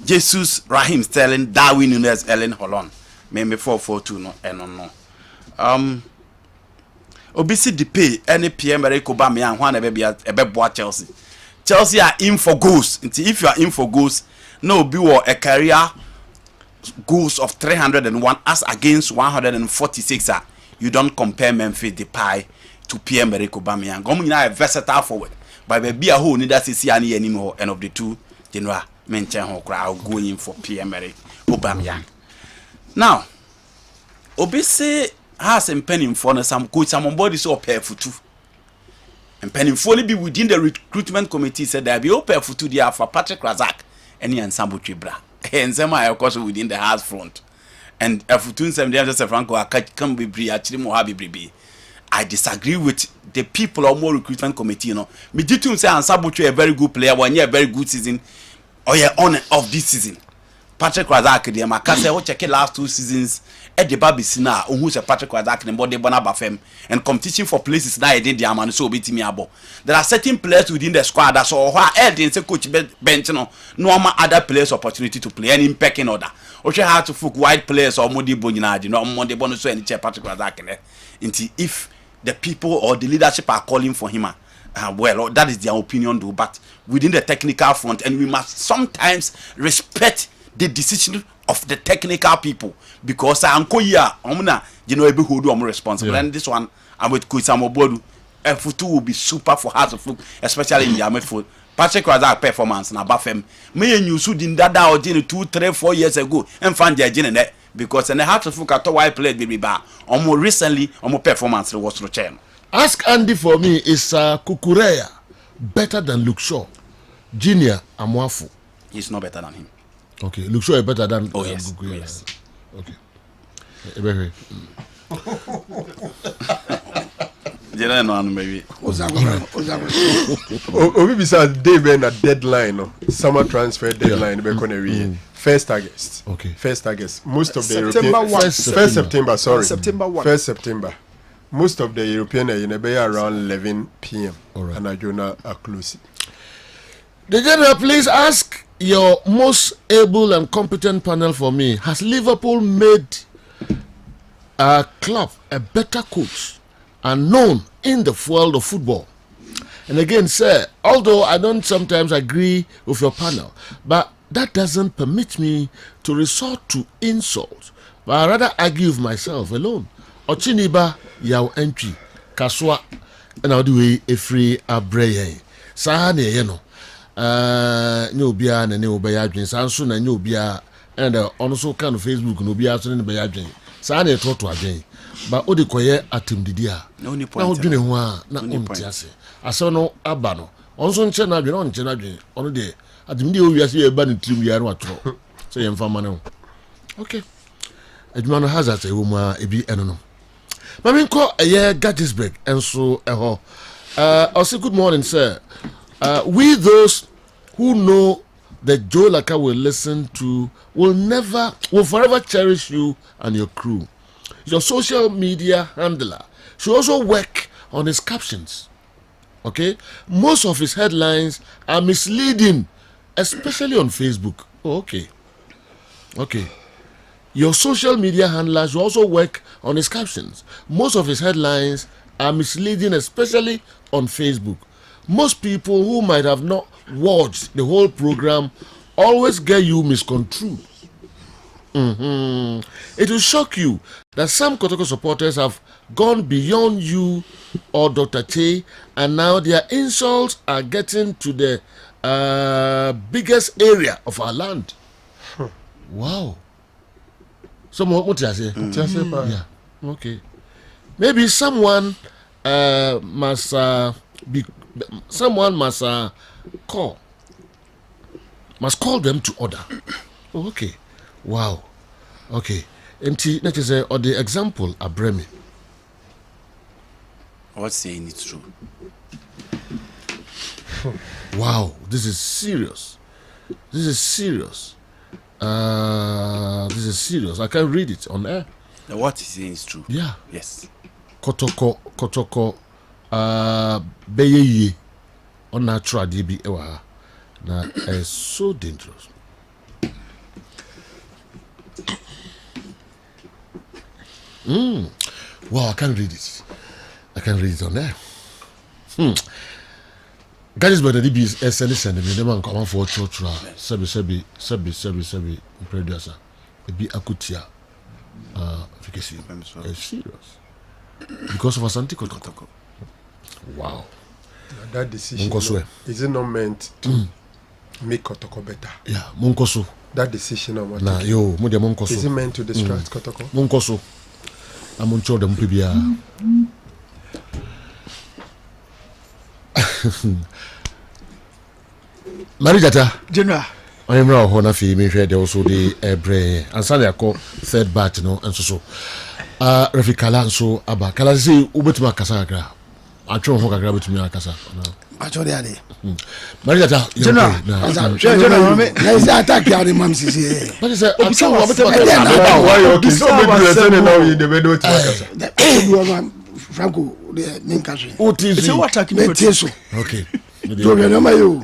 Jesus, Raheem Sterling, Darwin Núñez, Ellen Holland. May 4-4-2 no and no. Obisi Depay, any PM Aubameyang, one a boy Chelsea. Chelsea are in for goals. If you are in for goals, no be a career goals of 301 as against 146. You don't compare Memphis Depay to PM Aubameyang. Gomina a versatile forward. But be a whole need that see any anymore and of the two general mention who crowd going for PM Aubameyang. Now Obisi has a penny for some coach, some body so pair for two. And penny fully be within the recruitment committee said there be open for 2 there for Patrick Razak and Ensemble Tribra. And some of course within the house front. And if 2 just a Franco can be actually more happy. I disagree with the people or more recruitment committee, you know. Me did to say Ensemble a very good player, 1 year very good season, or yeah on and off this season. Patrick Razak, the Makase, who check last 2 seasons at the Babysina, who's a Patrick Razak and Bode Bonabafem, and competition for places now in the Amman so beat me abo. There are certain players within the squad that so why didn't say coach bench no other players opportunity to play and in pecking order. Or she had to fuck white players or Modi Boninaji, no Monday bonus any chair Patrick Razak until if the people or the leadership are calling for him. Well, that is their opinion though, but within the technical front, and we must sometimes respect the decision of the technical people because anko here omna you know be hold am responsible and this one I'm with Coach Samobodu F2 will be super for Hearts of Oak especially in the midfield. Patrick Razak performance na bafem me you should in that down 2, 3, 4 years ago and find the agent there because and the Hearts of Oak at why played baby bar almost recently almost performance was return. Ask Andy for me is Kukureya better than Luke Shaw Junior Amwafu? He's not better than him. Okay, Luke Shaw is better than yes. Kukureya. Yes. Okay. Maybe. Obi bisa day when a deadline, summer transfer deadline, First August. Okay. 1st August. Most of the September European 1. 1st September. Sorry. September 1. 1st September. Most of the European be around 11 p.m. All right. And Ajuna are close. The general, please ask your most able and competent panel for me. Has Liverpool made a club a better coach and known in the world of football? And again, sir, although I don't sometimes agree with your panel, but that doesn't permit me to resort to insult, but I rather argue with myself alone. Ochiniba yaw entry kaswa and I'll do a free abreye. Sahane yeno. No bia na ne obayadwen sanso na ne obia and also kind of Facebook no bia so ne bayadwen. Sahane to adwen. But odi koye atimdidi a. No ni Na point. odwene ho a na ontiase. Aso no aba no. Onso nche na adwen on nche na adwen. Ono de atimdidi o wiase e ba ne trim ya no atro. So ye mfa ma ne. Okay. Eduma no hazard e wo mu a ebi eno no. Maminko eye Kessben enso eho. I'll say good morning, sir. We those who know that Joe Laka will listen to will forever cherish you and your crew. Your social media handler should also work on his captions. Okay? Most of his headlines are misleading, especially on Facebook. Oh, okay. Okay. Your social media handler should also work on his captions. Most of his headlines are misleading, especially on Facebook. Most people who might have not watched the whole program always get you misconstrued. It will shock you that some Kotoko supporters have gone beyond you or Dr. Che, and now their insults are getting to the biggest area of our land. Wow. What I say? Yeah. Okay. Maybe someone must be. Someone must call them to order. Oh, okay. Wow. Okay. Empty. That is or the example Abremi. What's saying it's true? Wow. This is serious. This is serious. This is serious. I can read it on air. What he's saying is true. Yeah. Yes. Kotoko beyeye unnatural DB ewa na is so dangerous. Wow, I can't read it. I can read it on there. Guys, but the DB is send me the man come for church. Sebi producer. Be akutia. Efficacy. It's serious. Because of Asante Kotoko. Wow. That decision is it not meant to make Kotoko better? Yeah, Monkoso. That decision of what Monkoso. Is it meant to distract Kotoko? Monkoso. I'm on them pibia. Marijata. General. I am now Hona Fi me there also the brain and Sunday call third bat no and so. Rafikala so aba kala say ubetuma kasa gra. Atwo ho kakra betumi akasa. Atwo de ade. Marijata. General me na is attack ya de mam sisi. But say atwo ho betuma kasa. Why you okay? So be say now you dey do it kasa. Franco de ninkashe. Say what attack me so. Okay. Do me no mayo.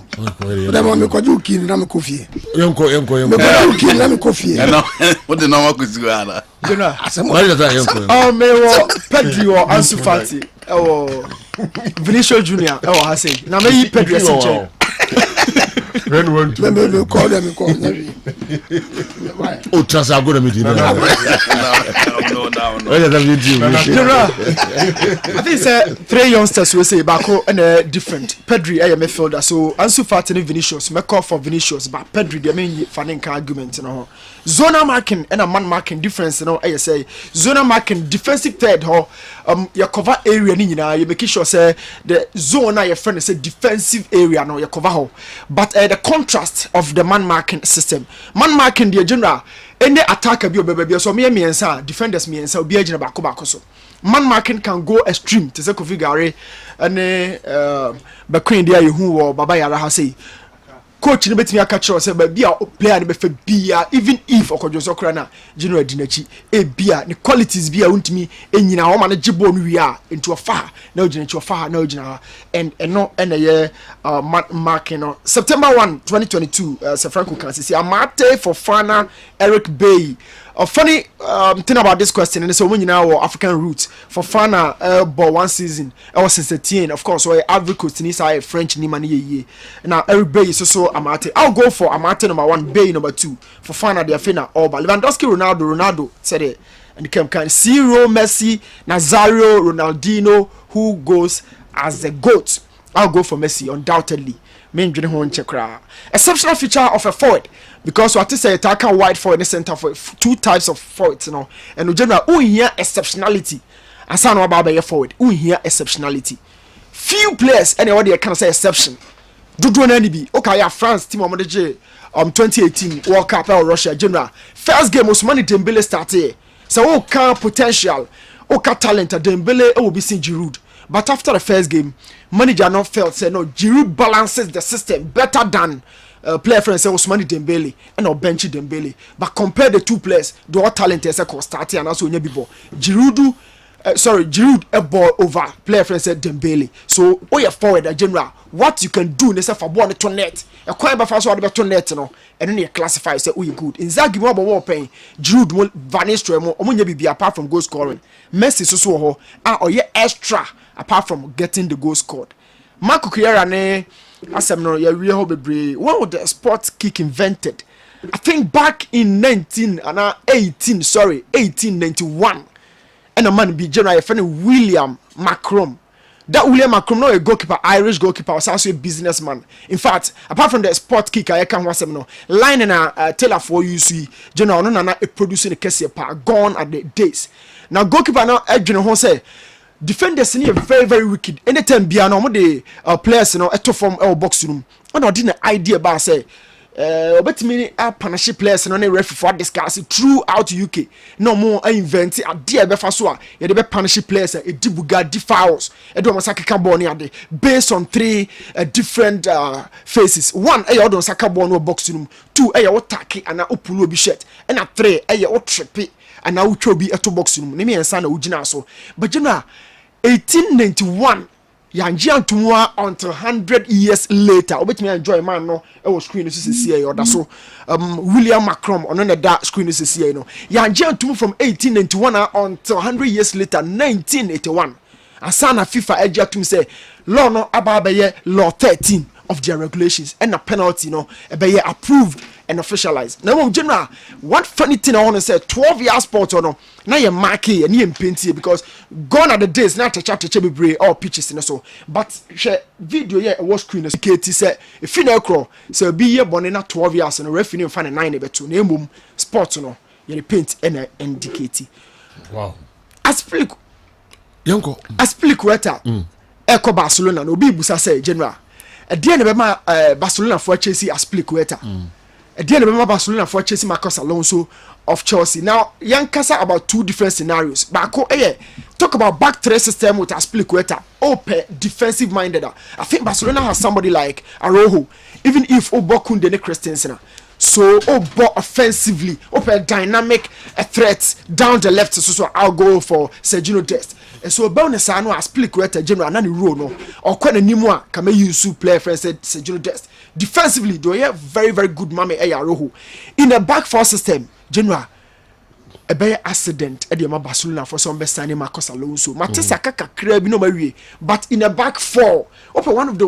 Da ma me kwaju ki na me kofie. Yonko. Me kwaju ki na me kofie. No, what the normal kuzu ala. General. Marijata yonko. Me wo Pedri or Ansu Fati. Vinicius Junior. Hase. Na me yi Pedri Sanchez. When want to me call them call them. Oh, trust I go to meet you. I think it's 3 youngsters we say Bako and different. Pedri a midfielder, so Ansu Fati and Vinicius. Me call for Vinicius, but Pedri the main fanning argument, you know. Zona marking and a man marking difference, you know. I say zona marking defensive third, you cover area ni na you make sure say the zone your friend say defensive area no you cover ho. But the contrast of the man marking system, man marking the general any attacker be baby so me miensa defenders miensa obi agina bako so. Man marking can go extreme to say Kofi Gare and Bakrin there you who Baba Yara has say coach no betimi aka kire say ba bia player no be fa bia even if okojoso kra na general dinachi e bia the qualities bia untimi enyina wo ma no gibo no wi a into ofa na oginachi ofa na ogina and no ye marking no September 1 2022 Sir Franco can say Amate for Fana Eric Bay. A funny thing about this question, and so when you now African roots for Fana ball 1 season, I was since 13, of course, so Ivory Coast in Israel, French Nimani. Now Eric Bay is also Amate. I'll go for Amate number 1, Bay number 2 for Fana, the Afina, Oba Lewandowski, Ronaldo said it, and came kind Ciro, Messi, Nazario, Ronaldinho, who goes as the GOAT. I'll go for Messi, undoubtedly. Exceptional feature of a forward. Because what I say, attacker wide forward in the center for 2 types of forwards, you know. And in general, we hear exceptionality. And some about your forward, we hear exceptionality. Few players, anybody can say exception. Do any be okay? Yeah, France team on the 2018 World Cup or Russia general. First game Ousmane Dembele started. So potential, talent. Dembele will be seen Giroud. But after the first game, manager not felt say no Giroud balances the system better than player friend say Ousmane Dembele and or bench Dembele. But compare the 2 players, the all talent is a starting and also Nyabibo. Giroud a ball over player friend said Dembele. So you forward a general. What you can do is for one to net. A quite by fast to net, you know, and then you classify say you good. In Zagi more war paying Giroud vanish to a apart from goal scoring. Messi so or extra apart from getting the goal scored. Marco Chiara ne asem no ya wie ho bebre when was the sports kick invented? I think back in 1891 and a man be general friend William Macron. That William Macron no a goalkeeper, Irish goalkeeper, was also a businessman. In fact, apart from the sport kick I can wasem no line na tailor for you see general no na producing a case gone at the days. Now goalkeeper now edging ho say defenders ni very very wicked. Anytime bia no the players no eto from box room. And I didn't idea about say obetimi punish players no referee for discuss throughout UK. No more invent idea be fa so a ye be punish players e dibuga di fouls. E do masaka ball ni ade based on 3 different phases. 1 e do saka ball no box room. 2 e wo tackle and open obi shirt. And 3 e wo trip and now chobi eto box room. Ni me ensa na ugina so. But you know 1891 yanjian tumwa until 100 years later obetimi enjoy man no e was screen so see or that so William Macron on that screen so see no yanjian tum from 1891 until 100 years later 1981 asana FIFA edja tum say law no ababeye law 13 of their regulations and a penalty no be approved and officialized. Now general one funny thing I want to say 12 years sport or no now you mark and you paint here because gone are the days now to be brave or pitches and so but share video yeah was screen KT say if you know crow so be here born in 12 years and referee find a 9 beto name sport no you paint and indicate. Wow. Asplik Yanko Asplik weta Eco Barcelona no be busa say general at the end of Barcelona for Chelsea Asplik weta at the end of Barcelona for Chelsea Marcos Alonso of Chelsea. Now, young Casa about 2 different scenarios. But talk about back 3 system with Aspilicueta. Defensive minded. I think Barcelona has somebody like Araujo. Even if Obokunde ne Christensen. So offensively, dynamic threats down the left. So I'll go for Sergio Dest. And so Belnesano Aspilicueta general nani role no. Or when anymore can use player friend said Sergio Dest. Defensively, do you have very very good mame Araujo. In the back 4 system. General a bear accident at the Barcelona for some best signing Marcos Alonso. Matissa kakra bi no mawie, but in a back four, one of the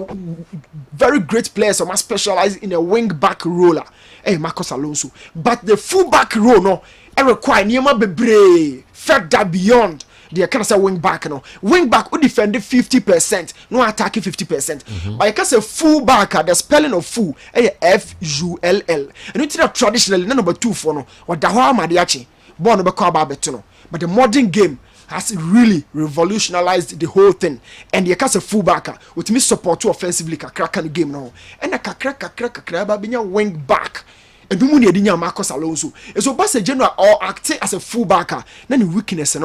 very great players who specialize in a wing back roller. Marcos Alonso. But the full back row no, require Niema Bebre, further beyond the kind of say wing back no. Wing back who defend 50%, no attacking 50%. But you can say full back, the spelling of full, FULL. And it's not traditionally number 2 for no, or Dawa Madiachi, born over Betuno. But the modern game has really revolutionized the whole thing. And you can say full back, with me support to offensively, crack the game now. And a crack, wing back. And do money edinya Marcos Alonso. And so Barca general or acting as a full backer, then the weakness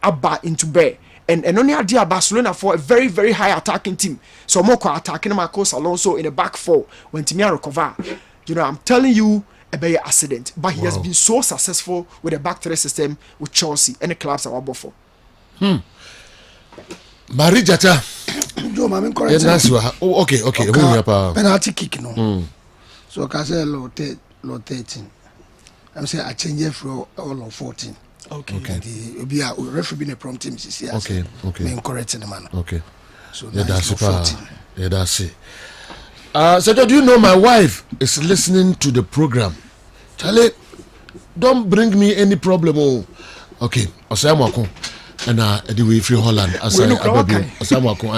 about into bear. And only idea Barcelona for a very, very high attacking team. So more attacking Marcos Alonso in the back four when Timia recover. I'm telling you a bad accident. But he has been so successful with the back 3 system with Chelsea and the clubs are for. Marijata. Okay. Penalty kick no. So I say low 13. I'm saying I change it for all of 14. Okay. The be a referee been a prompt him to see. Okay. Being correct in the man. Okay. So that's 14. Yeah, that's it. So do you know my wife is listening to the program? Charlie, don't bring me any problem. Oh. Okay. Osamwako. And anyway, free Holland. Osamwako.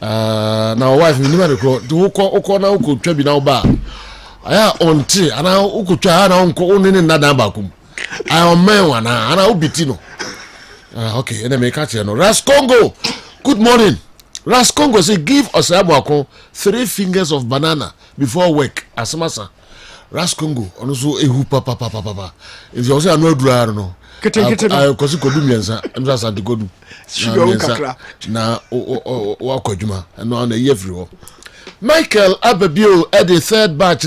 Now wife, you never go. Do uko na uko trebi na uba. Aya onti ana uko twa na unko onene nada bakum. Aya omenwa na ana ubitino. Okay, and me catch you no. Ras Congo. Good morning. Ras Congo say give Osamwako 3 fingers of banana before work. Asamasa. Ras Congo ono so ehu papa. If you say no dura no. I kosi kodu miensa. Emsa sa de kodu. Na wakojuma no na yefri. Michael Ababio at the 3rd batch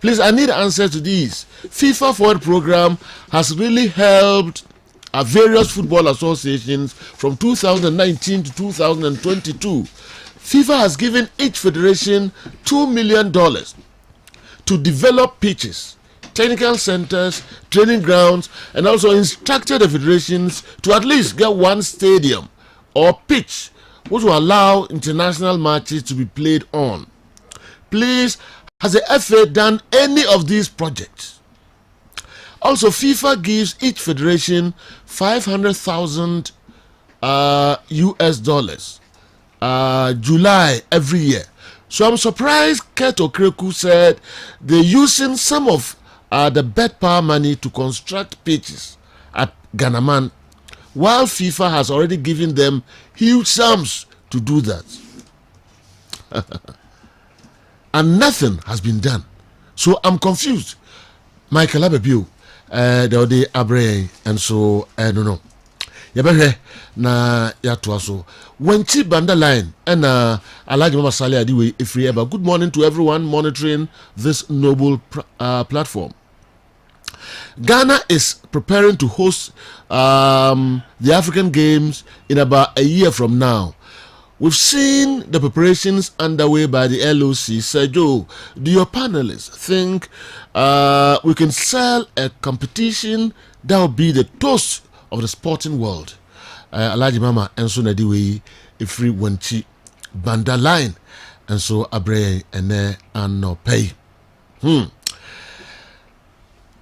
please, I need answers to these. FIFA Forward program has really helped various football associations from 2019 to 2022. FIFA has given each federation $2 million to develop pitches, technical centers, training grounds, and also instructed the federations to at least get one stadium or pitch which will allow international matches to be played on. Please, has the FA done any of these projects? Also, FIFA gives each federation $500,000 US dollars July every year. So I'm surprised Kurt Okreku said they're using some of the bet power money to construct pitches at Ghanaman, while FIFA has already given them huge sums to do that. And nothing has been done. So I'm confused. Michael Ababio, the Abre, and so I don't know. Yabehe na yatwaso. When cheap banda line and Alaji Mama Saleh Adiwe Ifri Eba. Good morning to everyone monitoring this noble platform. Ghana is preparing to host the African Games in about a year from now. We've seen the preparations underway by the LOC. Sergio, do your panelists think we can sell a competition that will be the toast of the sporting world? Alaji Mama and so Nadiwe Ifri Wanchi Banda Line and so Abre and no pay.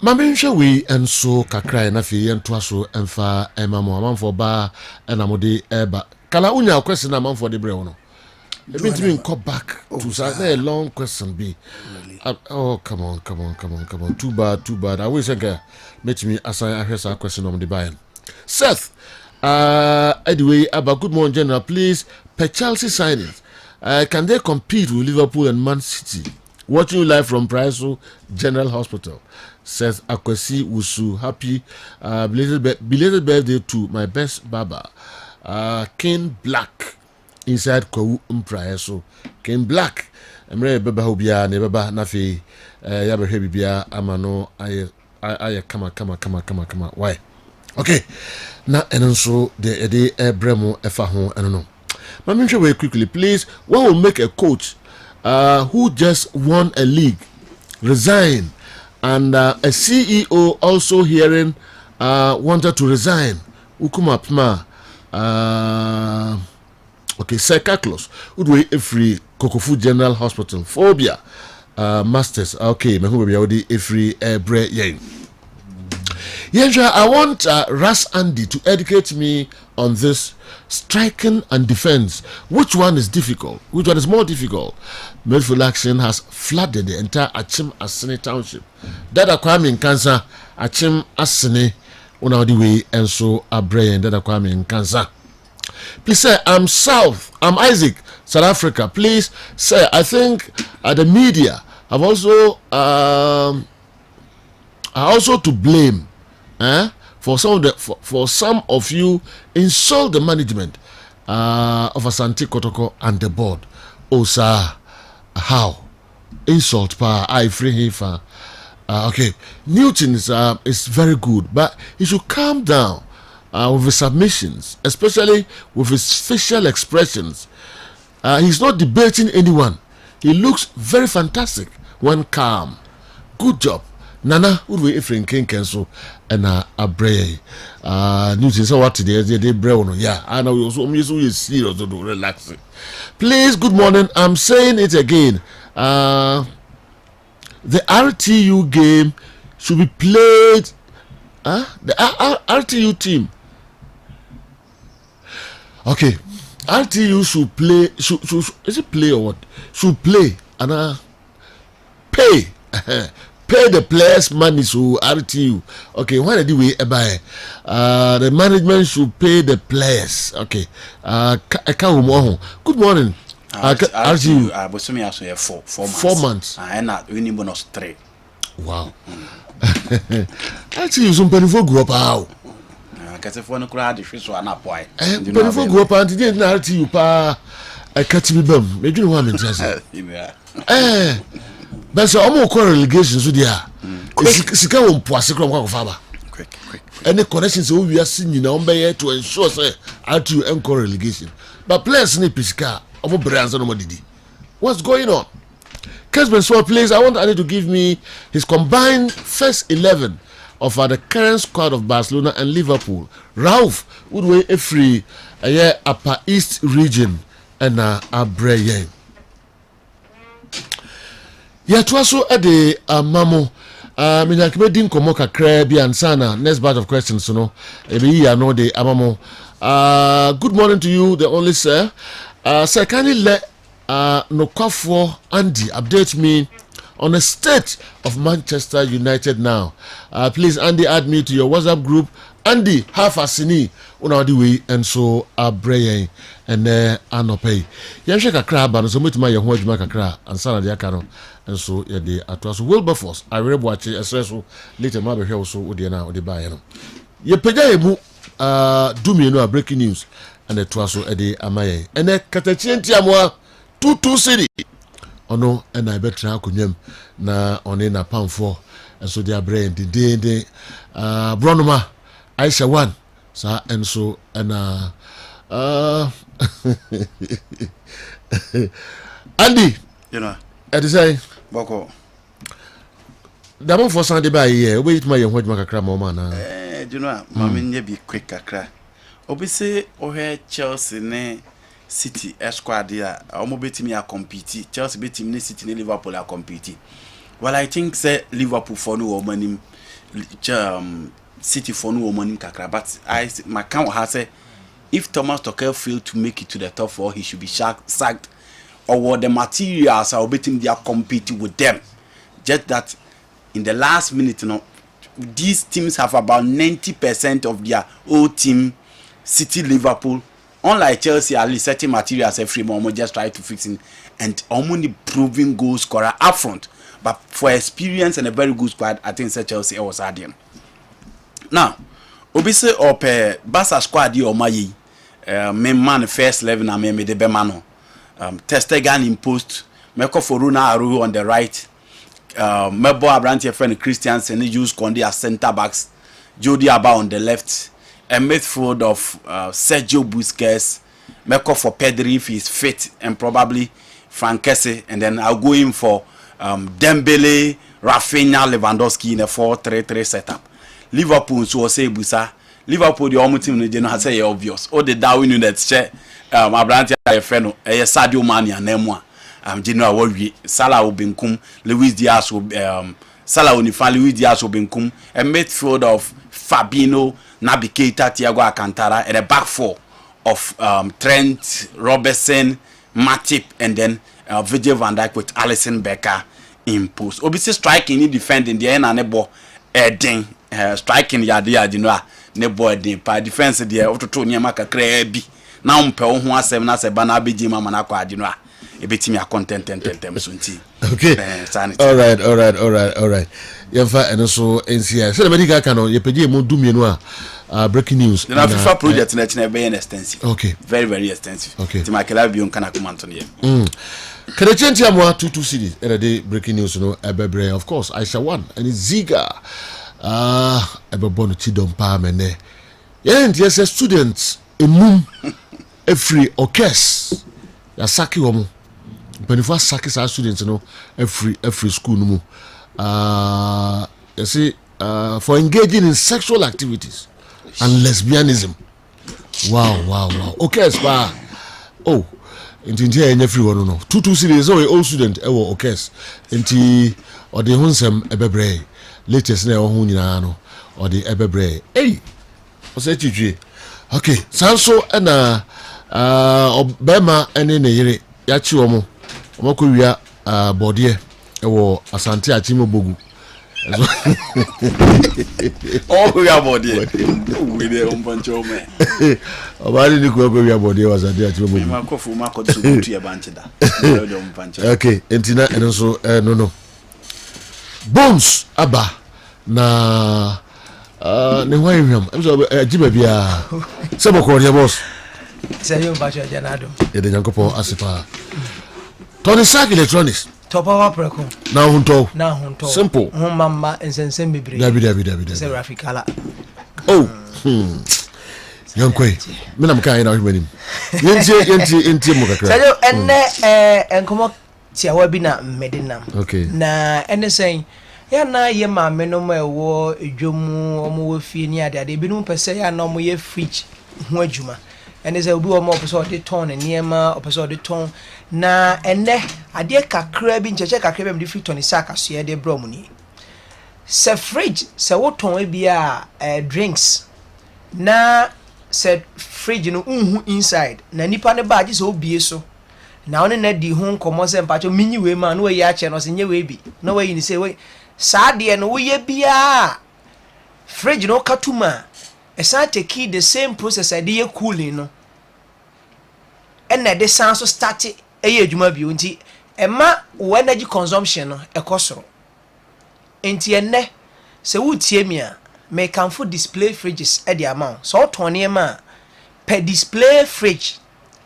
Maminsha we and so kakra na fi yentoa so emfa emamo amanfo ba na mode eba kala unya question na amanfo de bre no e bit me come back to say a long question be oh come on too bad I wish I could make me assign a question on the buy Seth anyway about good morning general, please per Chelsea signings can they compete with Liverpool and Man City? Watching you live from Priso General Hospital. Says Akwesi Wusu, happy belated birthday to my best barber, Ken Black, inside Kwawu Mpraeso. Ken Black, Emre Baba Hobia, Nebaba Nafi, Yabe Hebibia, Amano, I kama. Why? Okay, now and also the Ede Bremo Efahon, I don't know. Maminsha, very quickly, please, what will make a coach who just won a league resign and a CEO also hearing wanted to resign. Ukuma Pma. Okay, Sir Carlos, Udwe Efri Kokofu General Hospital, Phobia, Masters. Okay, Mehubi Efri Bre Yen. Yensha, I want Ras Andy to educate me on this striking and defense. Which one is difficult? Which one is more difficult? Midfield action has flooded the entire Achim Asene township. That Kwame in Kansa, Achim Asene, una the way, and so a brain that Kwame in Kansa. Please say, I'm Isaac, South Africa. Please say, I think the media have also are also to blame for some of you insult the management of Asante Kotoko and the board. Oh, sir, how? Insult pa I free him. Okay, Newton is very good, but he should calm down with his submissions, especially with his facial expressions. He's not debating anyone. He looks very fantastic when calm. Good job. Nana, would we if in King Kenso and a bray? News so what today? They brown. Yeah, I know you also serious to do relaxing. Please, good morning. I'm saying it again. The RTU game should be played. The RTU team. Okay, RTU should play. Should is it play or what? Should play and pay. Pay the players money to RTU. Okay, why did we buy? The management should pay the players. Okay. Good morning. RTU. RTU 4 months. And not winning bonus 3. Wow. RTU some people grow up how. Because if one crowd is so an apply. People grow up and didn't RTU pa. I catch me bum. Maybe you want me to but so I'm call relegation so there. Sika won poase krom kwa faba. Quick. Any connections we are seeing now to ensure say RTU encore relegation. But players need pisika omo brands no more didi. What's going on? Kessben, so please, I want Ali to give me his combined first 11 of the current squad of Barcelona and Liverpool. Ralph Woodway Efri Upper East region and Abreye. Yatwaso ede mamo minyakibe din komo kakra bi ansana next batch of questions no ebe ya no de amamo. Good morning to you, the only sir. Sir, can you let Nokwafo Andy update me on the state of Manchester United now? Please, Andy, add me to your WhatsApp group. Andy, half a sini una the way and so Abreye and Anope. Yamshe kakra ba no so metima ye ho adwuma kakra ansana de aka no. And so the atwas Wilberforce I read watch so later ma be hwe so ode na ode ba ye no ye pagya ye mu dumi no breaking news and the twaso ede amaye and katachie ntiamoa 22 city ono and I betra akonyam na one na pamfo and so their brain the bronoma Aisha 1 sa and so and Andy, you know I say Boko. The one for Sunday by here, wait my young kakra mama na. You know, mammy be quick kakra. Obi say Chelsea ne City squad there. Omo beti me a compete. Chelsea beti me City ne Liverpool a compete. Well, I think say Liverpool for no woman City for no woman kakra. But my count has say if Thomas Tuchel failed to make it to the top 4, he should be sacked. Or what the materials are betting they are competing with them. Just that in the last minute, these teams have about 90% of their old team, City, Liverpool. Unlike Chelsea, at least certain materials every moment just try to fix it and only proving goal scorer up front. But for experience and a very good squad, I think Chelsea was adding. Now, obviously, Barca squad or my main man first 11 and me the Bemano. Testegan in post, Meko Foruna Aru on the right, Mebo Abrantia friend Christiansen use Conde as centre backs, Jody Abba on the left, a midfield of Sergio Busquets, Meko for Pedri if he's fit, and probably Frank Kessben, and then I'll go in for Dembele, Rafinha, Lewandowski in a 4-3-3 setup. Liverpool so say busa. Liverpool the almost team no has say obvious. All the Darwin unit share Abrantia Feno, Sadio Mane and Nemwa. General Worry, Salah Obinkum, Luis Diaz Salah Unifa, Luis Diaz Obinkum, a midfield of Fabinho, Naby Keita, Thiago Alcantara, and a back four of Trent, Robertson, Matip, and then Virgil van Dijk with Alisson Becker in post. Obviously striking, defending the end and nebo Edding, striking Yadia, you know, nebo Edding, pa defense there, Ototo Nyamaka Krebi. Now mpe ho asem na se bana beji mama na kwa adino a ebetimi a content so nti. Okay. All right. Yemfa eno so NCI. So the medical canon ye peje mo du mienu a breaking news. The FIFA project na chine be extensive. Okay. Very, very extensive. Okay. Ti makela bi on kana kumanto ne. Can I change your 22 cities in a day breaking news no ebebre of course Aisha one and Ziga ebebono chidom pa mene. Yes students emum every orchestra ya saki womo penifo saki sa students no every school no mu you see for engaging in sexual activities and lesbianism. Wow orchestra oh inti enye free one no 22 series so all student e wo orchestra inti ode hunsem ebebre latest na ho nyina no ode ebebre hey ose chichwe. Okay, sanso na obema ene ne yire ya chi omo ko wia bode e wo asante achimo bogu oh wia bode we dey on pancho me obali ni ko wia bode wa asante achimo bogu ma ko fu ma ko so tu ya banchida do on pancho. Okay, entina eno so no bones aba na ne why him jiba bia se boko dia boss se yo ba jo janado e de nyankopon asipa Tony Sack Electronics top power preko na hunto simple mama ensensem bebre dabi se rafikala oh yankoi me na mka ina hwenim yenti mo kakra se yo enne enkomo tiawa bi na medinam okay na enne sen ya na ye ma menom ewo edwomu omo wo fie ni ade bi no pese ya na omo ye fridge ho adwuma ene se obi omo pese ode ton ne niema opese ode ton na ene ade kakra bi ncheche kakra bi mde ton saka so ye de brom ni se fridge se wo ton e bia drinks na se fridge no unhu inside na nipa ne ba agi se obie so na one na di ho nkomo se mpacho minyi we ma no we ya che no se nye we bi no we ni se we Sadie no we bia fridge no katuma esa take the same process I dey cooling no and the sound so start e adwuma bi nti ema wo energy consumption no ekosoro enti enne se wutie mi a me can for display fridges e the amount so ton e ma per display fridge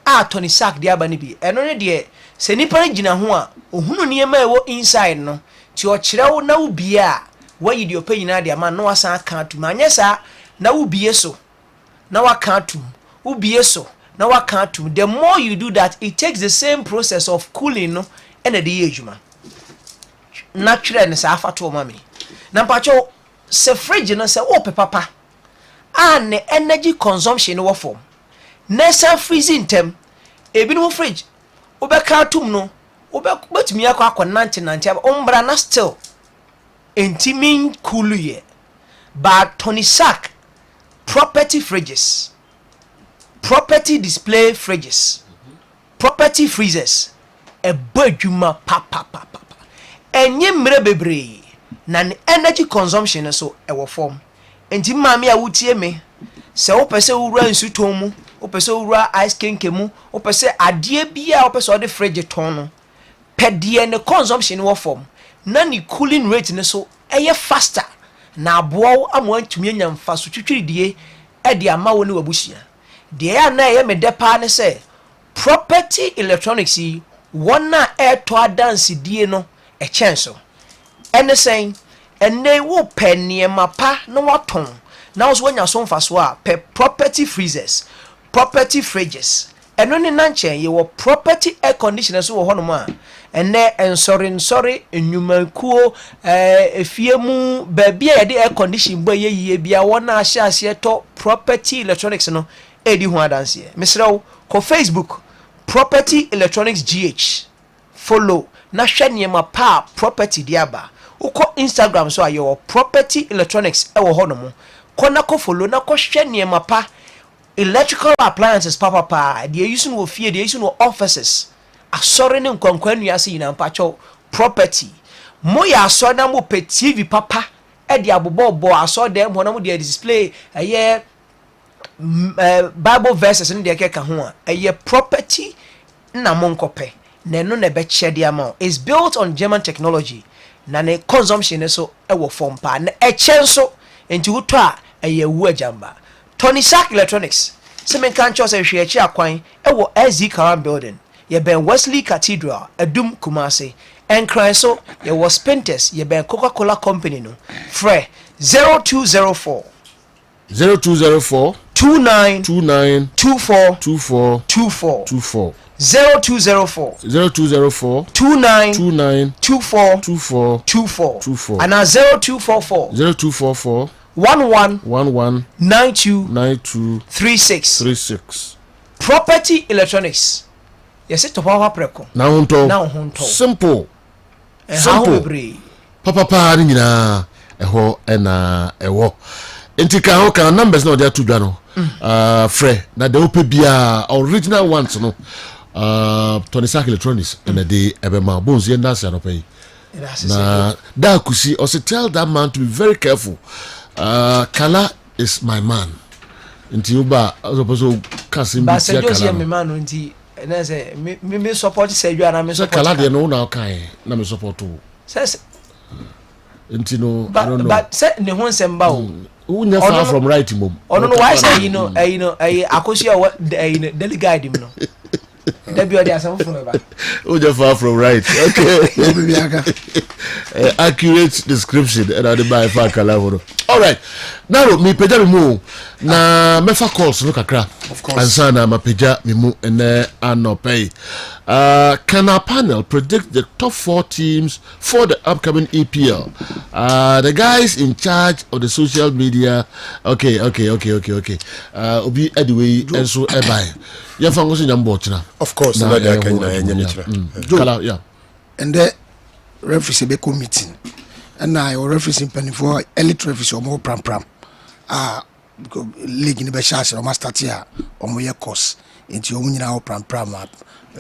a Tony Sack dia ba ne bi eno ne de se nipa gina ho a ohunu ne ma e wo inside no ti o kirewo na ubie a wayi de opa nyina de ama no wasan aka atum anyesa na ubie so na waka atum ubie so na waka atum the more you do that it takes the same process of cooling no and the ejuma natural ne sa afato mami na mpacho se fridge no se wo pepapa and energy consumption wo form na se freezing tem ebi no fridge obeka atum no obetumi akwa 90 ombra na still entimin cool ye but Tony Sack property fridges property display fridges property freezers e badwuma pa enye mre bebre na energy consumption so e wo form enti maami a wutie me se wo pese wura nsuton mu wo pese wura ice kenke mu wo pese ade bia wo pese o de fridge ton no pedie ne consumption wo form na ni cooling rate ne so eye faster na aboa amo antumi anya mfa so twitwiridie e de ama wo ne wabusia de ya na ye me depa ne se property electronics wona e to dance die no e chenso ene sen ene wo penie mapa no waton na wo nya so mfa so a per property freezers property fridges eno ne nanchen ye wo property air conditioners wo hono ma ɛnɛ nsɔre nnwumakuo efie mu baabi a yɛde air condition bɔ yɛ yie bia wɔn a ahyɛ aseɛ tɔ property electronics no edi ho adanseɛ mesrɛ wo kɔ Facebook property electronics GH follow na hwɛ nneɛma pa property di aba wokɔ Instagram so a yɛwɔ property electronics ɛwɔ hɔ nom kɔ na kɔ follow na kɔ hwɛ nneɛma pa electrical appliances papa deɛ use no wɔ fie deɛ use no wɔ offices asɔre ne nkwankwan nnua ase nyina mpakyɛw property mo yɛ asɔre na mo pɛ TV papa ɛde abobɔbɔ asɔre dɛm hɔ na mo de display ɛyɛ Bible verses ne deɛ kɛka ho a ɛyɛ property na mo nkɔpɛ na ɛno na ɛbɛkyɛ de ama is built on German technology na ne consumption ne so ɛwɔ fam pa na ɛkyɛ nso nti wotɔ a ɛyɛ wu agyamba Tony Sack Electronics sɛ menka nkyɛw sɛ hwɛ akyi akwan ɛwɔ SZ Karan building yɛbɛn Wesley Cathedral Adum Kumase ɛnkran so yɛwɔ Spinters yɛbɛn Coca-Cola Company no frɛ 0204 29 24 24 0204 29 24 24 and 0244 11 92 36 property electronics yes it power preko na honto simple papa ni nyina eho na ewo entika ho kan numbers na ode to dwa no frɛ na de ope bia original ones no Tony Sack Electronics and the ebema bones yen dance anopai na da kusi also tell that man to be very careful. Kala is my man nti uba also kasim ba se josi me man nti na say me support say you na me support Kala de no na kan na me support o say nti no I don't know but say ne ho nsem ba o unya far from right mom ono no why say you know akosia delegate him no Debbie or there's something from Uja far from right. Okay. Accurate description and I buy far Kalavoro. All right. Now me peja mi mu na mefa calls no kakra. Of course. Ansana ma peja mi mu ene anopay. Can our panel predict the top 4 teams for the upcoming EPL? The guys in charge of the social media. Okay. Obi anyway enso ebai. Ya fango se nyambo china. Of course, na dia kan na enye chira. Kala yeah. And the referee be meeting. And now referee penny for elite referee or more pram. Because league ni be charge o master tia o mo ye course. Enti o nyina o pram.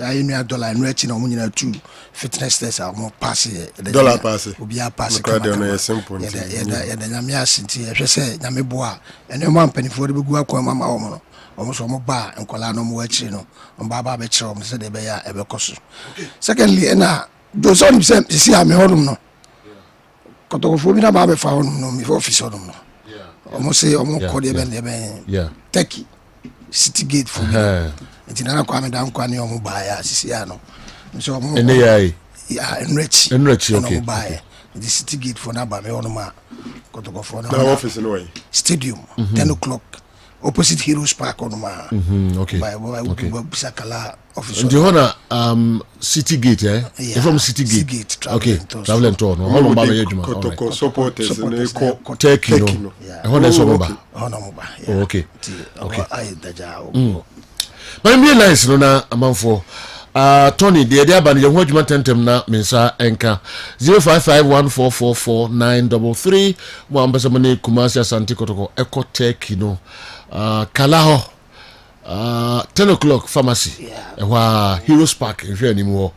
I know dollar and reaching o nyina 2 fitness test o mo pass dollar pass. Obi a pass. Because they no simple. Ya nyame asinti e hwese nyame boa. Ene mo penny for de be gu akwa mama o mo. Almost ba nkola no mo wachi no mbaba be kire o se de be ya ebe koso. Secondly na do so ni se si ame honum no kotokofo bi na ba be fa honum no mi office honum no almost say omo ko de be Turkey City Gate for me nti na kwa me dan kwa ne omo ba ya sisi ya no so omo ene yayi ya enrich okay the City Gate for na ba me honum a kotokofo na office no way stadium 10 o'clock opposite Heroes Park on my okay. By Bisakala office. And the honor City Gate, eh? Yeah. From City Gate. Travel and tour. No, how long about you? Supporters Turkey, no. Honor Soba. Okay. But I'm realized, no, na amount for. Tony, the idea about the watchman tentem na minsa enka 0551444933 mo ambasa mane Kumasi Asante Kotoko Eko Tech no Kalaho 10 o'clock pharmacy wa Heroes Park nhwe animu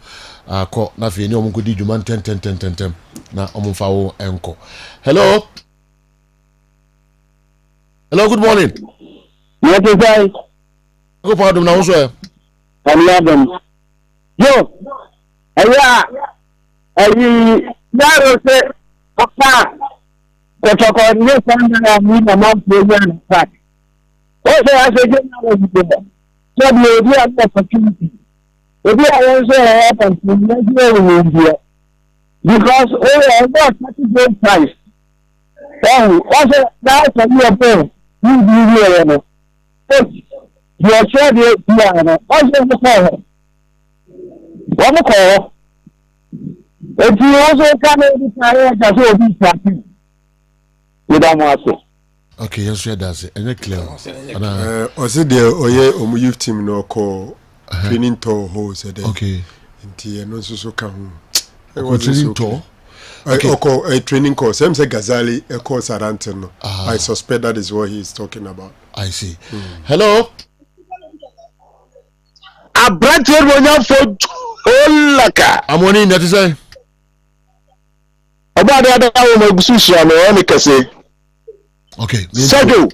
ko na fe ni omunko di dwuma 10 na omunfa wo enko. Hello, good morning. Yes, guys. Go pardon na wo Yo, Naro say, Papa, Kotoko, no family, I mean, a month program. Also, I say, so the idea of opportunity. If you also happen to India, because I'm not such a good price. Also, that's a new bill. You are sure the also the call. One call. If you also come in the career, that's all be starting. Without more. Okay, yes, yeah, that's it. And you're clear. Also, there, oye, youth team no call training tour host. Okay. Inti no so come. Training tour. Okay. A training course. Same say Gazali a course at Anton. I suspect that is what he is talking about. I see. Hello. A branch here for Laka. I'm on in that is a. About the other one, Susan, or Kessben. Okay. Sergio.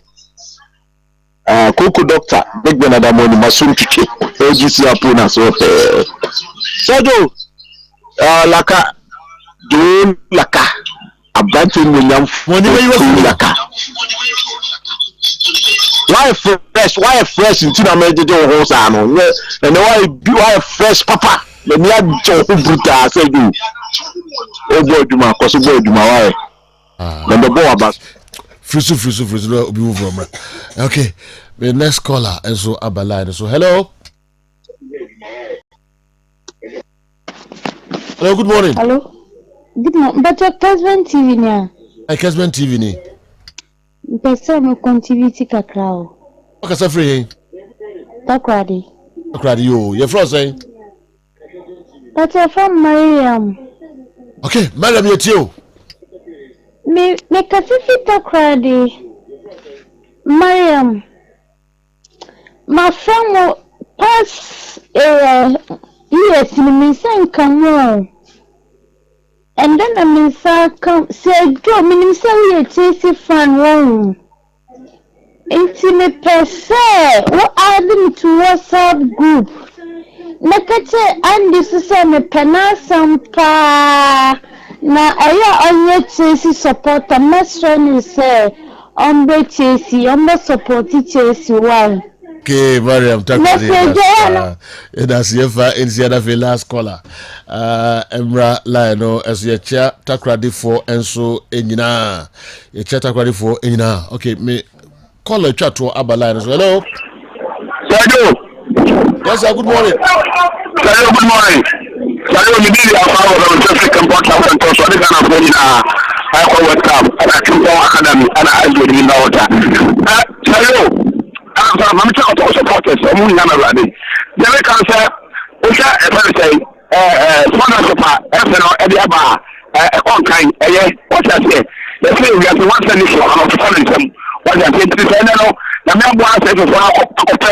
Coco doctor. Big Ben Adamoni Masum Kiki. AGC Apuna. So, Sergio. Laka. Do Laka. A branch in William. When you were Laka. Why fresh in Tina Major Hosano? And why fresh papa? Let me have Joe Bruta, say you. Oh boy, do my possible do my wife. Then the boy about Frisu, be over. Okay, the next caller, and so Abalai. So, hello. Hello, good morning. Hello. Good morning. But your Kessben TV now. Kessben TV ni. Pesa mo contribute kakra o. Okay, so free. Takradi. Takradi yo. You from say? But you're from Mariam. Okay, Mariam, you too. Me kasifi takradi. Mariam. My friend pass yes, me say come. And then I mean, sir, come say, Joe, me say we are chasing fan one. Intimate per se, what add them to WhatsApp group. Nakate and this is a penasam na aya onye chasing support a master is say chasing support chasing one. Okay, Mariam, talk to you. That's your last caller. Emra Lionel, as your chair, talk ready for and so Enina. Your chair talk ready for Enina. Okay, me call a chat to Abalai. Hello. Yes, sir, good morning. Hello, good morning. Hello, me did our traffic and port out and so the kind of money I call what's up and I can go academy and I do in the water. Hello. I'm talking about supporters. I'm moving on already. The other concept, which I say, sponsorship, FNO, Ediaba, one kind, what I say. They say we have to one solution on tourism. What I say to the Senate, the member says for our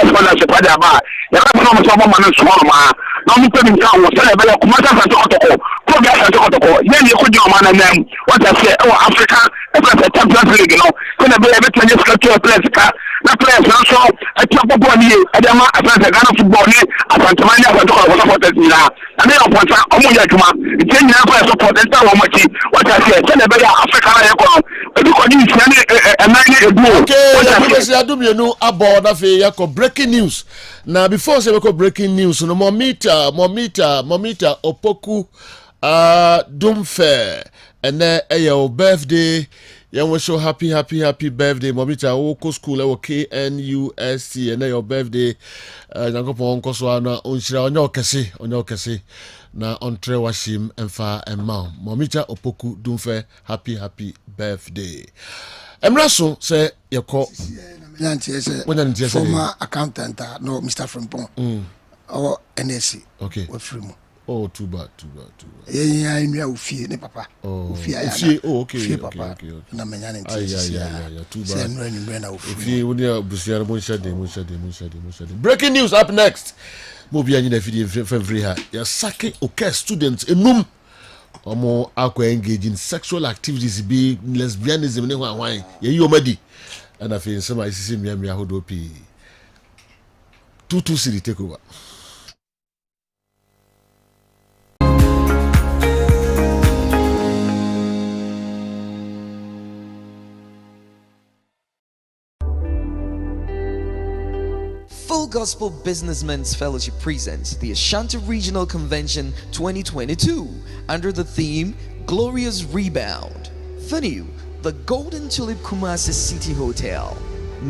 sponsorship, Ediaba. The rest of some woman is small. No, I'm telling you, I was saying, but I'm not going to go. Then you could do a man and them. What I say, oh, Africa, it's a Champions League, you know. Can I be able to just get to a place? Na players na so atiapo boni adama afense Ghana football ni asantamanya kwa toka kwa support nila na me oponta omo ya djuma itenyi na kwa support nta wo machi what I say tell be ya Africa na yeko ebi ko ni nsia ni enani edu okay we say adum yenu abo na fe yako breaking news na before say we ko breaking news no momita opoku dumfe and your birthday. Yeah, we show happy birthday, Momita. Woko school, KNUST, and your birthday. Nankopon Koswana, onyo kesi. Na entre washim emfa emma. Momita opoku dumfe happy birthday. Emraso say yako. Former accountant, no Mr. Frimpong. Or NSC. Okay. With Frimo. Oh, too bad. Yeah, I knew Ufi, ne papa. Oh, okay. Okay. Na menyane too bad. Ufi, when you busier munshade. Breaking news up next. Mobi anyi na fidi free her. Ya sake okay students enum. Omo akwa engage in sexual activities be lesbianism ne hwan. Ye yi omadi. And I feel some ICC me ahodo pi. 2 city take over. Full Gospel Businessmen's Fellowship presents the Ashanti Regional Convention 2022 under the theme Glorious Rebound. Venue, the Golden Tulip Kumasi City Hotel.